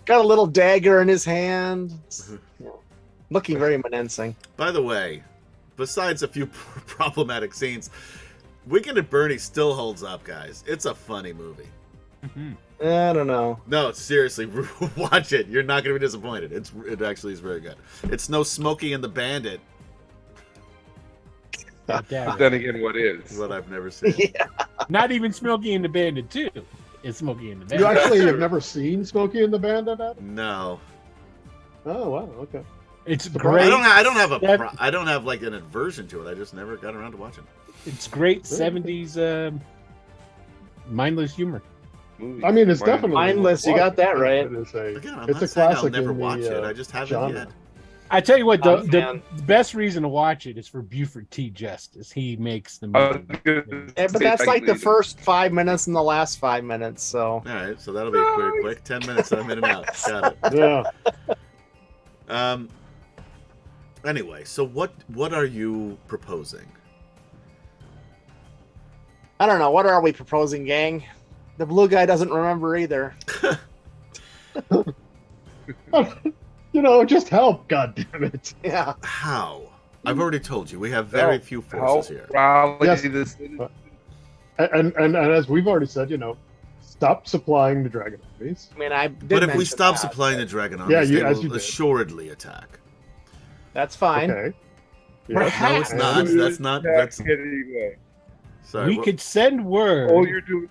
Speaker 4: Got a little dagger in his hand. Looking very menacing.
Speaker 3: By the way, besides a few problematic scenes, Weekend at Bernie still holds up, guys. It's a funny movie.
Speaker 2: Mm-hmm.
Speaker 4: I don't know.
Speaker 3: No, seriously, watch it. You're not going to be disappointed. It actually is very good. It's no Smokey and the Bandit.
Speaker 5: But then again, what is?
Speaker 3: What I've never seen.
Speaker 4: Yeah.
Speaker 2: Not even Smokey and the Bandit 2. It's Smokey and the Bandit.
Speaker 6: You actually have never seen Smokey and the Bandit?
Speaker 3: No.
Speaker 6: Oh wow, okay.
Speaker 2: It's great.
Speaker 3: I don't have like an aversion to it. I just never got around to watching.
Speaker 2: It's great 70s mindless humor.
Speaker 6: I mean, it's definitely
Speaker 4: mindless. You got that right.
Speaker 3: It's a classic. I'll never watch it. I just haven't yet.
Speaker 2: I tell you what, the best reason to watch it is for Buford T. Justice. He makes the movie.
Speaker 4: Yeah, but that's like the first 5 minutes and the last 5 minutes. So
Speaker 3: all right, so that'll be quick. 10 minutes. I'm in and out. Got it.
Speaker 6: Yeah.
Speaker 3: Anyway, so what are you proposing?
Speaker 4: I don't know. What are we proposing, gang? The blue guy doesn't remember either.
Speaker 6: Just help, goddammit.
Speaker 4: Yeah.
Speaker 3: How? I've already told you, we have very few forces here.
Speaker 6: Yes. And as we've already said, stop supplying the dragon armies.
Speaker 4: I mean,
Speaker 3: but if we stop supplying the dragon armies, they will assuredly attack.
Speaker 4: That's fine.
Speaker 6: Okay.
Speaker 3: Yes. No, it's not. That's not. That's. Sorry.
Speaker 2: We could send word.
Speaker 5: All you're doing.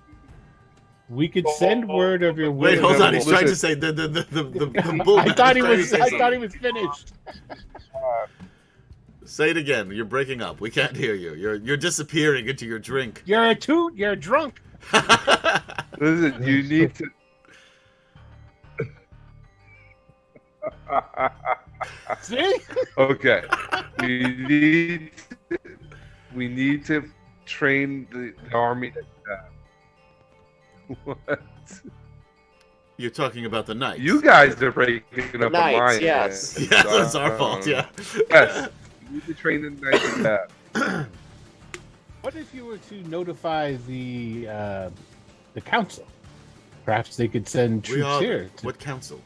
Speaker 2: We could send word of your.
Speaker 3: Wait, hold on. He's trying to say the bull.
Speaker 2: I thought he was finished.
Speaker 3: Say it again. You're breaking up. We can't hear you. You're disappearing into your drink.
Speaker 2: You're a drunk.
Speaker 5: Listen, you need to.
Speaker 2: See?
Speaker 5: Okay. We need to train the army. What?
Speaker 3: You're talking about the knights.
Speaker 5: You guys are breaking up
Speaker 4: knights,
Speaker 5: a mine.
Speaker 4: yes.
Speaker 3: Yeah, that's our fault. Yeah.
Speaker 5: Yes. You need to train the knights in that.
Speaker 2: What if you were to notify the council? Perhaps they could send troops here.
Speaker 3: What council?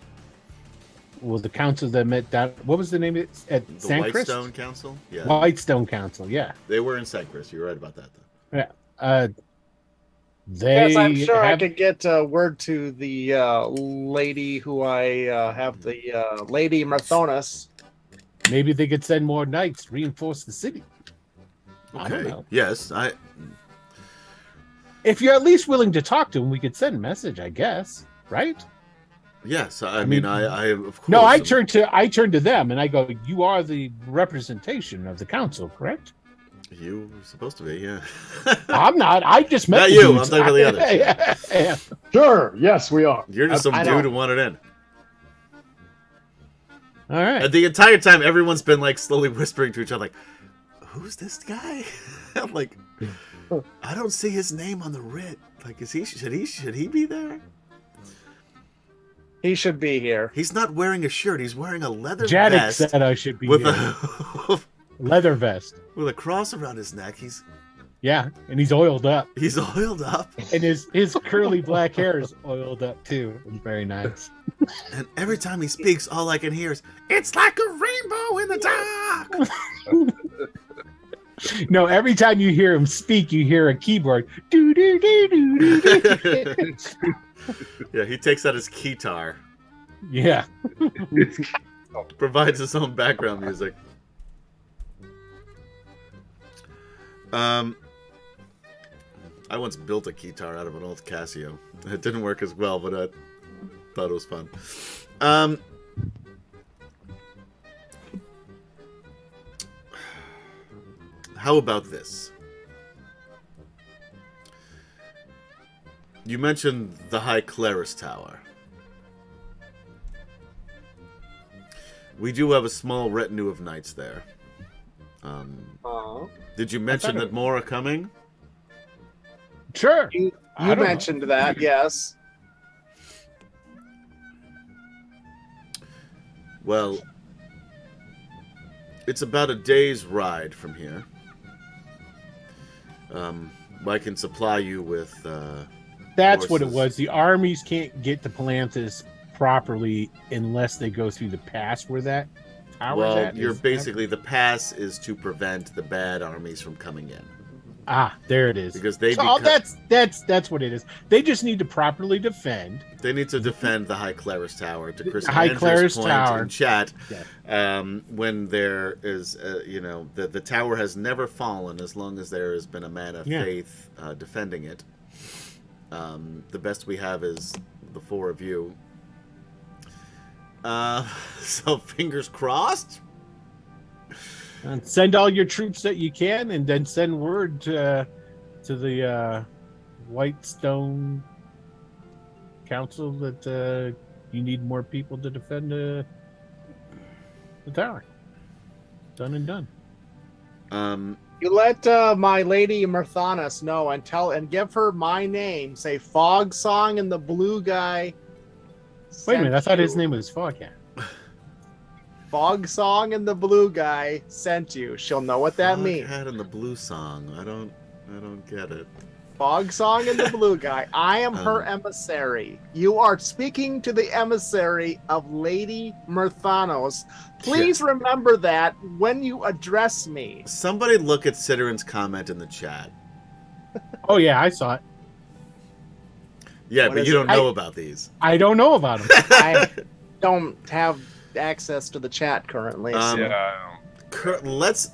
Speaker 2: Well, the council that met down. What was the name of it? At
Speaker 3: the
Speaker 2: San
Speaker 3: Whitestone Council? Yeah.
Speaker 2: Whitestone Council, yeah.
Speaker 3: They were in San Chris. You're right about that, though.
Speaker 2: Yeah.
Speaker 4: Yes, I'm sure I could get word to the lady who I have, the Lady Marthonis.
Speaker 2: Maybe they could send more knights, reinforce the city.
Speaker 3: Okay.
Speaker 2: I don't know.
Speaker 3: Yes,
Speaker 2: If you're at least willing to talk to him, we could send a message, I guess. Right?
Speaker 3: Yes, I mean, I of course.
Speaker 2: No, I turn to them and I go, "You are the representation of the council, correct?"
Speaker 3: You were supposed to be, yeah.
Speaker 2: I'm not. I just met
Speaker 3: Not
Speaker 2: the
Speaker 3: you.
Speaker 2: dudes.
Speaker 3: I'm talking about the others.
Speaker 2: Yeah.
Speaker 6: Sure. Yes, we are.
Speaker 3: You're just some
Speaker 4: I
Speaker 3: dude
Speaker 4: know.
Speaker 3: who wanted in.
Speaker 2: All right.
Speaker 3: And the entire time, everyone's been like slowly whispering to each other, like, "Who's this guy?" I'm like, I don't see his name on the writ. Like, should he be there?
Speaker 4: He should be here.
Speaker 3: He's not wearing a shirt. He's wearing a leather
Speaker 2: Jadek
Speaker 3: vest
Speaker 2: said I should be
Speaker 3: with
Speaker 2: here.
Speaker 3: a
Speaker 2: Leather vest.
Speaker 3: with a cross around his neck.
Speaker 2: Yeah, and he's oiled up,
Speaker 3: He's oiled up,
Speaker 2: and his curly black hair is oiled up too. It's very nice.
Speaker 3: and every time he speaks, all I can hear is, "It's like a rainbow in the dark."
Speaker 2: No, every time you hear him speak, you hear a keyboard. Do do do do do do.
Speaker 3: Yeah, he takes out his keytar,
Speaker 2: Yeah.
Speaker 3: provides his own background music. I once built a keytar out of an old Casio. It didn't work as well, but I thought it was fun. How about this? You mentioned the High Claris Tower. We do have a small retinue of knights there. Did you mention that more are coming?
Speaker 2: Sure.
Speaker 4: You
Speaker 2: I don't know.
Speaker 4: mentioned that, yes.
Speaker 3: Well, it's about a day's ride from here. I can supply you with...
Speaker 2: That's what it
Speaker 3: horses.
Speaker 2: was. The armies can't get to Palanthas properly unless they go through the pass where that tower's
Speaker 3: Well,
Speaker 2: at.
Speaker 3: you're
Speaker 2: Is that-
Speaker 3: basically... The pass is to prevent the bad armies from coming in.
Speaker 2: Ah, there it is.
Speaker 3: Because they
Speaker 2: Oh,
Speaker 3: beco-
Speaker 2: that's what it is. They just need to properly defend.
Speaker 3: They need to defend the High Claris Tower. To Chris
Speaker 2: High
Speaker 3: Andrews'
Speaker 2: Claris
Speaker 3: point
Speaker 2: Tower.
Speaker 3: in chat,
Speaker 2: Yeah.
Speaker 3: when there is, the tower has never fallen as long as there has been a man of
Speaker 2: Yeah.
Speaker 3: faith defending it. The best we have is the four of you. So fingers crossed.
Speaker 2: And send all your troops that you can, and then send word to the Whitestone Council that you need more people to defend the tower. Done and done.
Speaker 4: You let my lady Mirthanas know and give her my name. Say Fog Song and the Blue Guy.
Speaker 2: Wait a minute, I thought his
Speaker 4: sent
Speaker 2: name was Foghat.
Speaker 4: you. Fog Song and the Blue Guy sent you. She'll know what that means.
Speaker 3: Had in the blue song. I don't get it.
Speaker 4: Fog Song and the Blue Guy. I am her emissary. You are speaking to the emissary of Lady Mirthanos. Please remember that when you address me.
Speaker 3: Somebody look at Citteran's comment in the chat.
Speaker 2: Oh yeah, I saw it.
Speaker 3: Yeah,
Speaker 4: What
Speaker 3: but
Speaker 4: is
Speaker 3: you
Speaker 4: it?
Speaker 3: don't know about these.
Speaker 2: I don't know about him.
Speaker 4: I don't have access to the chat currently.
Speaker 3: Let's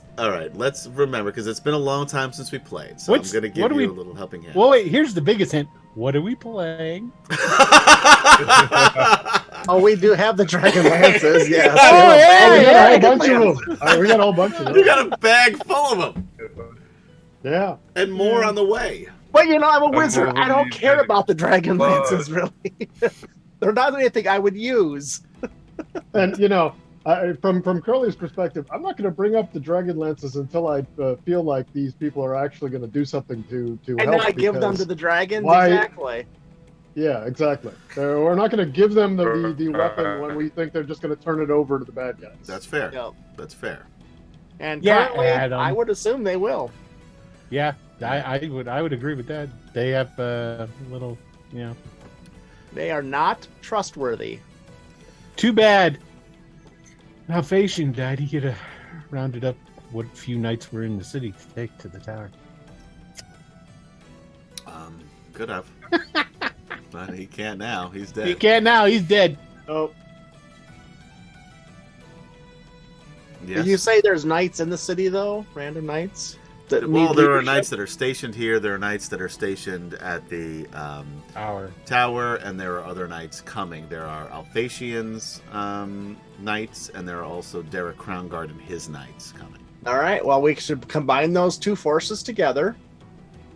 Speaker 3: remember, because it's been a long time since we played, so
Speaker 2: What's-
Speaker 3: I'm going to
Speaker 2: what
Speaker 3: give
Speaker 2: do
Speaker 3: you
Speaker 2: we-
Speaker 3: a little helping hand.
Speaker 2: Well, wait. Here's the biggest hint. What are we playing?
Speaker 4: Oh, we do have the DragonLances, yes.
Speaker 2: Oh,
Speaker 6: we got a
Speaker 2: yeah,
Speaker 6: whole bunch of them. We got a whole bunch of them.
Speaker 3: You got a bag full of them,
Speaker 6: Yeah.
Speaker 3: and more on the way.
Speaker 4: But you know, I'm a wizard. I don't
Speaker 5: really
Speaker 4: care
Speaker 5: did.
Speaker 4: about the DragonLances, really. They're not anything I would use.
Speaker 6: And from Curly's perspective, I'm not going to bring up the Dragonlances until I feel like these people are actually going to do something to
Speaker 4: And
Speaker 6: help.
Speaker 4: then I give them
Speaker 6: because-
Speaker 4: to the dragons.
Speaker 6: why-
Speaker 4: Exactly.
Speaker 6: Yeah, exactly. We're not going to give them the weapon when we think they're just going to turn it over to the bad guys.
Speaker 3: That's fair.
Speaker 4: Yep.
Speaker 3: That's fair.
Speaker 4: And
Speaker 2: Yeah,
Speaker 4: currently,
Speaker 2: Adam.
Speaker 4: I would assume they will.
Speaker 2: Yeah, I would agree with that. They have little,
Speaker 4: They are not trustworthy.
Speaker 2: Too bad. Alphasian died. He could have rounded up what few knights were in the city to take to the tower.
Speaker 3: Could have. But he can't now. He's dead.
Speaker 2: He can't now. He's dead.
Speaker 6: Oh,
Speaker 3: Yes.
Speaker 4: Did you say there's knights in the city, though? Random knights?
Speaker 3: Well, there are knights that are stationed here. There are knights that are stationed at the tower, and there are other knights coming. There are Alphatians knights, and there are also Derek Crownguard and his knights coming.
Speaker 4: All right. Well, we should combine those two forces together.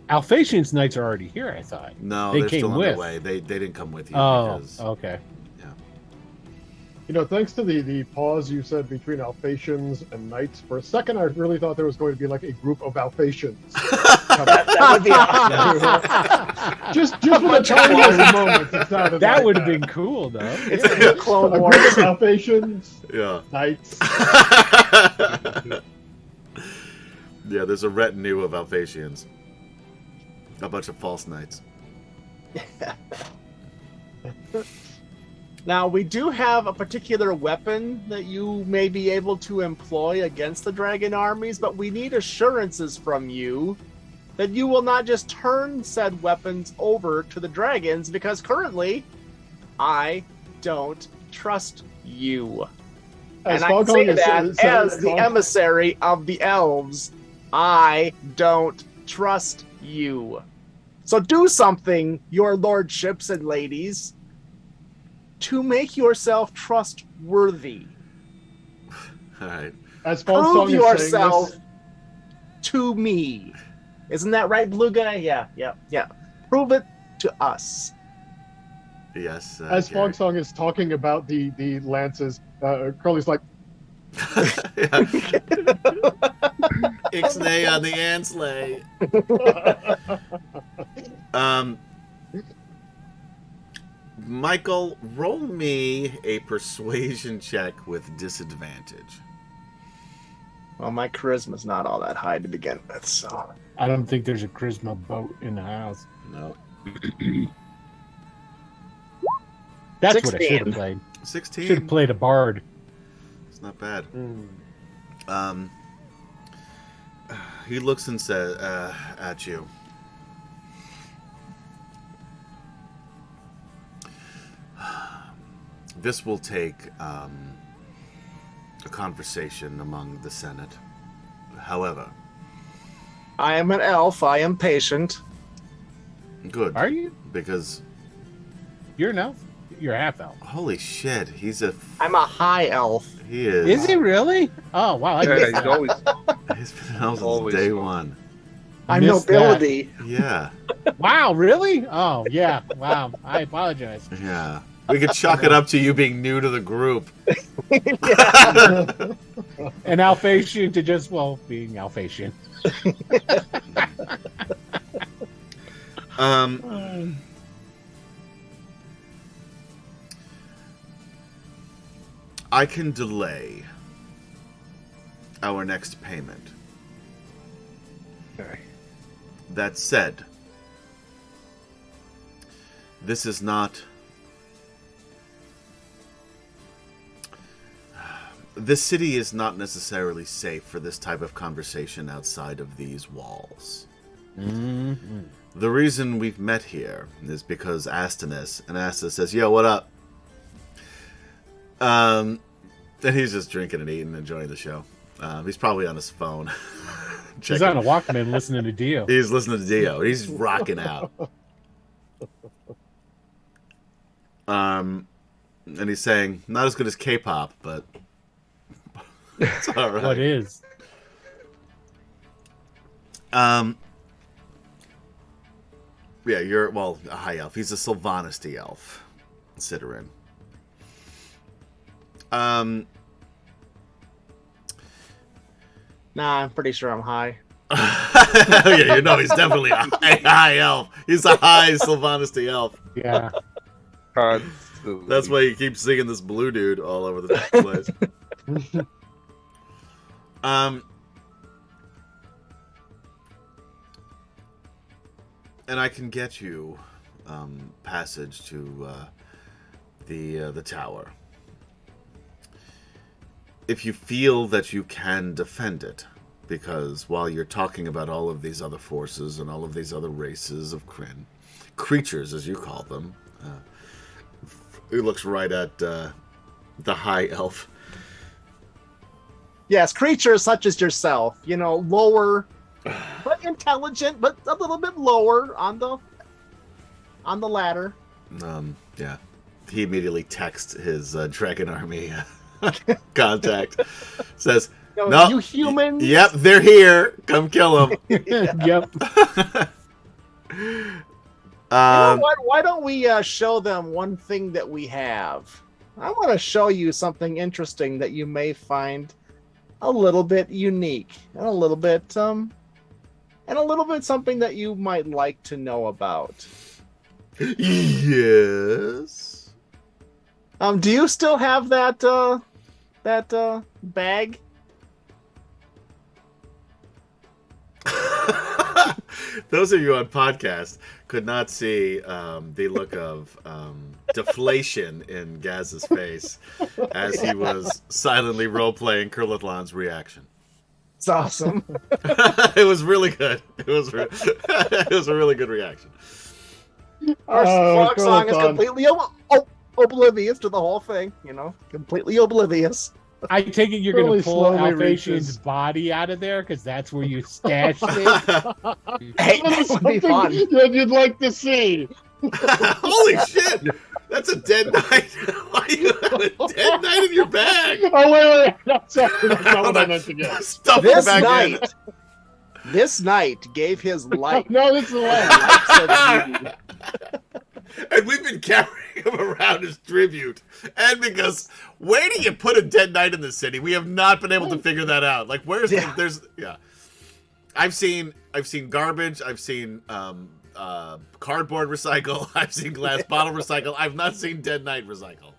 Speaker 2: Alphatians knights are already here, I thought.
Speaker 3: No,
Speaker 2: They
Speaker 3: they're
Speaker 2: came
Speaker 3: still on
Speaker 2: with.
Speaker 3: their way. They didn't come with you.
Speaker 2: Oh,
Speaker 3: because,
Speaker 2: okay.
Speaker 6: You know, thanks to the pause you said between Alphatians and Knights, for a second I really thought there was going to be like a group of Alphatians.
Speaker 4: That would be awesome.
Speaker 6: just for the tiniest moment, it sounded
Speaker 2: That
Speaker 6: like
Speaker 2: would have been cool, though.
Speaker 4: It's a Clone
Speaker 6: a
Speaker 4: Wars.
Speaker 6: group of Alphatians,
Speaker 3: Yeah.
Speaker 6: Knights.
Speaker 3: Yeah, there's a retinue of Alphatians. A bunch of false knights.
Speaker 4: Now, we do have a particular weapon that you may be able to employ against the dragon armies, but we need assurances from you that you will not just turn said weapons over to the dragons, because currently, I don't trust you. And I can say that as the emissary of the elves, I don't trust you. So do something, your lordships and ladies, to make yourself trustworthy.
Speaker 3: All right.
Speaker 6: As
Speaker 4: Prove
Speaker 6: is
Speaker 4: yourself
Speaker 6: saying
Speaker 4: to me. Isn't that right, Blue Guy? Yeah. Prove it to us.
Speaker 3: Yes.
Speaker 6: as
Speaker 3: Gary.
Speaker 6: Fogsong is talking about the lances, Curly's like,
Speaker 3: Ixnay on the Anslay. Michael, roll me a persuasion check with disadvantage.
Speaker 4: Well, my charisma's not all that high to begin with, so.
Speaker 2: I don't think there's a charisma boat in the house.
Speaker 3: No.
Speaker 2: That's
Speaker 4: 16.
Speaker 2: what I should have played.
Speaker 3: 16.
Speaker 2: Should have played a bard.
Speaker 3: It's not bad. He looks and says at you. This will take a conversation among the Senate. However,
Speaker 4: I am an elf. I am patient.
Speaker 3: good.
Speaker 2: Are you?
Speaker 3: Because
Speaker 2: You're an elf? You're a half elf.
Speaker 3: holy shit, he's a
Speaker 4: I'm a high elf.
Speaker 3: he is.
Speaker 2: Is he really? Oh, wow. I
Speaker 5: Yeah,
Speaker 2: missed
Speaker 5: he's
Speaker 2: that.
Speaker 5: always
Speaker 3: He's been an elf since
Speaker 5: Always
Speaker 3: day
Speaker 5: so.
Speaker 3: one.
Speaker 4: I'm
Speaker 2: Missed that.
Speaker 4: nobility.
Speaker 3: Yeah,
Speaker 2: Wow, really? Oh, yeah. Wow. I apologize.
Speaker 3: yeah. We could chalk it up to you being new to the group.
Speaker 2: An Alphatian to just, well, being Alphatian.
Speaker 3: I can delay our next payment.
Speaker 5: Okay.
Speaker 3: That said, this is not... This city is not necessarily safe for this type of conversation outside of these walls.
Speaker 2: Mm-hmm.
Speaker 3: The reason we've met here is because Astinus, and Astinus says, "Yo, what up?" And he's just drinking and eating and enjoying the show. He's probably on his phone.
Speaker 2: He's on a Walkman listening to Dio.
Speaker 3: He's listening to Dio. He's rocking out. And he's saying, not as good as K-pop, but it's all right.
Speaker 2: What is?
Speaker 3: Yeah, you're, well, a high elf. He's a Sylvanisty elf. Ciderin.
Speaker 4: Nah, I'm pretty sure I'm high.
Speaker 3: Yeah, you know he's definitely a high elf. He's a high Sylvanisty elf.
Speaker 2: Yeah.
Speaker 5: constantly.
Speaker 3: That's why you keep seeing this blue dude all over the place. And I can get you passage to the tower. If you feel that you can defend it, because while you're talking about all of these other forces and all of these other races of Kryn, creatures as you call them, he looks right at the high elf.
Speaker 4: Yes, creatures such as yourself, you know, lower but intelligent, but a little bit lower on the ladder.
Speaker 3: Yeah. He immediately texts his Dragon Army contact. Says, "No,
Speaker 4: you humans."
Speaker 3: Yep, they're here. Come kill them."
Speaker 2: Yep.
Speaker 4: You know what? Why don't we show them one thing that we have? I want to show you something interesting that you may find a little bit unique and a little bit something that you might like to know about.
Speaker 3: Yes.
Speaker 4: Do you still have that bag?
Speaker 3: Those of you on podcast could not see the look of deflation in Gaz's face as he was silently role-playing Kurlathlon's reaction.
Speaker 4: It's awesome.
Speaker 3: It was really good. It was a really good reaction.
Speaker 4: Our frog song is
Speaker 6: Kurlathon.
Speaker 4: completely oblivious to the whole thing, completely oblivious.
Speaker 2: I take it you're going
Speaker 6: Really
Speaker 2: to pull
Speaker 6: slowly
Speaker 2: Alphatian's
Speaker 6: reaches.
Speaker 2: body out of there because that's where you stashed it.
Speaker 4: Hey, that would be fun.
Speaker 6: That you'd like to see.
Speaker 3: Holy shit! That's a dead knight. Why do you have a dead knight in your bag?
Speaker 6: Oh wait! No, sorry, that's not what I meant to get.
Speaker 3: Stuff
Speaker 4: This
Speaker 3: it back in.
Speaker 4: this knight gave his life.
Speaker 6: No, this is the one.
Speaker 3: And we've been carrying him around as tribute. And because where do you put a dead knight in the city? We have not been able to figure that out. Like where's there's I've seen garbage, I've seen cardboard recycle, I've seen glass bottle recycle. I've not seen dead knight recycle.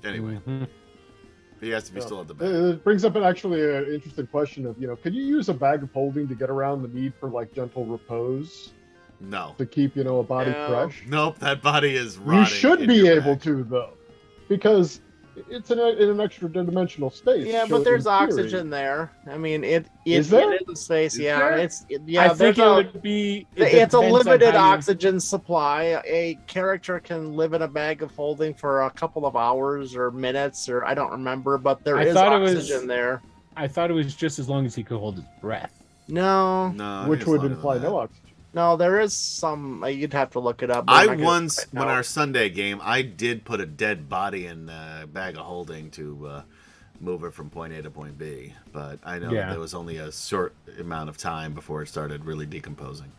Speaker 3: Anyway, he has to be still at the back.
Speaker 6: It brings up an interesting question of, could you use a bag of holding to get around the need for like gentle repose
Speaker 3: No.
Speaker 6: to keep, a body
Speaker 4: No.
Speaker 6: fresh?
Speaker 3: Nope, that body is rotting.
Speaker 6: You should
Speaker 3: in
Speaker 6: be
Speaker 3: your
Speaker 6: able
Speaker 3: bag.
Speaker 6: to though, because it's in an extra dimensional space.
Speaker 4: Yeah,
Speaker 6: so
Speaker 4: but there's
Speaker 6: in theory-
Speaker 4: oxygen there. I mean,
Speaker 6: Is there?
Speaker 4: it is a space.
Speaker 6: Is
Speaker 4: Yeah,
Speaker 6: there?
Speaker 4: I
Speaker 2: think
Speaker 4: think
Speaker 2: it would be.
Speaker 4: it's a
Speaker 2: depends on
Speaker 4: limited
Speaker 2: how you-
Speaker 4: oxygen supply. A character can live in a bag of holding for a couple of hours or minutes, or I don't remember, but there
Speaker 2: I
Speaker 4: is
Speaker 2: thought it was-
Speaker 4: oxygen there.
Speaker 2: I thought it was just as long as he could hold his breath.
Speaker 4: No,
Speaker 3: No, I think
Speaker 6: which
Speaker 3: it's
Speaker 6: would
Speaker 3: longer than
Speaker 6: imply
Speaker 3: that.
Speaker 6: no oxygen.
Speaker 4: no, there is some. You'd have to look it up. but I'm
Speaker 3: I
Speaker 4: not gonna
Speaker 3: once,
Speaker 4: right
Speaker 3: when
Speaker 4: now.
Speaker 3: our Sunday game, I did put a dead body in a bag of holding to move it from point A to point B. But I know
Speaker 2: Yeah.
Speaker 3: there was only a short amount of time before it started really decomposing.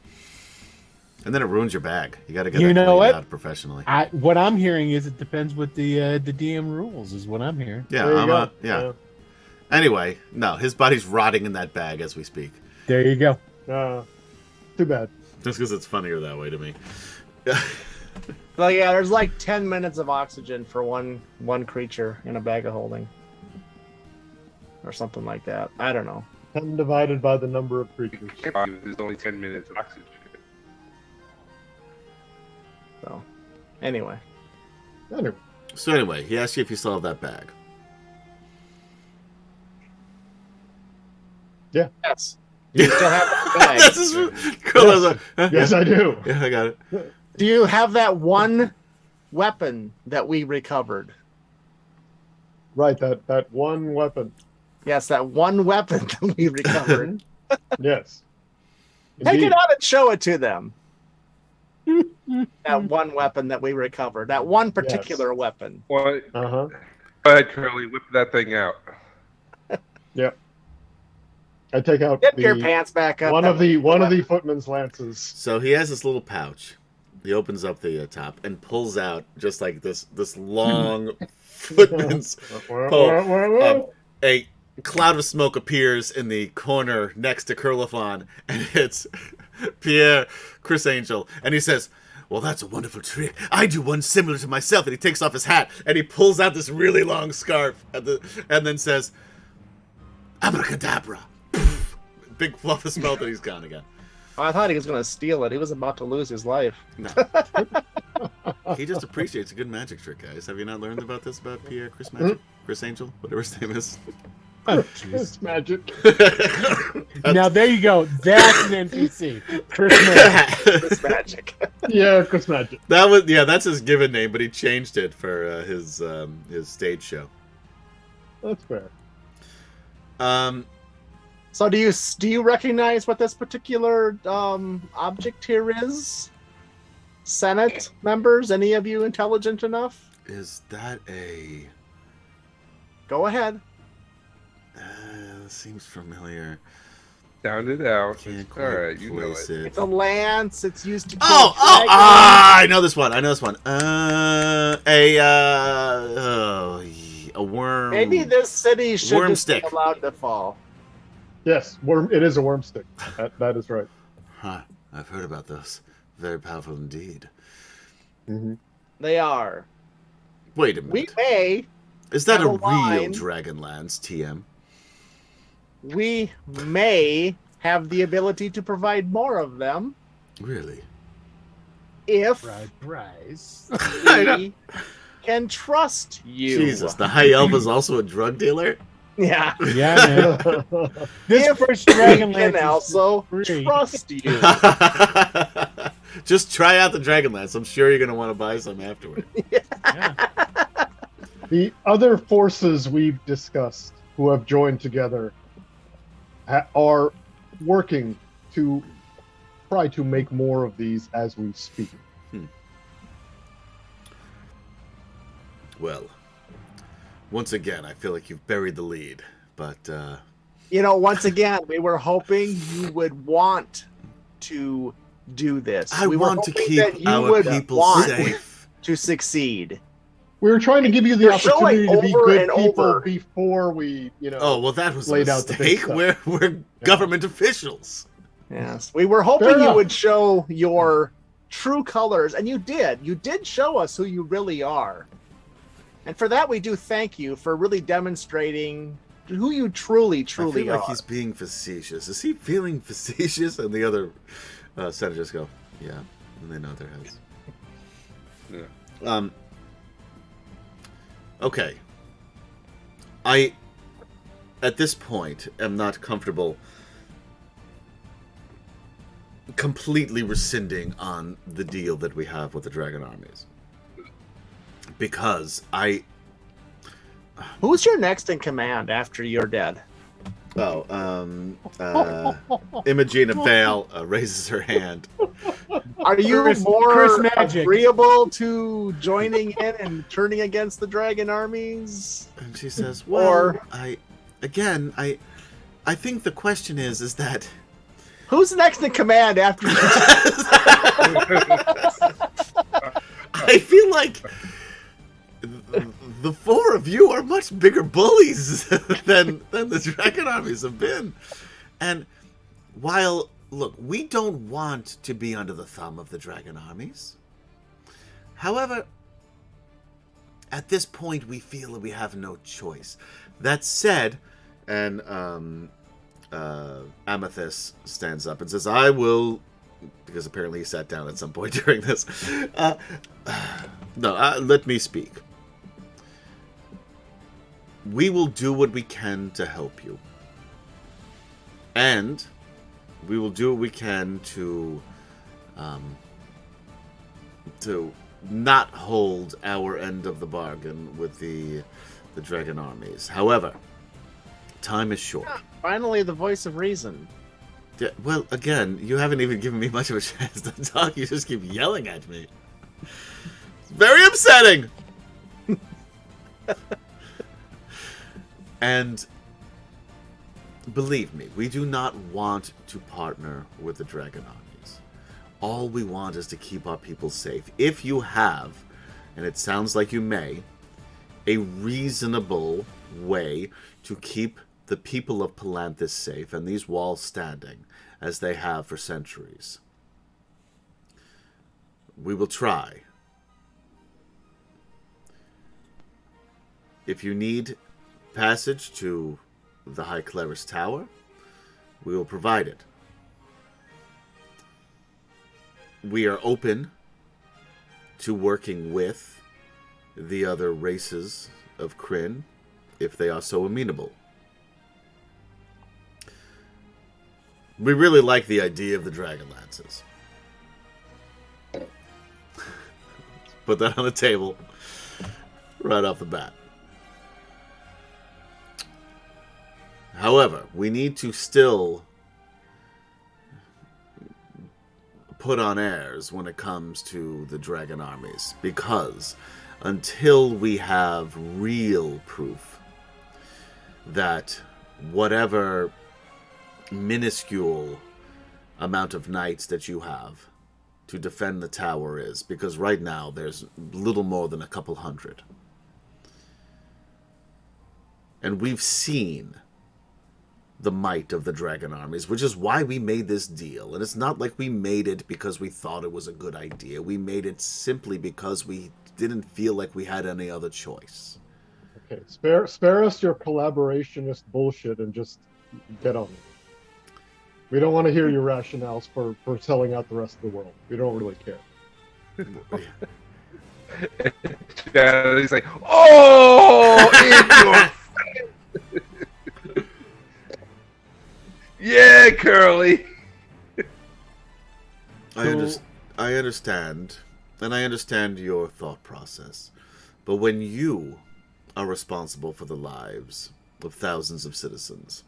Speaker 3: And then it ruins your bag. You got to get
Speaker 2: You
Speaker 3: that
Speaker 2: know
Speaker 3: cleaned
Speaker 2: what?
Speaker 3: out professionally.
Speaker 2: What I'm hearing is it depends what the DM rules is what I'm hearing.
Speaker 3: Yeah,
Speaker 6: There you go.
Speaker 3: yeah. Anyway, no, his body's rotting in that bag as we speak.
Speaker 2: There you go.
Speaker 6: Too bad.
Speaker 3: Just because it's funnier that way to me.
Speaker 4: So yeah, there's like 10 minutes of oxygen for one creature in a bag of holding, or something like that. I don't know.
Speaker 6: 10 divided by the number of creatures.
Speaker 5: There's only 10 minutes of oxygen.
Speaker 4: So anyway,
Speaker 6: Anyway,
Speaker 3: So anyway, he asked you if you still have that bag.
Speaker 4: yes, you still have that bag.
Speaker 3: This is Carlos,
Speaker 6: yes, I do.
Speaker 3: yeah, I got it.
Speaker 4: Do you have that one weapon that we recovered?
Speaker 6: Right, that one weapon.
Speaker 4: Yes, that one weapon that we recovered.
Speaker 6: Yes.
Speaker 4: Take
Speaker 6: Indeed.
Speaker 4: it out and show it to them. That one weapon that we recovered. That one particular weapon.
Speaker 5: Well,
Speaker 6: Uh-huh.
Speaker 5: go ahead, Curly, whip that thing out.
Speaker 6: Yep. I take out
Speaker 4: Get your pants back up.
Speaker 6: one
Speaker 4: That
Speaker 6: of the
Speaker 4: weapon.
Speaker 6: footman's lances.
Speaker 3: So he has this little pouch. He opens up the top and pulls out just like this long footman's pole. A cloud of smoke appears in the corner next to Kurlathon, and it's Pierre Chris Angel, and he says, "Well, that's a wonderful trick. I do one similar to myself." And he takes off his hat and he pulls out this really long scarf, and then says, "Abracadabra!" Big fluff of smoke, and he's gone again.
Speaker 4: Oh, I thought he was going to steal it. He was about to lose his life.
Speaker 3: No. He just appreciates a good magic trick, guys. Have you not learned about this about Pierre Chris Magic? Chris Angel? Whatever his name is.
Speaker 2: Oh, jeez.
Speaker 6: It's magic.
Speaker 2: Now there you go. That's an NPC. Chris
Speaker 4: It's magic.
Speaker 6: Yeah, Chris Magic.
Speaker 3: That's his given name, but he changed it for his stage show.
Speaker 6: That's fair.
Speaker 4: So do you recognize what this particular object here is? Senate members, any of you intelligent enough?
Speaker 3: Is that a...
Speaker 4: Go ahead.
Speaker 3: Seems familiar.
Speaker 5: Sound it out.
Speaker 3: Can't
Speaker 5: All
Speaker 3: quite
Speaker 5: right, you know
Speaker 3: place
Speaker 5: it.
Speaker 4: It's a lance. It's used to kill
Speaker 3: Oh,
Speaker 4: dragons.
Speaker 3: I know this one. A worm.
Speaker 4: Maybe this city should
Speaker 3: Worm
Speaker 4: just
Speaker 3: stick.
Speaker 4: be allowed to fall.
Speaker 6: Yes, worm. It is a worm stick. That is right.
Speaker 3: Huh. I've heard about those. Very powerful indeed.
Speaker 6: Mm-hmm.
Speaker 4: They are.
Speaker 3: Wait a
Speaker 4: We
Speaker 3: minute.
Speaker 4: may,
Speaker 3: Is that
Speaker 4: have
Speaker 3: a
Speaker 4: a
Speaker 3: real
Speaker 4: line.
Speaker 3: Dragonlance TM?
Speaker 4: we may have the ability to provide more of them
Speaker 3: Really?
Speaker 4: if
Speaker 2: Prize.
Speaker 4: we can trust you.
Speaker 3: Jesus, the high elf is also a drug dealer?
Speaker 4: Yeah.
Speaker 2: Yeah, man. This
Speaker 4: If
Speaker 2: first
Speaker 4: we
Speaker 2: Dragonlance
Speaker 4: can
Speaker 2: is
Speaker 4: also
Speaker 2: free.
Speaker 4: trust you.
Speaker 3: Just try out the Dragonlance. I'm sure you're going to want to buy some afterward.
Speaker 2: Yeah.
Speaker 6: The other forces we've discussed who have joined together are working to try to make more of these as we speak.
Speaker 3: Well, once again, I feel like you've buried the lead, but
Speaker 4: Once again, we were hoping you would want to do this.
Speaker 3: I
Speaker 4: we were
Speaker 3: want to
Speaker 4: hoping
Speaker 3: keep
Speaker 4: that you
Speaker 3: our
Speaker 4: would
Speaker 3: people
Speaker 4: want
Speaker 3: safe.
Speaker 4: to succeed.
Speaker 6: We were trying to give you the
Speaker 4: You're
Speaker 6: opportunity
Speaker 4: showing
Speaker 6: to be
Speaker 4: over
Speaker 6: good
Speaker 4: and
Speaker 6: people
Speaker 4: over.
Speaker 6: before we,
Speaker 3: Oh, well, that was a
Speaker 6: laid out the big
Speaker 3: mistake.
Speaker 6: stuff.
Speaker 3: We're government officials.
Speaker 4: Yes, we were hoping
Speaker 6: Fair
Speaker 4: you
Speaker 6: enough.
Speaker 4: would show your true colors, and you did. You did show us who you really are. And for that, we do thank you for really demonstrating who you truly
Speaker 3: I
Speaker 4: truly
Speaker 3: feel like
Speaker 4: are.
Speaker 3: he's being facetious. Is he feeling facetious? And the other senators go, yeah, and they nod their heads.
Speaker 5: Yeah.
Speaker 3: Okay. I, at this point, am not comfortable completely rescinding on the deal that we have with the Dragon Armies. Because
Speaker 4: Who's your next in command after you're dead?
Speaker 3: Imogene Vale raises her hand.
Speaker 4: Are you
Speaker 2: Chris
Speaker 4: more
Speaker 2: Magic.
Speaker 4: agreeable to joining in and turning against the dragon armies?
Speaker 3: And she says, well,
Speaker 4: Or-
Speaker 3: I think the question is that
Speaker 4: Who's next in command after you?
Speaker 3: I feel like the four of you are much bigger bullies than the Dragon armies have been. And while, look, we don't want to be under the thumb of the Dragon armies. However, at this point, we feel that we have no choice. That said, and Amethyst stands up and says, I will, because apparently he sat down at some point during this. Let me speak. We will do what we can to help you. And we will do what we can to not hold our end of the bargain with the Dragon armies. However, time is short.
Speaker 4: Finally, the voice of reason.
Speaker 3: Yeah, well, again, you haven't even given me much of a chance to talk. You just keep yelling at me. It's very upsetting. And believe me, we do not want to partner with the Dragon armies. All we want is to keep our people safe. If you have, and it sounds like you may, a reasonable way to keep the people of Palanthus safe and these walls standing, as they have for centuries, we will try. If you need passage to the High Clerist's Tower, we will provide it. We are open to working with the other races of Kryn if they are so amenable. We really like the idea of the Dragonlances. Put that on the table right off the bat. However, we need to still put on airs when it comes to the dragon armies, because until we have real proof that whatever minuscule amount of knights that you have to defend the tower is, because right now there's little more than a couple hundred. And we've seen the might of the dragon armies, which is why we made this deal. And it's not like we made it because we thought it was a good idea. We made it simply because we didn't feel like we had any other choice.
Speaker 6: Okay, spare us your collaborationist bullshit and just get on it. We don't want to hear your rationales for selling out the rest of the world. We don't really care.
Speaker 5: Yeah, he's like, oh, in your yeah, Curly.
Speaker 3: I understand, and I understand your thought process. But when you are responsible for the lives of thousands of citizens,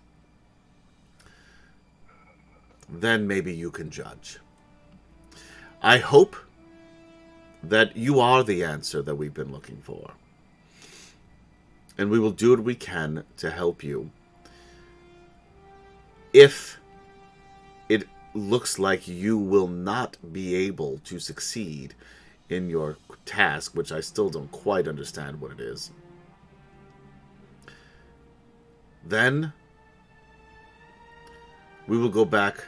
Speaker 3: then maybe you can judge. I hope that you are the answer that we've been looking for. And we will do what we can to help you. If it looks like you will not be able to succeed in your task, which I still don't quite understand what it is, then we will go back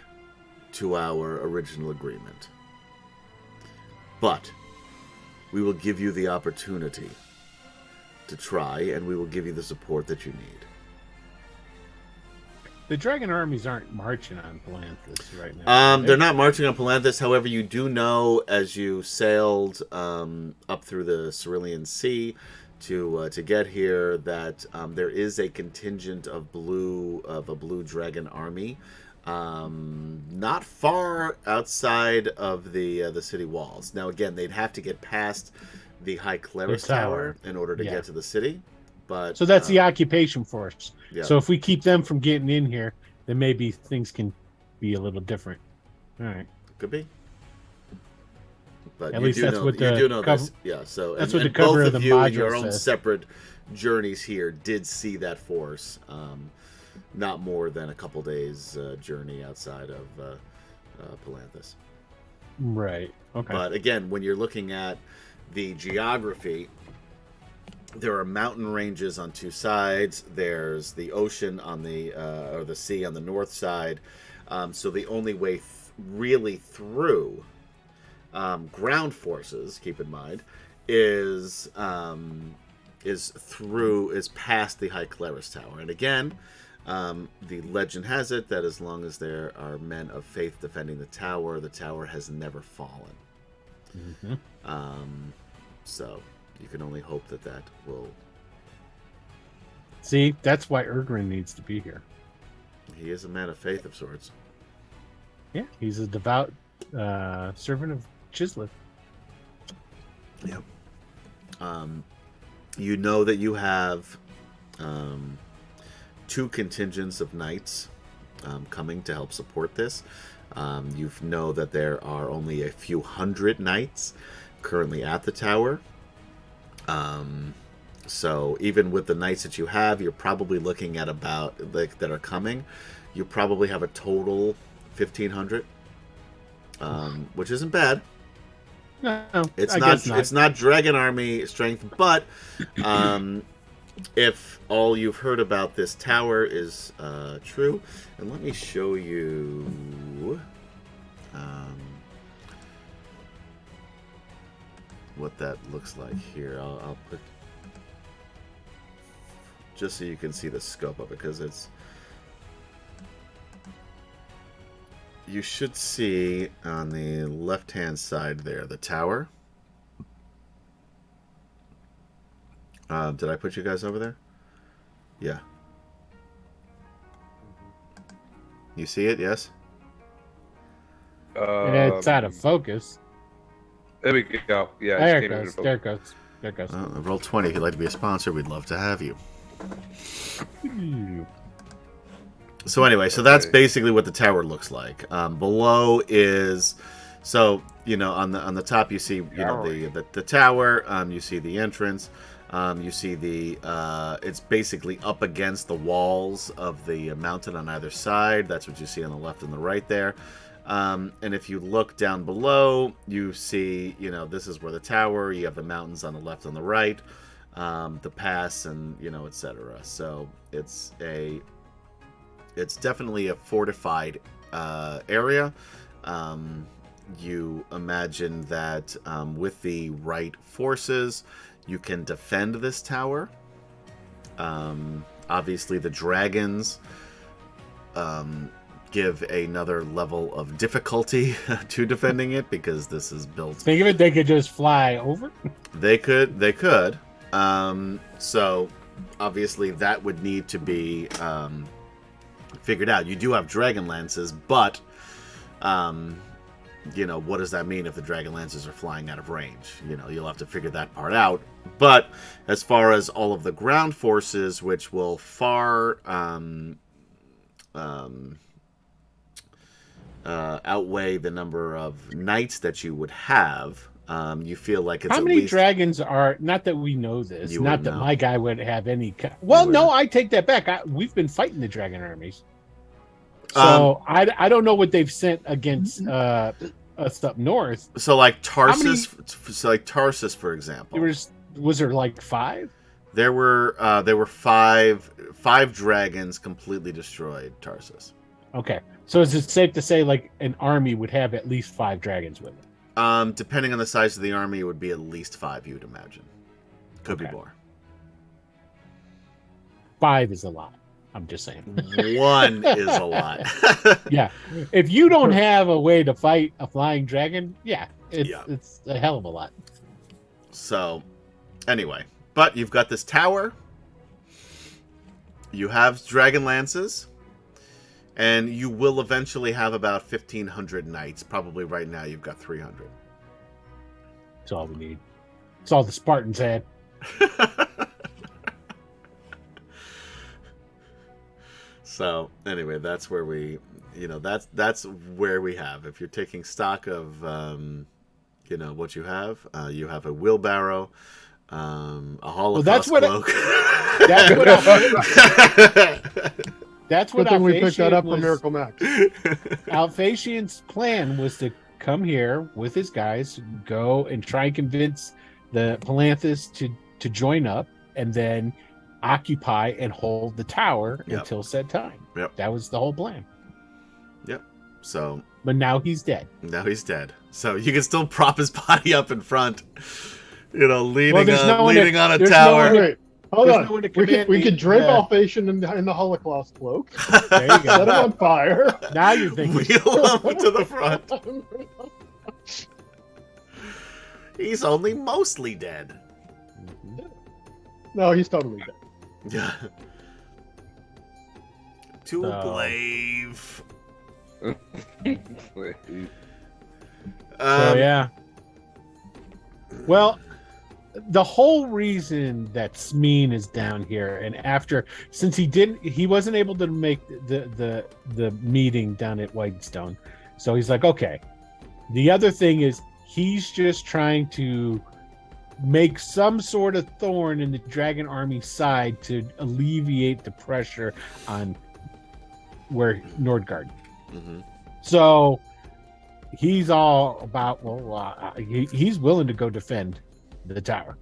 Speaker 3: to our original agreement. But we will give you the opportunity to try, and we will give you the support that you need.
Speaker 2: The dragon armies aren't marching on Palanthas right now.
Speaker 3: They're not marching on Palanthas. However, you do know, as you sailed up through the Cerulean Sea to get here, that there is a contingent of a blue dragon army, not far outside of the city walls. Now, again, they'd have to get past the High Clerist's Tower in order to get to the city. But
Speaker 2: so that's the occupation force.
Speaker 3: Yeah.
Speaker 2: So if we keep them from getting in here, then maybe things can be a little different. All right.
Speaker 3: Could be. But
Speaker 2: At
Speaker 3: you
Speaker 2: least
Speaker 3: do
Speaker 2: that's
Speaker 3: know,
Speaker 2: what
Speaker 3: you
Speaker 2: the
Speaker 3: do know
Speaker 2: cover-
Speaker 3: this. Yeah, so
Speaker 2: that's
Speaker 3: and,
Speaker 2: what the
Speaker 3: and
Speaker 2: cover
Speaker 3: both
Speaker 2: of
Speaker 3: of
Speaker 2: the
Speaker 3: you in
Speaker 2: module
Speaker 3: your own
Speaker 2: says.
Speaker 3: separate journeys here did see that force. Not more than a couple days journey outside of Palanthas.
Speaker 2: Right. Okay.
Speaker 3: But again, when you're looking at the geography, there are mountain ranges on two sides. There's the ocean on the or the sea on the north side. So the only way really through ground forces, keep in mind, is past the High Clerist's Tower. And again, the legend has it that as long as there are men of faith defending the tower has never fallen.
Speaker 2: Mm-hmm.
Speaker 3: So you can only hope that will.
Speaker 2: See, that's why Ergrin needs to be here.
Speaker 3: He is a man of faith of sorts.
Speaker 2: Yeah, he's a devout servant of Chisleth.
Speaker 3: Yep. You know that you have two contingents of knights coming to help support this. You know that there are only a few hundred knights currently at the tower. So even with the knights that you have, you're probably looking at about that are coming. You probably have a total 1,500, which isn't bad.
Speaker 2: No,
Speaker 3: It's not dragon army strength, but if all you've heard about this tower is true, and let me show you what that looks like here. I'll put just so you can see the scope of it, because it's. You should see on the left-hand side there, the tower. Did I put you guys over there? Yeah. You see it? Yes?
Speaker 2: It's out of focus.
Speaker 5: There we go. Yeah,
Speaker 2: There
Speaker 5: it
Speaker 2: it
Speaker 5: came into
Speaker 2: goes.
Speaker 5: focus.
Speaker 2: There it goes. There it goes.
Speaker 3: Roll 20. If you'd like to be a sponsor, we'd love to have you. So anyway, so that's basically what the tower looks like. Below is, so on the top you see the tower. You see the entrance. You see it's basically up against the walls of the mountain on either side. That's what you see on the left and the right there. And if you look down below, you see, this is where the tower. You have the mountains on the left and the right, the pass, and etc. So it's definitely a fortified area. You imagine that with the right forces, you can defend this tower. Obviously, the dragons give another level of difficulty to defending it because this is built.
Speaker 2: Think of it, they could just fly over.
Speaker 3: They could. So obviously, that would need to be figured out. You do have dragon lances, but what does that mean if the dragon lances are flying out of range? You'll have to figure that part out. But as far as all of the ground forces, which will far outweigh the number of knights that you would have, you feel like it's
Speaker 2: how
Speaker 3: at
Speaker 2: many
Speaker 3: least...
Speaker 2: dragons are, not that we know this,
Speaker 3: You
Speaker 2: not
Speaker 3: wouldn't
Speaker 2: that
Speaker 3: know.
Speaker 2: my guy would have any well, no, I take that back. We've been fighting the dragon armies, so I don't know what they've sent against us up north.
Speaker 3: So like Tarsus, for example,
Speaker 2: was there like 5?
Speaker 3: there were five dragons completely destroyed Tarsus.
Speaker 2: Okay, so is it safe to say like an army would have at least 5 dragons with it?
Speaker 3: Depending on the size of the army, it would be at least 5, you'd imagine. Could be more.
Speaker 2: 5 is a lot. I'm just saying.
Speaker 3: 1 is a lot.
Speaker 2: Yeah. If you don't have a way to fight a flying dragon, it's a hell of a lot.
Speaker 3: So, anyway. But you've got this tower. You have dragon lances. And you will eventually have about 1,500 knights. Probably right now you've got 300.
Speaker 2: That's all we need. That's all the Spartans had.
Speaker 3: So anyway, that's where that's where we have. If you're taking stock of what you have a wheelbarrow, a Holocaust cloak.
Speaker 2: That's what
Speaker 6: Good thing we picked that up
Speaker 2: was,
Speaker 6: from Miracle Max.
Speaker 2: Alphatian's plan was to come here with his guys, go and try and convince the Palanthus to join up, and then occupy and hold the tower until said time.
Speaker 3: Yep.
Speaker 2: That was the whole plan.
Speaker 3: Yep. So,
Speaker 2: but now he's dead.
Speaker 3: So you can still prop his body up in front, leaning on a tower.
Speaker 6: Hold on. We could drape Alphatian in the Holocaust cloak.
Speaker 2: There you go.
Speaker 6: Set him on fire.
Speaker 2: Now you're thinking.
Speaker 3: Wheel him to the front. He's only mostly dead.
Speaker 6: No, he's totally dead.
Speaker 3: Yeah. To Blave.
Speaker 2: Yeah. Well, the whole reason that Smeen is down here, and since he wasn't able to make the meeting down at Whitestone, so he's like, okay. The other thing is he's just trying to make some sort of thorn in the dragon army side to alleviate the pressure on where Nordgard.
Speaker 3: Mm-hmm.
Speaker 2: So he's all about he's willing to go defend the tower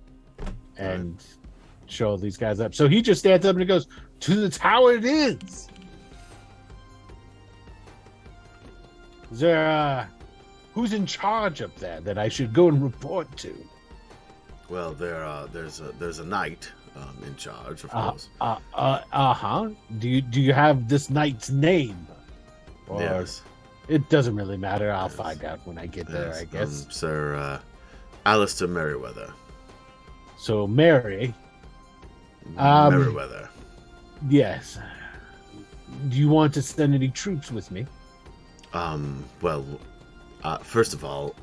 Speaker 2: and show these guys up. So he just stands up and he goes, to the tower it is. Is there who's in charge up there that I should go and report to?
Speaker 3: Well, there's a knight in charge, of course.
Speaker 2: Do you have this knight's name? Or
Speaker 3: Yes.
Speaker 2: It doesn't really matter. I'll find out when I get there, I guess.
Speaker 3: Sir Alistair Merriweather.
Speaker 2: So Mary.
Speaker 3: Merriweather.
Speaker 2: Yes. Do you want to send any troops with me?
Speaker 3: Well, first of all,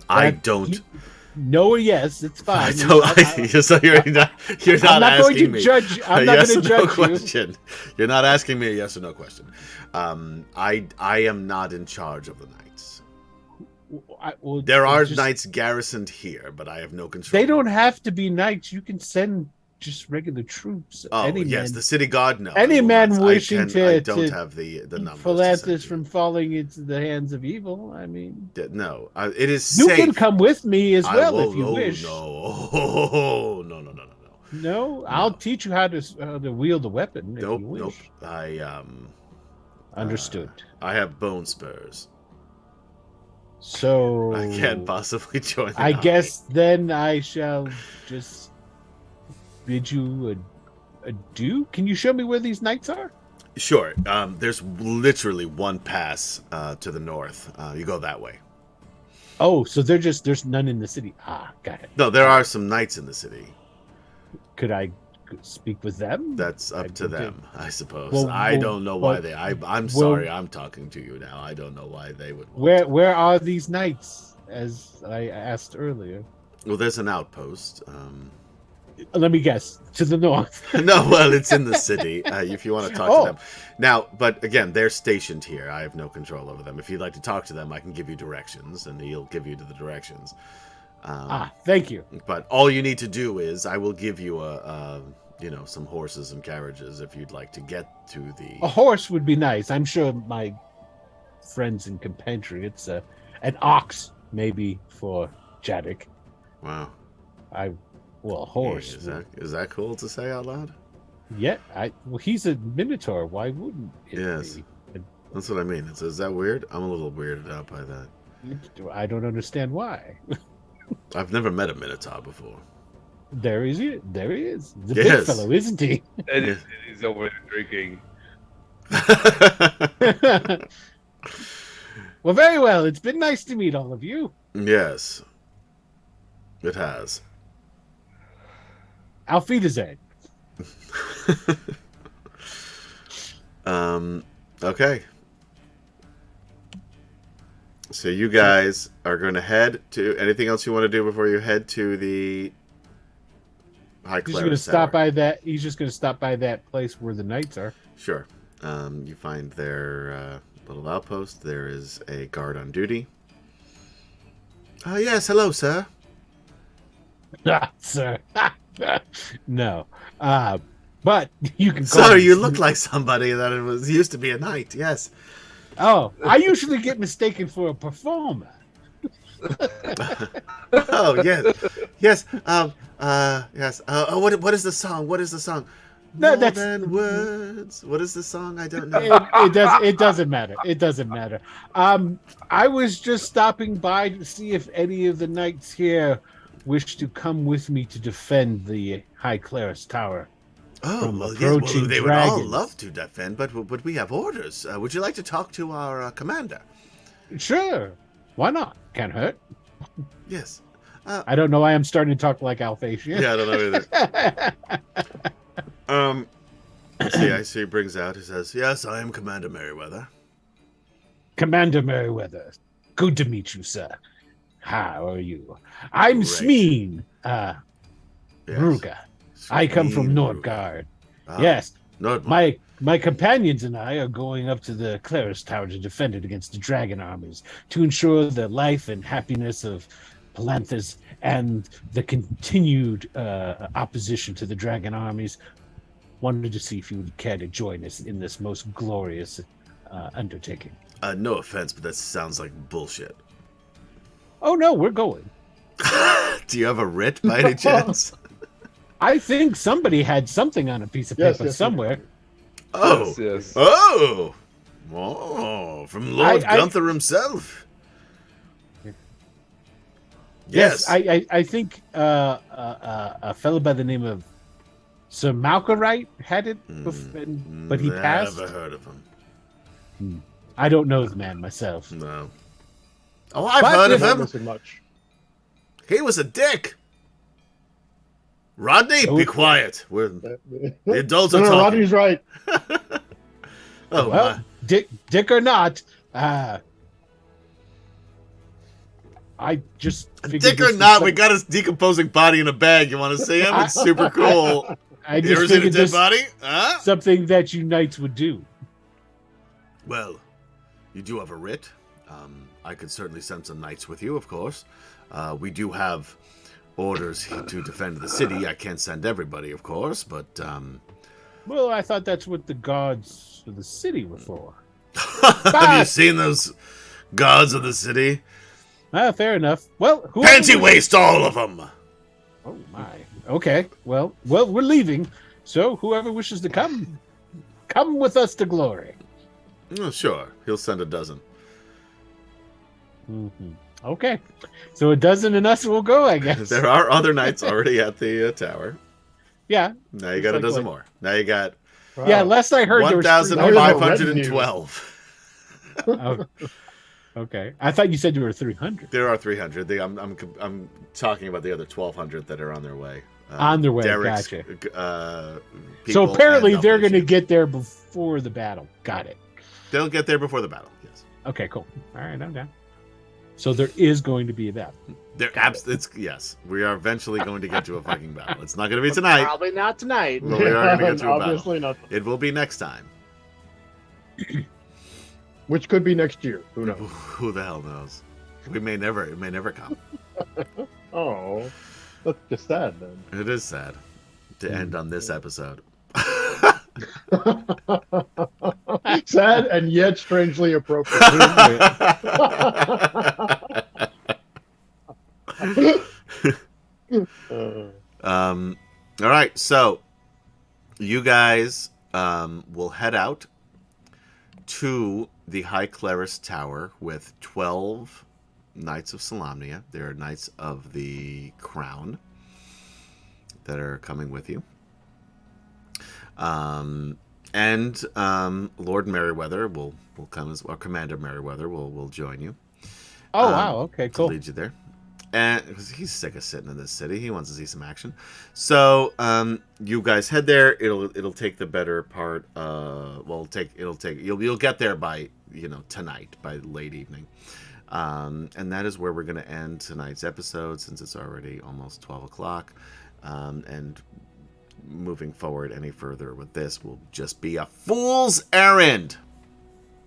Speaker 3: I don't.
Speaker 2: No or yes, it's fine.
Speaker 3: So you're not
Speaker 2: I'm not going to
Speaker 3: asking me.
Speaker 2: judge. I'm
Speaker 3: a
Speaker 2: not
Speaker 3: yes
Speaker 2: going to
Speaker 3: or no
Speaker 2: judge you.
Speaker 3: question. You're not asking me a yes or no question. I am not in charge of the knights.
Speaker 2: Well,
Speaker 3: There are
Speaker 2: just-
Speaker 3: knights garrisoned here, but I have no control.
Speaker 2: They don't have to be knights. You can send just regular troops.
Speaker 3: Oh
Speaker 2: Any
Speaker 3: yes,
Speaker 2: man,
Speaker 3: the city guard. No,
Speaker 2: any
Speaker 3: I will
Speaker 2: man
Speaker 3: not.
Speaker 2: wishing
Speaker 3: I don't
Speaker 2: to
Speaker 3: have the numbers.
Speaker 2: Philanthropist from falling into the hands of evil. I mean,
Speaker 3: No, it is
Speaker 2: you
Speaker 3: safe.
Speaker 2: can come with me as well if you
Speaker 3: oh,
Speaker 2: wish.
Speaker 3: No, no.
Speaker 2: No, I'll teach you how to wield a weapon if
Speaker 3: Nope,
Speaker 2: you wish.
Speaker 3: nope. I
Speaker 2: Understood.
Speaker 3: I have bone spurs.
Speaker 2: So
Speaker 3: I can't possibly join. The
Speaker 2: I
Speaker 3: army.
Speaker 2: guess then I shall just bid you adieu. Can you show me where these knights are?
Speaker 3: Sure. There's literally one pass to the north. You go that way.
Speaker 2: Oh, so there's none in the city. Ah, got it.
Speaker 3: No, there are some knights in the city.
Speaker 2: Could I speak with them?
Speaker 3: That's up to
Speaker 2: Okay.
Speaker 3: them, I suppose.
Speaker 2: Well,
Speaker 3: I don't know why
Speaker 2: well,
Speaker 3: they. I'm
Speaker 2: well-
Speaker 3: sorry. I'm talking to you now. I don't know why they would. Want
Speaker 2: Where are these knights? As I asked earlier.
Speaker 3: Well, there's an outpost.
Speaker 2: Let me guess. To the north.
Speaker 3: No, well, it's in the city. If you want to talk
Speaker 2: Oh.
Speaker 3: to them now, but again, they're stationed here. I have no control over them. If you'd like to talk to them, I can give you directions, and he'll give you the directions.
Speaker 2: Thank you.
Speaker 3: But all you need to do is, I will give you some horses and carriages if you'd like to get to the.
Speaker 2: A horse would be nice. I'm sure my friends and compatriots, an ox maybe for Jadek.
Speaker 3: Wow.
Speaker 2: A horse.
Speaker 3: Is that cool to say out loud?
Speaker 2: Yeah, he's a minotaur. Why wouldn't it
Speaker 3: Yes.
Speaker 2: be?
Speaker 3: That's what I mean. Is that weird? I'm a little weirded out by that.
Speaker 2: I don't understand why.
Speaker 3: I've never met a minotaur before.
Speaker 2: There he is. There he is. The
Speaker 3: Yes.
Speaker 2: big fellow, isn't he?
Speaker 5: And he's over there drinking.
Speaker 2: Well, very well. It's been nice to meet all of you.
Speaker 3: Yes. It has.
Speaker 2: Auf Wiedersehen.
Speaker 3: Okay. So you guys are going to head to anything else you want to do before you head to the High
Speaker 2: He's just
Speaker 3: Clerics
Speaker 2: going to stop
Speaker 3: Tower?
Speaker 2: by that. He's just going to stop by that place where the knights are.
Speaker 3: Sure. You find their little outpost. There is a guard on duty. Yes, hello, sir.
Speaker 2: Sir. No. But you can call
Speaker 3: Sorry,
Speaker 2: me-
Speaker 3: you look like somebody that used to be a knight. Yes.
Speaker 2: Oh, I usually get mistaken for a performer.
Speaker 3: Oh yes, yes. Yes. What is the song? What is the song?
Speaker 2: No,
Speaker 3: More
Speaker 2: that's-
Speaker 3: than words. What is the song? I don't know.
Speaker 2: It doesn't matter. It doesn't matter. I was just stopping by to see if any of the knights here wish to come with me to defend the High Cleric's Tower.
Speaker 3: Oh,
Speaker 2: From
Speaker 3: well, yes, well,
Speaker 2: approaching
Speaker 3: they would all
Speaker 2: dragons.
Speaker 3: love to defend, but we have orders. Would you like to talk to our commander?
Speaker 2: Sure. Why not? Can't hurt.
Speaker 3: Yes.
Speaker 2: I don't know why I'm starting to talk like Alphasian.
Speaker 3: Yeah, I don't know either. I see he brings out, he says, yes, I am Commander Merriweather.
Speaker 2: Commander Merriweather. Good to meet you, sir. How are you? I'm
Speaker 3: Great.
Speaker 2: Smeen
Speaker 3: Yes.
Speaker 2: Ruga. I come from
Speaker 3: Sweet
Speaker 2: Nordgard.
Speaker 3: Ah,
Speaker 2: Yes,
Speaker 3: Nordmark.
Speaker 2: my companions and I are going up to the Cleric's Tower to defend it against the dragon armies, to ensure the life and happiness of Palanthus and the continued opposition to the dragon armies. Wanted to see if you would care to join us in this most glorious undertaking.
Speaker 3: No offense, but that sounds like bullshit.
Speaker 2: Oh no, we're going.
Speaker 3: Do you have a writ by any chance?
Speaker 2: I think somebody had something on a piece of paper
Speaker 6: Yes,
Speaker 2: somewhere.
Speaker 3: Oh.
Speaker 5: Yes.
Speaker 3: Oh. Oh, from Lord
Speaker 2: I-
Speaker 3: Gunther himself. Yes.
Speaker 2: I think a fellow by the name of Sir Malkorite had it, but he passed.
Speaker 3: Never heard of him.
Speaker 2: I don't know the man myself.
Speaker 3: No. Oh, I've
Speaker 2: But
Speaker 3: heard of
Speaker 6: Not
Speaker 3: him.
Speaker 6: missing much.
Speaker 3: He was a dick. Rodney,
Speaker 2: Oh.
Speaker 3: be quiet. The adults
Speaker 6: No,
Speaker 3: are
Speaker 6: no,
Speaker 3: talking.
Speaker 6: Rodney's right.
Speaker 3: Oh,
Speaker 2: Well, dick or not, I just figured
Speaker 3: Dick
Speaker 2: this
Speaker 3: or
Speaker 2: was
Speaker 3: not,
Speaker 2: some-
Speaker 3: we got his decomposing body in a bag. You want to see him? It's super cool.
Speaker 2: I
Speaker 3: You
Speaker 2: just
Speaker 3: ever seen a
Speaker 2: figured
Speaker 3: dead
Speaker 2: this
Speaker 3: body? Huh?
Speaker 2: something that you knights would do.
Speaker 3: Well, you do have a writ. I could certainly send some knights with you, of course. We do have orders to defend the city. I can't send everybody, of course, but
Speaker 2: Well, I thought that's what the gods of the city were for.
Speaker 3: have you seen those gods of the city?
Speaker 2: Fair enough. Well,
Speaker 3: Panty waste all of them.
Speaker 2: Oh my. Okay. Well, we're leaving. So whoever wishes to come with us to glory.
Speaker 3: Oh, sure, he'll send a dozen.
Speaker 2: Mm-hmm. Okay. So a dozen and us will go, I guess.
Speaker 3: There are other knights already at the tower.
Speaker 2: Yeah.
Speaker 3: Now you got a dozen more. Now you got
Speaker 2: Yeah. Last I heard, there was
Speaker 3: 1,512.
Speaker 2: Oh, okay. I thought you said there were 300.
Speaker 3: There are 300. I'm talking about the other 1,200 that are on their way.
Speaker 2: On their way.
Speaker 3: Derek's,
Speaker 2: Gotcha. So
Speaker 3: people
Speaker 2: apparently
Speaker 3: and
Speaker 2: they're going to
Speaker 3: Alphasian.
Speaker 2: get there before the battle. Got it.
Speaker 3: They'll get there before the battle. Yes.
Speaker 2: Okay. Cool. All right. I'm down. So there is going to be a battle.
Speaker 3: Yes. We are eventually going to get to a fucking battle. It's not going to be tonight.
Speaker 4: Probably not tonight.
Speaker 3: But we are going to get to a battle.
Speaker 6: Obviously not.
Speaker 3: It will be next time.
Speaker 6: Which could be next year. Who knows?
Speaker 3: Who the hell knows? It may never come.
Speaker 6: Oh, that's just sad then.
Speaker 3: It is sad to end on this episode.
Speaker 6: Sad and yet strangely appropriate.
Speaker 3: All right, so you guys will head out to the High Clerist Tower with 12 Knights of Solamnia. There are Knights of the Crown that are coming with you. And Lord Merryweather will come as well. Commander Merryweather will join you.
Speaker 2: Oh, wow. Okay,
Speaker 3: To
Speaker 2: cool.
Speaker 3: lead you there. And because he's sick of sitting in this city, he wants to see some action. So you guys head there. It'll take the better part. You'll get there by tonight, by late evening. And that is where we're going to end tonight's episode, since it's already almost 12 o'clock. And moving forward any further with this will just be a fool's errand.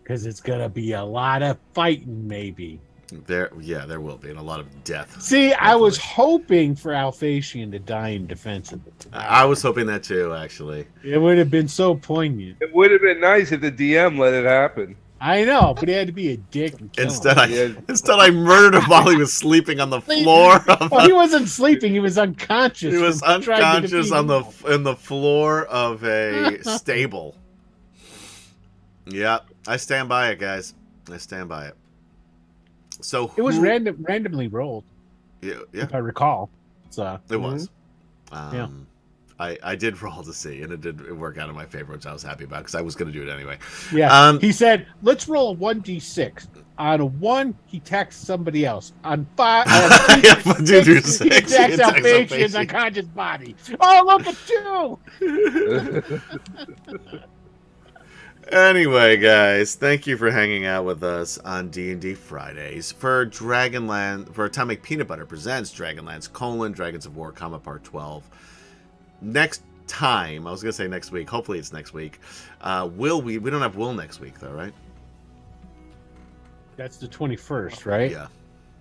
Speaker 2: Because it's going to be a lot of fighting, maybe.
Speaker 3: There will be, and a lot of death.
Speaker 2: See, I was hoping for Alphasian to die in defense of it.
Speaker 3: I was hoping that too, actually.
Speaker 2: It would have been so poignant.
Speaker 5: It would have been nice if the DM let it happen.
Speaker 2: I know, but he had to be a dick and kill
Speaker 3: Instead,
Speaker 2: him.
Speaker 3: I murdered him while he was sleeping on the floor.
Speaker 2: Well, he wasn't sleeping; he was unconscious.
Speaker 3: He was
Speaker 2: from trying to
Speaker 3: unconscious
Speaker 2: defeat
Speaker 3: in the floor of a stable. Yeah, I stand by it, guys. I stand by it. So
Speaker 2: It was randomly rolled,
Speaker 3: Yeah,
Speaker 2: if I recall. So
Speaker 3: it was.
Speaker 2: Yeah.
Speaker 3: I did roll to see, and it did work out in my favor, which I was happy about because I was going to do it anyway.
Speaker 2: Yeah. He said, "Let's roll a 1d6. On a 1, he texts somebody else. On 5,
Speaker 3: Yeah,
Speaker 2: he attacks
Speaker 3: attacks
Speaker 2: Alphasian's
Speaker 3: Alphasian.
Speaker 2: unconscious body. Oh, look at you!
Speaker 3: Anyway, guys, thank you for hanging out with us on D&D Fridays for Atomic Peanut Butter presents DragonLance: Dragons of War, Part 12. Next time, I was going to say next week. Hopefully it's next week. We don't have Will next week, though, right?
Speaker 2: That's the 21st, right?
Speaker 3: Yeah.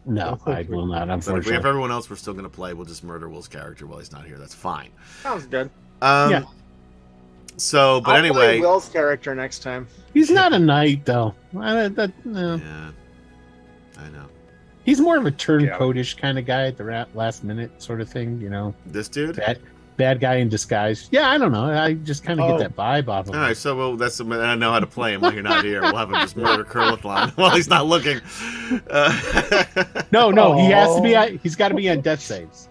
Speaker 2: No, I will not,
Speaker 3: But if we
Speaker 2: unfortunately.
Speaker 3: have everyone else, we're still going to play. We'll just murder Will's character while he's not here. That's fine.
Speaker 4: Sounds good.
Speaker 2: Yeah.
Speaker 3: So, but
Speaker 4: I'll
Speaker 3: anyway.
Speaker 4: play Will's character next time.
Speaker 2: He's not a knight, though. No.
Speaker 3: Yeah. I know.
Speaker 2: He's more of a turncoatish kind of guy at the last minute sort of thing,
Speaker 3: This dude?
Speaker 2: Bad guy in disguise. Yeah, I don't know. I just kind of get that vibe off of him.
Speaker 3: All right, so I know how to play him while you're not here. We'll have him just murder Curlithlon while he's not looking.
Speaker 2: No, he has to be. He's got to be on death saves.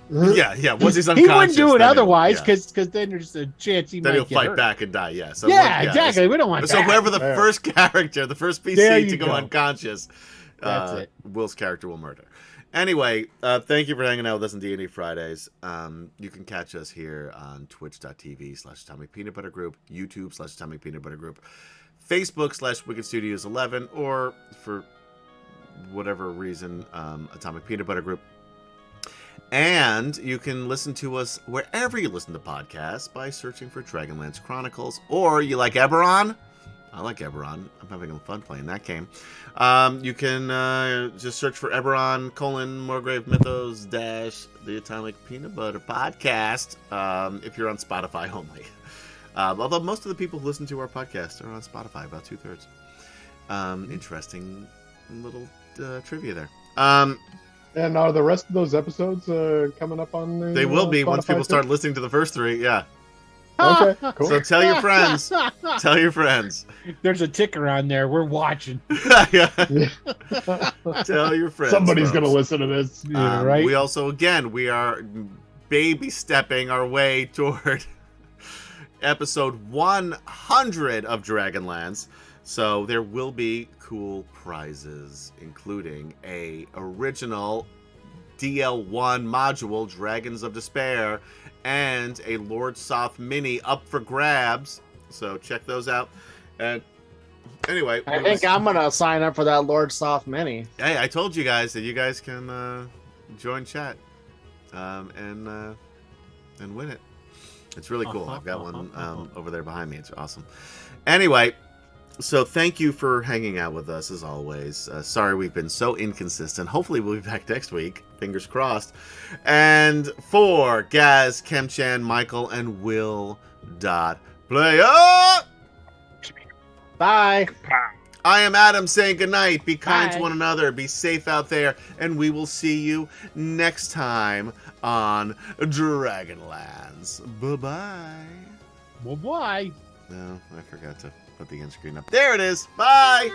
Speaker 3: Yeah. Once he's unconscious,
Speaker 2: He wouldn't do it
Speaker 3: then
Speaker 2: otherwise, because then there's a chance he
Speaker 3: then
Speaker 2: might
Speaker 3: he'll
Speaker 2: get
Speaker 3: fight
Speaker 2: hurt.
Speaker 3: back and die. Yeah. So
Speaker 2: Yeah, exactly. We don't want
Speaker 3: So
Speaker 2: that.
Speaker 3: whoever the
Speaker 6: There.
Speaker 3: first character, the first
Speaker 2: There
Speaker 3: PC
Speaker 2: you
Speaker 3: to go
Speaker 2: go.
Speaker 3: unconscious,
Speaker 2: That's it.
Speaker 3: Will's character will murder. Anyway, thank you for hanging out with us on D&D Fridays. You can catch us here on twitch.tv/Atomic Peanut Butter Group, YouTube/Atomic Peanut Butter Group, Facebook/Wicked Studios 11, or for whatever reason, Atomic Peanut Butter Group. And you can listen to us wherever you listen to podcasts by searching for Dragonlance Chronicles. Or you like Eberron? I like Eberron. I'm having fun playing that game. You can just search for Eberron, Morgrave Mythos, the Atomic Peanut Butter Podcast, if you're on Spotify only. Although most of the people who listen to our podcast are on Spotify, about 2/3. Interesting little trivia there.
Speaker 6: And are the rest of those episodes coming up on the
Speaker 3: They will be
Speaker 6: Spotify
Speaker 3: once people
Speaker 6: too?
Speaker 3: start listening to the first 3, yeah.
Speaker 6: Okay, cool.
Speaker 3: So tell your friends. Tell your friends.
Speaker 2: There's a ticker on there. We're watching.
Speaker 3: Yeah. Tell your friends.
Speaker 6: Somebody's
Speaker 3: folks.
Speaker 6: going to listen to this.
Speaker 2: Yeah, right?
Speaker 3: We also, again, we are baby stepping our way toward episode 100 of Dragonlance. So there will be cool prizes, including a original DL1 module, Dragons of Despair, and a Lord Soth mini up for grabs. So check those out. And anyway,
Speaker 4: I think I'm gonna sign up for that Lord Soft Mini.
Speaker 3: hey, I told you guys that you guys can join chat and win it. It's really cool. I've got one over there behind me. It's awesome. Anyway, so thank you for hanging out with us as always. Sorry we've been so inconsistent. Hopefully we'll be back next week. Fingers crossed. And for Gaz, Kemchan, Michael, and Will Player,
Speaker 4: Bye.
Speaker 3: I am Adam saying goodnight. Be kind to
Speaker 4: Bye.
Speaker 3: one another. Be safe out there. And we will see you next time on Dragonlance. Bye-bye.
Speaker 2: Well, bye.
Speaker 3: No, I forgot to put the end screen up. There it is. Bye.